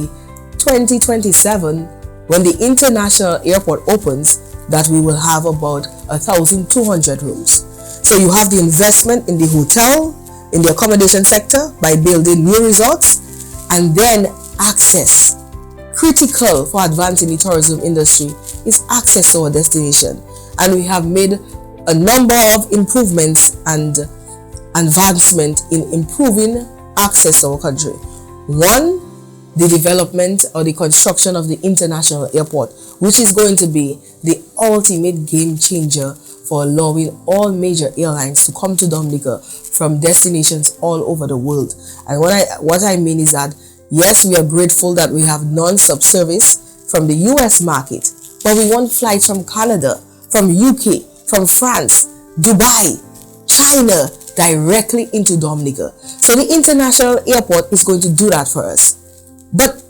2027, when the international airport opens, that we will have about 1,200 rooms. So you have the investment in the hotel, in the accommodation sector by building new resorts, and then access. Critical for advancing the tourism industry is access to our destination. And we have made a number of improvements and advancement in improving access to our country. One, the development or the construction of the international airport, which is going to be the ultimate game changer for allowing all major airlines to come to Dominica from destinations all over the world. And what I mean is that, yes, we are grateful that we have non-stop service from the US market, but we want flights from Canada, from UK, from France, Dubai, China, directly into Dominica. So the international airport is going to do that for us. But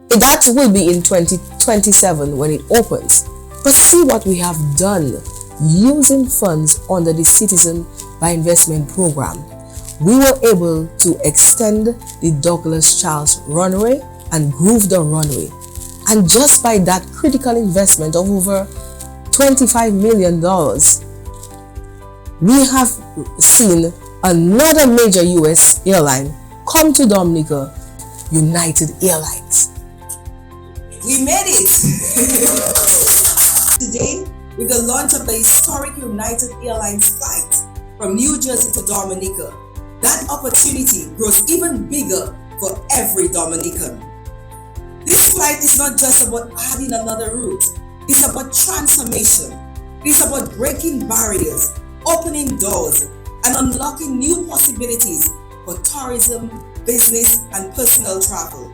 that will be in 2027 when it opens. But see what we have done using funds under the Citizen by Investment program. We were able to extend the Douglas Charles runway and groove the runway. And just by that critical investment of over $25 million, we have seen another major US airline come to Dominica, United Airlines. We made it! Today, with the launch of the historic United Airlines flight from New Jersey to Dominica, that opportunity grows even bigger for every Dominican. This flight is not just about adding another route. It's about transformation. It's about breaking barriers, opening doors, and unlocking new possibilities for tourism, business, and personal travel.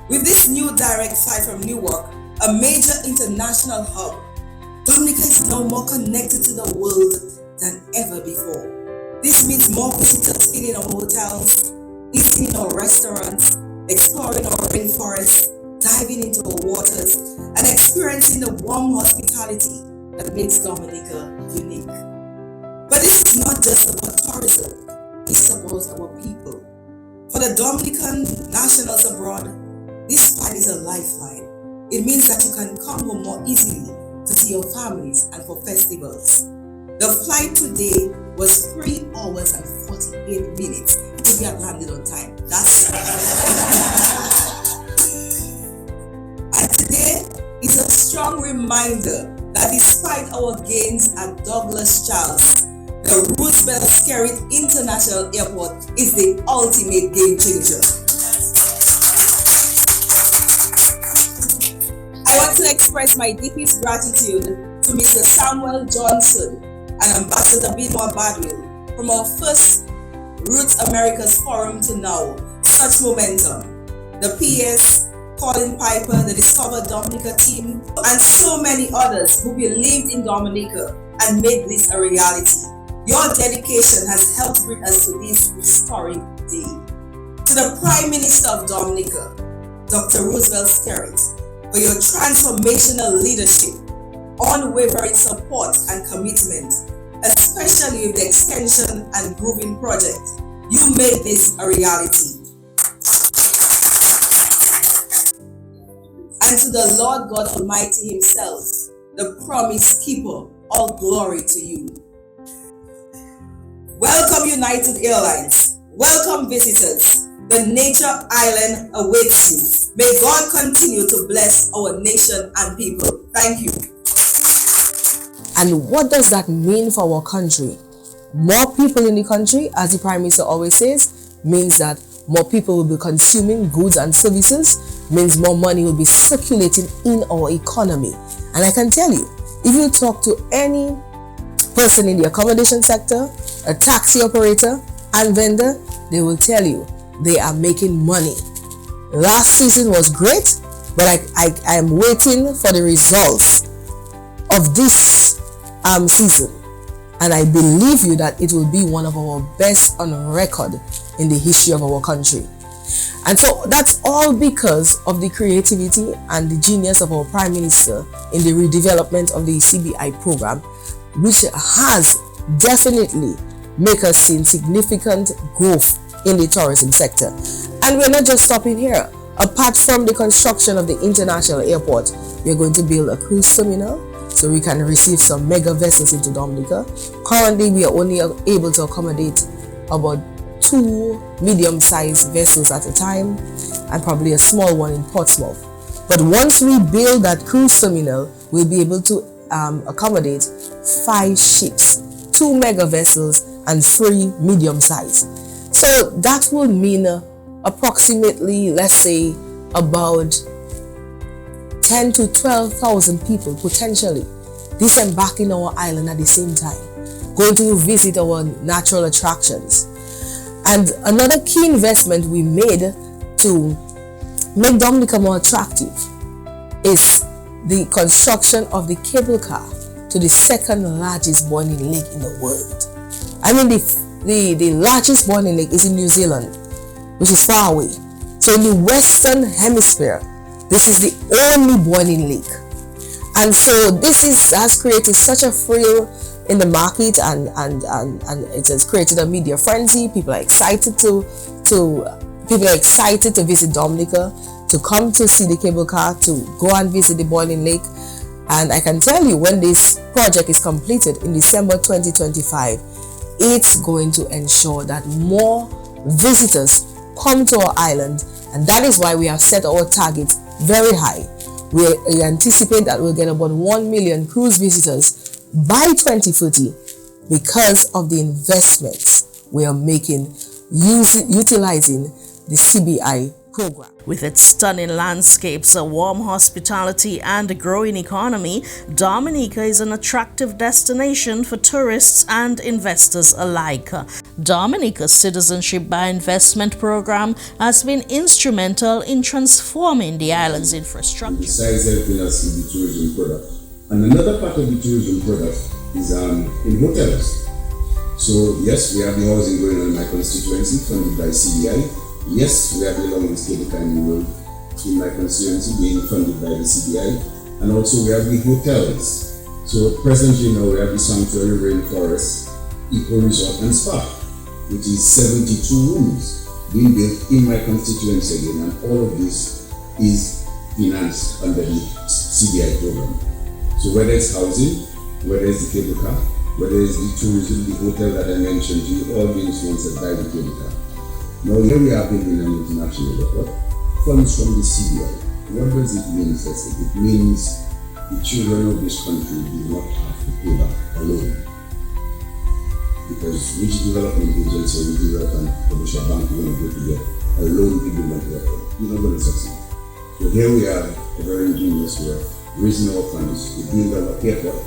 With this new direct flight from Newark, a major international hub, Dominica is now more connected to the world than ever before. This means more visitors staying in our hotels, eating in our restaurants, exploring our rainforests, diving into our waters, and experiencing the warm hospitality that makes Dominica unique. But this is not just about tourism, it's about our people. For the Dominican nationals abroad, this flight is a lifeline. It means that you can come home more easily to see your families and for festivals. The flight today was 3 hours and 48 minutes if you had landed on time. That's and today is a strong reminder that despite our gains at Douglas Charles, the Roosevelt Skerrit International Airport is the ultimate game changer. I want to express my deepest gratitude to Mr. Samuel Johnson and Ambassador Benoit Badwell from our first Roots Americas Forum to now. Such momentum. The PS, Colin Piper, the Discover Dominica team, and so many others who believed in Dominica and made this a reality. Your dedication has helped bring us to this historic day. To the Prime Minister of Dominica, Dr. Roosevelt Skerrit, for your transformational leadership, unwavering support and commitment, especially with the extension and grooving project. You made this a reality. And to the Lord God Almighty Himself, the promise keeper, all glory to you. Welcome United Airlines. Welcome visitors. The Nature Island awaits you. May God continue to bless our nation and people. Thank you. And what does that mean for our country? More people in the country, as the Prime Minister always says, means that more people will be consuming goods and services, means more money will be circulating in our economy. And I can tell you, if you talk to any person in the accommodation sector, a taxi operator and vendor, they will tell you they are making money. Last season was great, but I am waiting for the results of this season, and I believe you that it will be one of our best on record in the history of our country. And so that's all because of the creativity and the genius of our Prime Minister in the redevelopment of the CBI program, which has definitely made us see significant growth in the tourism sector. And we're not just stopping here. Apart from the construction of the international airport, we're going to build a cruise terminal so we can receive some mega vessels into Dominica. Currently, we are only able to accommodate about 2 medium-sized vessels at a time and probably a small one in Portsmouth. But once we build that cruise terminal, we'll be able to accommodate 5 ships, 2 mega vessels and 3 medium-sized. So that will mean approximately, let's say, about 10 to 12,000 people potentially disembarking our island at the same time, going to visit our natural attractions. And another key investment we made to make Dominica more attractive is the construction of the cable car to the 2nd largest boiling lake in the world. I mean, the largest boiling lake is in New Zealand, which is far away. So in the Western Hemisphere, this is the only boiling lake. And so this has created such a thrill in the market, and it has created a media frenzy. People are excited to visit Dominica, to come to see the cable car, to go and visit the boiling lake. And I can tell you, when this project is completed in December 2025, it's going to ensure that more visitors come to our island, and that is why we have set our target very high. We anticipate that we'll get about 1 million cruise visitors by 2030 because of the investments we are making utilizing the CBI program. With its stunning landscapes, a warm hospitality, and a growing economy, Dominica is an attractive destination for tourists and investors alike. Dominica's Citizenship by Investment program has been instrumental in transforming the island's infrastructure. Besides helping us with the tourism product, and another part of the tourism product is in hotels. So yes, we have the housing going on in my constituency, funded by CBI. Yes, we have the longest cable car in the world in my constituency, being funded by the CBI. And also we have the hotels. So presently now we have the Sanctuary Rainforest Eco Resort and Spa, which is 72 rooms being built in my constituency again, and all of this is financed under the CBI program. So whether it's housing, whether it's the cable car, whether it's the tourism, the hotel that I mentioned to you, all being sponsored by the cable car. Now here we are building an international airport, funds from the CBI. What does it mean, Cecil? It means the children of this country do not have to pay back alone. Because which development agency or development commercial bank is going to go to get a loan to build an airport? You're not going to succeed. So here we are, a very ingenious way of raising our funds to build our airport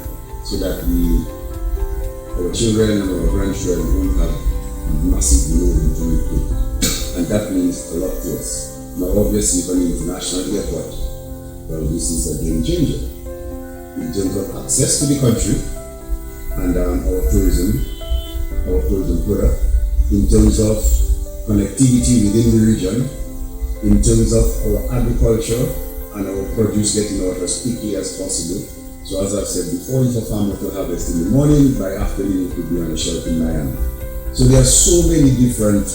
so that our children and our grandchildren won't have a massive loan to repay. And that means a lot to us. Now obviously for an international airport, well, this is a game changer in terms of access to the country and our tourism product, in terms of connectivity within the region, in terms of our agriculture and our produce getting out as quickly as possible. So as I've said before, if a farmer to harvest in the morning, by afternoon it could be on a shelf in Miami. So there are so many different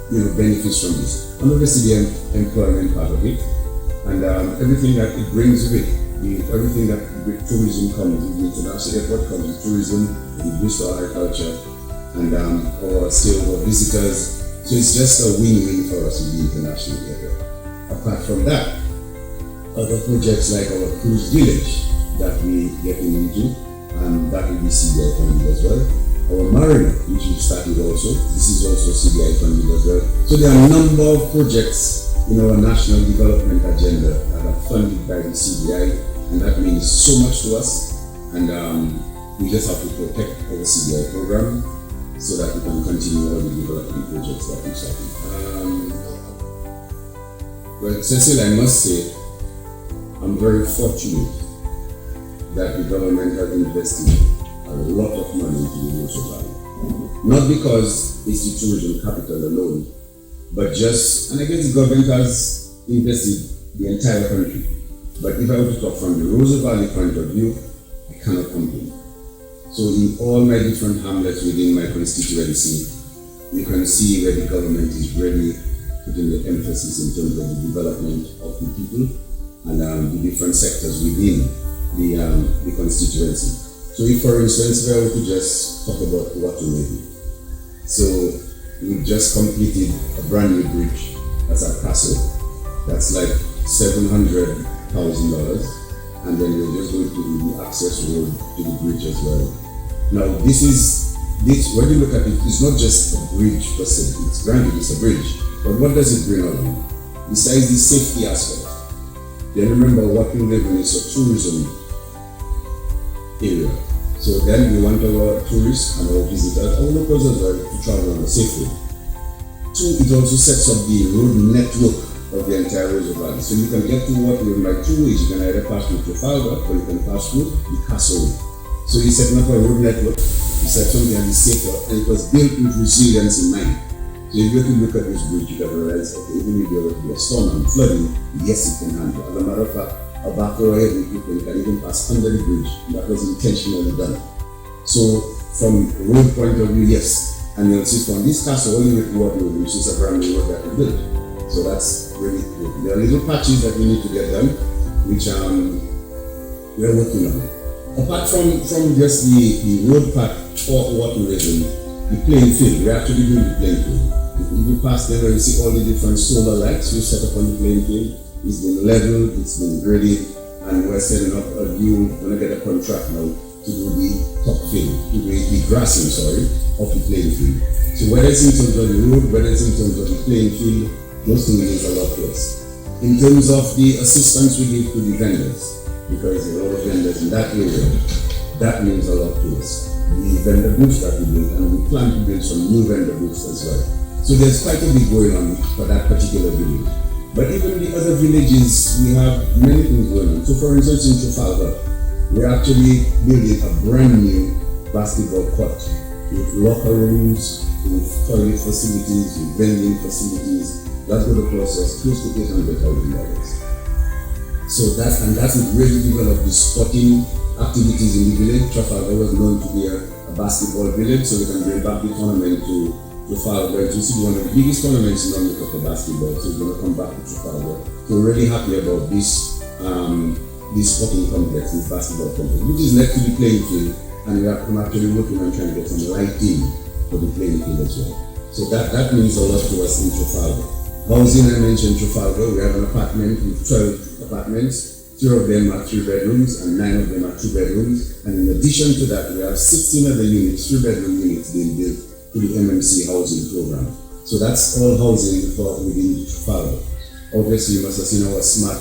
benefits from this. And obviously the employment part of it, and everything that it brings with it, everything that with tourism comes, with the international airport comes with tourism, with boost our agriculture, and our sales of visitors. So it's just a win-win for us with the international airport. Apart from that, other projects like our cruise village that we getting into, and that will be CBI funded as well. Our marina, which we started also, this is also CBI funded as well. So there are a number of projects in our national development agenda that are funded by the CBI, and that means so much to us. And we just have to protect our CBI program so that we can continue all the development projects that we started. Well, Cecil, I must say, I'm very fortunate that the government has invested a lot of money into the Roseau Valley. Not because it's the tourism capital alone, but just, and I guess the government has invested the entire country. But if I were to talk from the Roseau Valley point of view, I cannot complain. So in all my different hamlets within my constituency, you can see where the government is really putting the emphasis in terms of the development of the people and the different sectors within the constituency. So if, for instance, we were to just talk about water levy. So we just completed a brand new bridge. That's our castle. That's like $700,000. And then we're just going to do the access road to the bridge as well. Now when you look at it, it's not just a bridge per se. It's granted, it's a bridge. But what does it bring out? Besides the safety aspect, then remember water levy is a tourism area. So then we want our tourists and our visitors, our locals as well, to travel on a safe way. Two, it also sets up the road network of the entire Roseau Valley. So you can get to Waterloo by two ways. You can either pass through Trafalgar or you can pass through the castle. So you're setting up a road network, you set something that is safer, and it was built with resilience in mind. So if you look at this bridge, you can realize, okay, even if there were to be a storm and flooding, yes, it can handle. As a matter of fact, a backhoe or heavy equipment can even pass under the bridge. That was intentionally done. So from road point of view, yes. And you'll see from this castle all the way to Waterloo, which is a brand new road that we built. So that's really good. There are little patches that we need to get done, which we're working on. Apart from just the road part for Waterloo, the playing field, we're actually doing the playing field. If you pass there, you see all the different solar lights we set up on the playing field. It's been leveled, it's been graded, and we're setting up a new, we're going to get a contract now to do the top field, to do the grassing, of the playing field. So whether it's in terms of the road, whether it's in terms of the playing field, Those things means a lot to us. In terms of the assistance we give to the vendors, because there are a lot of vendors in that area, that means a lot to us. The vendor booths that we build, and we plan to build some new vendor booths as well. So there's quite a bit going on for that particular village. But even the other villages, we have many things going on. So for instance, in Trafalgar, we're actually building a brand new basketball court with locker rooms, with toilet facilities, with vending facilities. That's going to cost us close to $800,000. So that will really develop the sporting activities in the village. Trafalgar was known to be a basketball village, so we can bring back the tournament to Trafalgar. To see one of the biggest tournaments in Dominica for basketball, so it's going to come back to Trafalgar. So we're really happy about this sporting complex, this basketball complex, which is next to the playing field, and I'm actually working on trying to get some lighting for the playing field as well. So that means a lot to us in Trafalgar. Housing, I mentioned Trafalgar, we have an apartment with 12 apartments, 2 of them are 3 bedrooms and 9 of them are 2 bedrooms. And in addition to that, we have 16 other units, 3-bedroom units being built through the MMC housing program. So that's all housing for within Trafalgar. Obviously, you must have seen our smart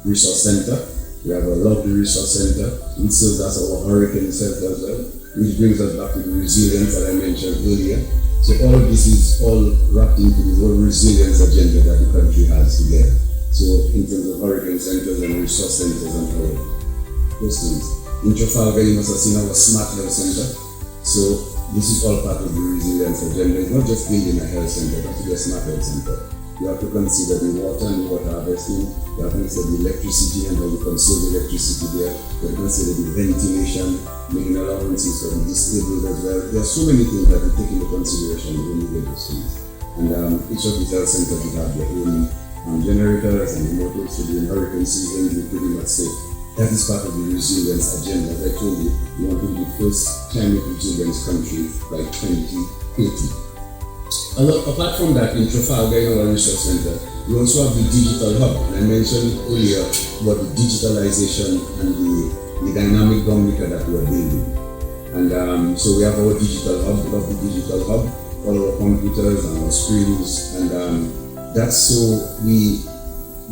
resource center. We have a lovely resource center, which serves as our hurricane center as well, which brings us back to the resilience that I mentioned earlier. So all of this is all wrapped into the whole resilience agenda that the country has together. So in terms of hurricane centers and resource centers and all of those things. In Trafalgar, you must have seen our smart health center. So this is all part of the resilience agenda. It's not just building a health center, it has to be a smart health center. You have to consider the water and the water harvesting. You have to consider the electricity and how we conserve the electricity there. You have to consider the ventilation, making allowances for the disabled as well. There are so many things that we take into consideration when we get those things. And each of the health centers will have their own generators and motors. So during hurricane season, we're pretty much safe. That is part of the resilience agenda. As I told you, we want to be the first climate resilience country by 2080. Apart from that, in Trafalgar, in our resource center, we also have the digital hub. And I mentioned earlier about the digitalization and the dynamic Dominica that we are building. And so we have our digital hub, we have the digital hub, all our computers and our screens, and that's so the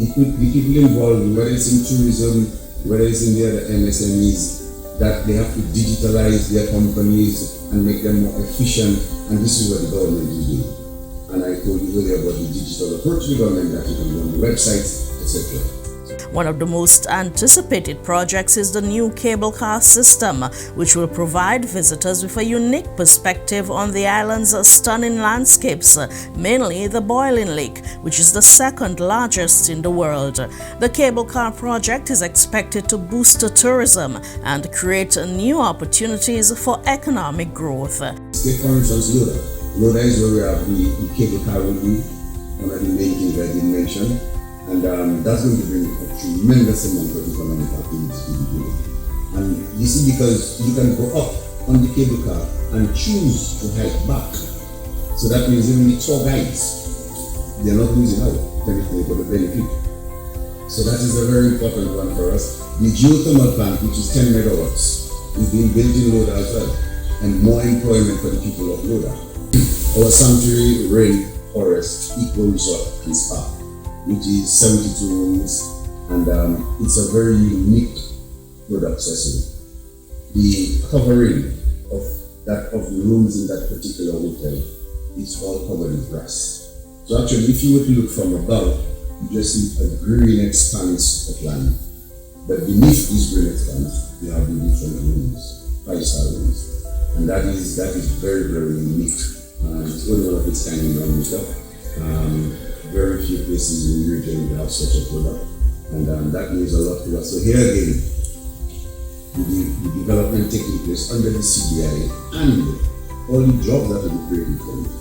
people involved, whether it's in tourism, whether it's in the other MSMEs, that they have to digitalize their companies and make them more efficient, and this is what the government is doing. And I told you earlier about the digital approach to the government that you can do on the websites, etc. One of the most anticipated projects is the new cable car system, which will provide visitors with a unique perspective on the island's stunning landscapes, mainly the Boiling Lake, which is the second largest in the world. The cable car project is expected to boost tourism and create new opportunities for economic growth. Take for instance Loda. Loda is where we have the cable car will be, one of the main things I did mention. And that's going to bring a tremendous amount of economic activity to the village. And you see, because you can go up on the cable car and choose to hike back. So that means even the tour guides, they're not losing out, anything for the benefit. So that is a very important one for us. The geothermal plant, which is 10 megawatts, is being built in Loda as well, and more employment for the people of Loda. Our sanctuary rain forest eco resort and spa, which is 72 rooms, and it's a very unique product accessory. The covering of the rooms in that particular hotel is all covered in grass. So actually, if you were to look from above, you just see a green expanse of land. But beneath this green expanse, you have the different rooms, 5-star rooms, and that is very, very unique. It's only one of its kind in Dominica. Very few places in the region will have such a product, and that means a lot to us. So here again, the development taking place under the CBI and all the jobs that will be created from it.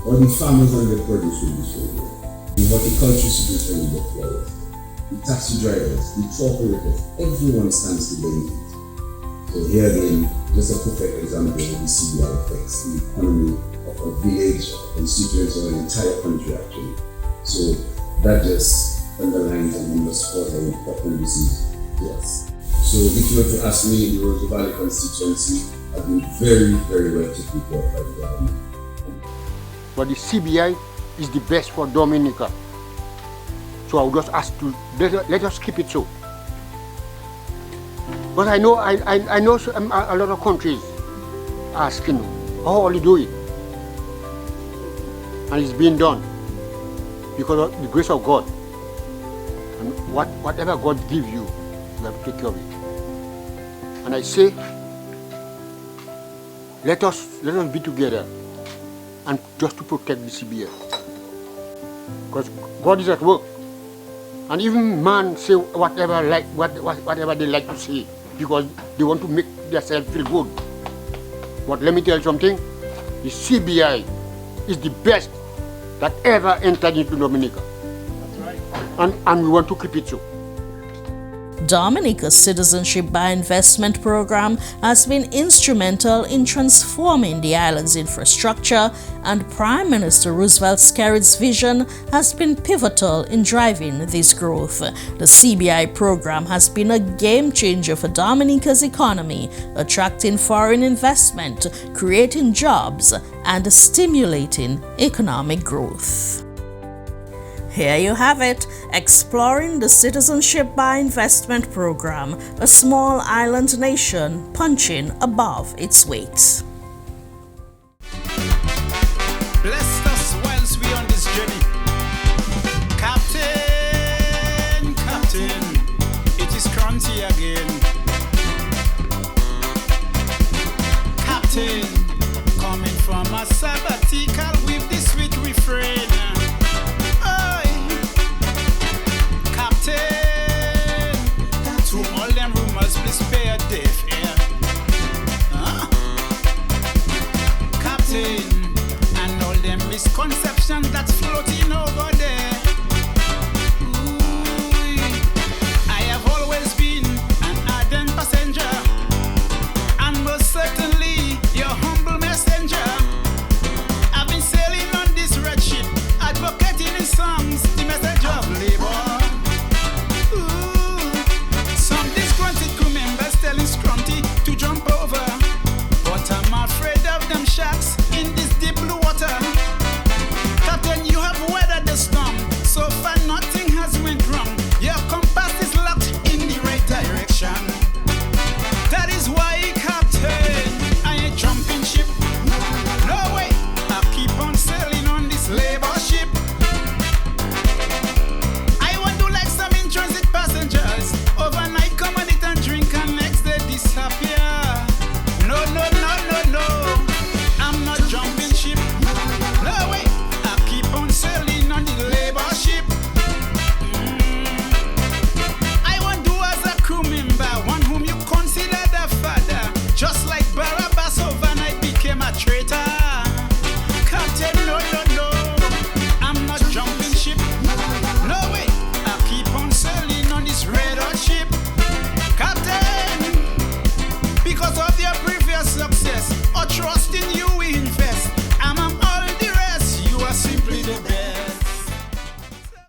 All the farmers and their produce will be sold here. The horticulturists will be selling their flowers. The taxi drivers, the tour operators, everyone stands to benefit. So here again, just a perfect example of the CBI affects the economy of a village, a constituency, or an entire country actually. So that just underlines and underscores how important this is to us. So if you were to ask me, the Roseau Valley constituency has been very, very well taken care of by the government. But the CBI is the best for Dominica. So I would just ask to let us keep it so. But I know a lot of countries asking how will you do it, and it's being done because of the grace of God. And whatever God gives you, you have to take care of it. And I say, let us be together and just to protect the CBI, because God is at work. And even man say whatever they like to say because they want to make themselves feel good. But let me tell you something, the CBI is the best that ever entered into Dominica. That's right. And we want to keep it so. Dominica's Citizenship by Investment program has been instrumental in transforming the island's infrastructure, and Prime Minister Roosevelt Skerrit's vision has been pivotal in driving this growth. The CBI program has been a game changer for Dominica's economy, attracting foreign investment, creating jobs, and stimulating economic growth. Here you have it, exploring the Citizenship by Investment program, a small island nation punching above its weight. Bless us whilst we on this journey. Captain, it is Crunchy again. Captain, coming from a sabbatical with this sweet refrain. To all them rumors, please pay a deaf ear. Captain, and all them misconceptions that's floating over there. Ooh, I have always been an ardent passenger, and most certainly your humble messenger. I've been sailing on this red ship, advocating in songs the message of labor. To jump over, but I'm afraid of them sharks in this deep blue water. Captain, you have weathered the storm, so far nothing has went wrong. Your compass is locked in the right direction. That is why, Captain, I ain't jumping ship. No way, I'll keep on sailing on this labor ship. I want to like some in-transit passengers, overnight come on it and drink and next day disappear. No, I'm not jumping ship. No way, I keep on sailing on the labor ship. I want to as a crew member, one whom you consider the father. Just like Barabbas overnight became a traitor. Captain, no, I'm not jumping ship. No way, I keep on sailing on this red hot ship. Captain, because of their previous success, or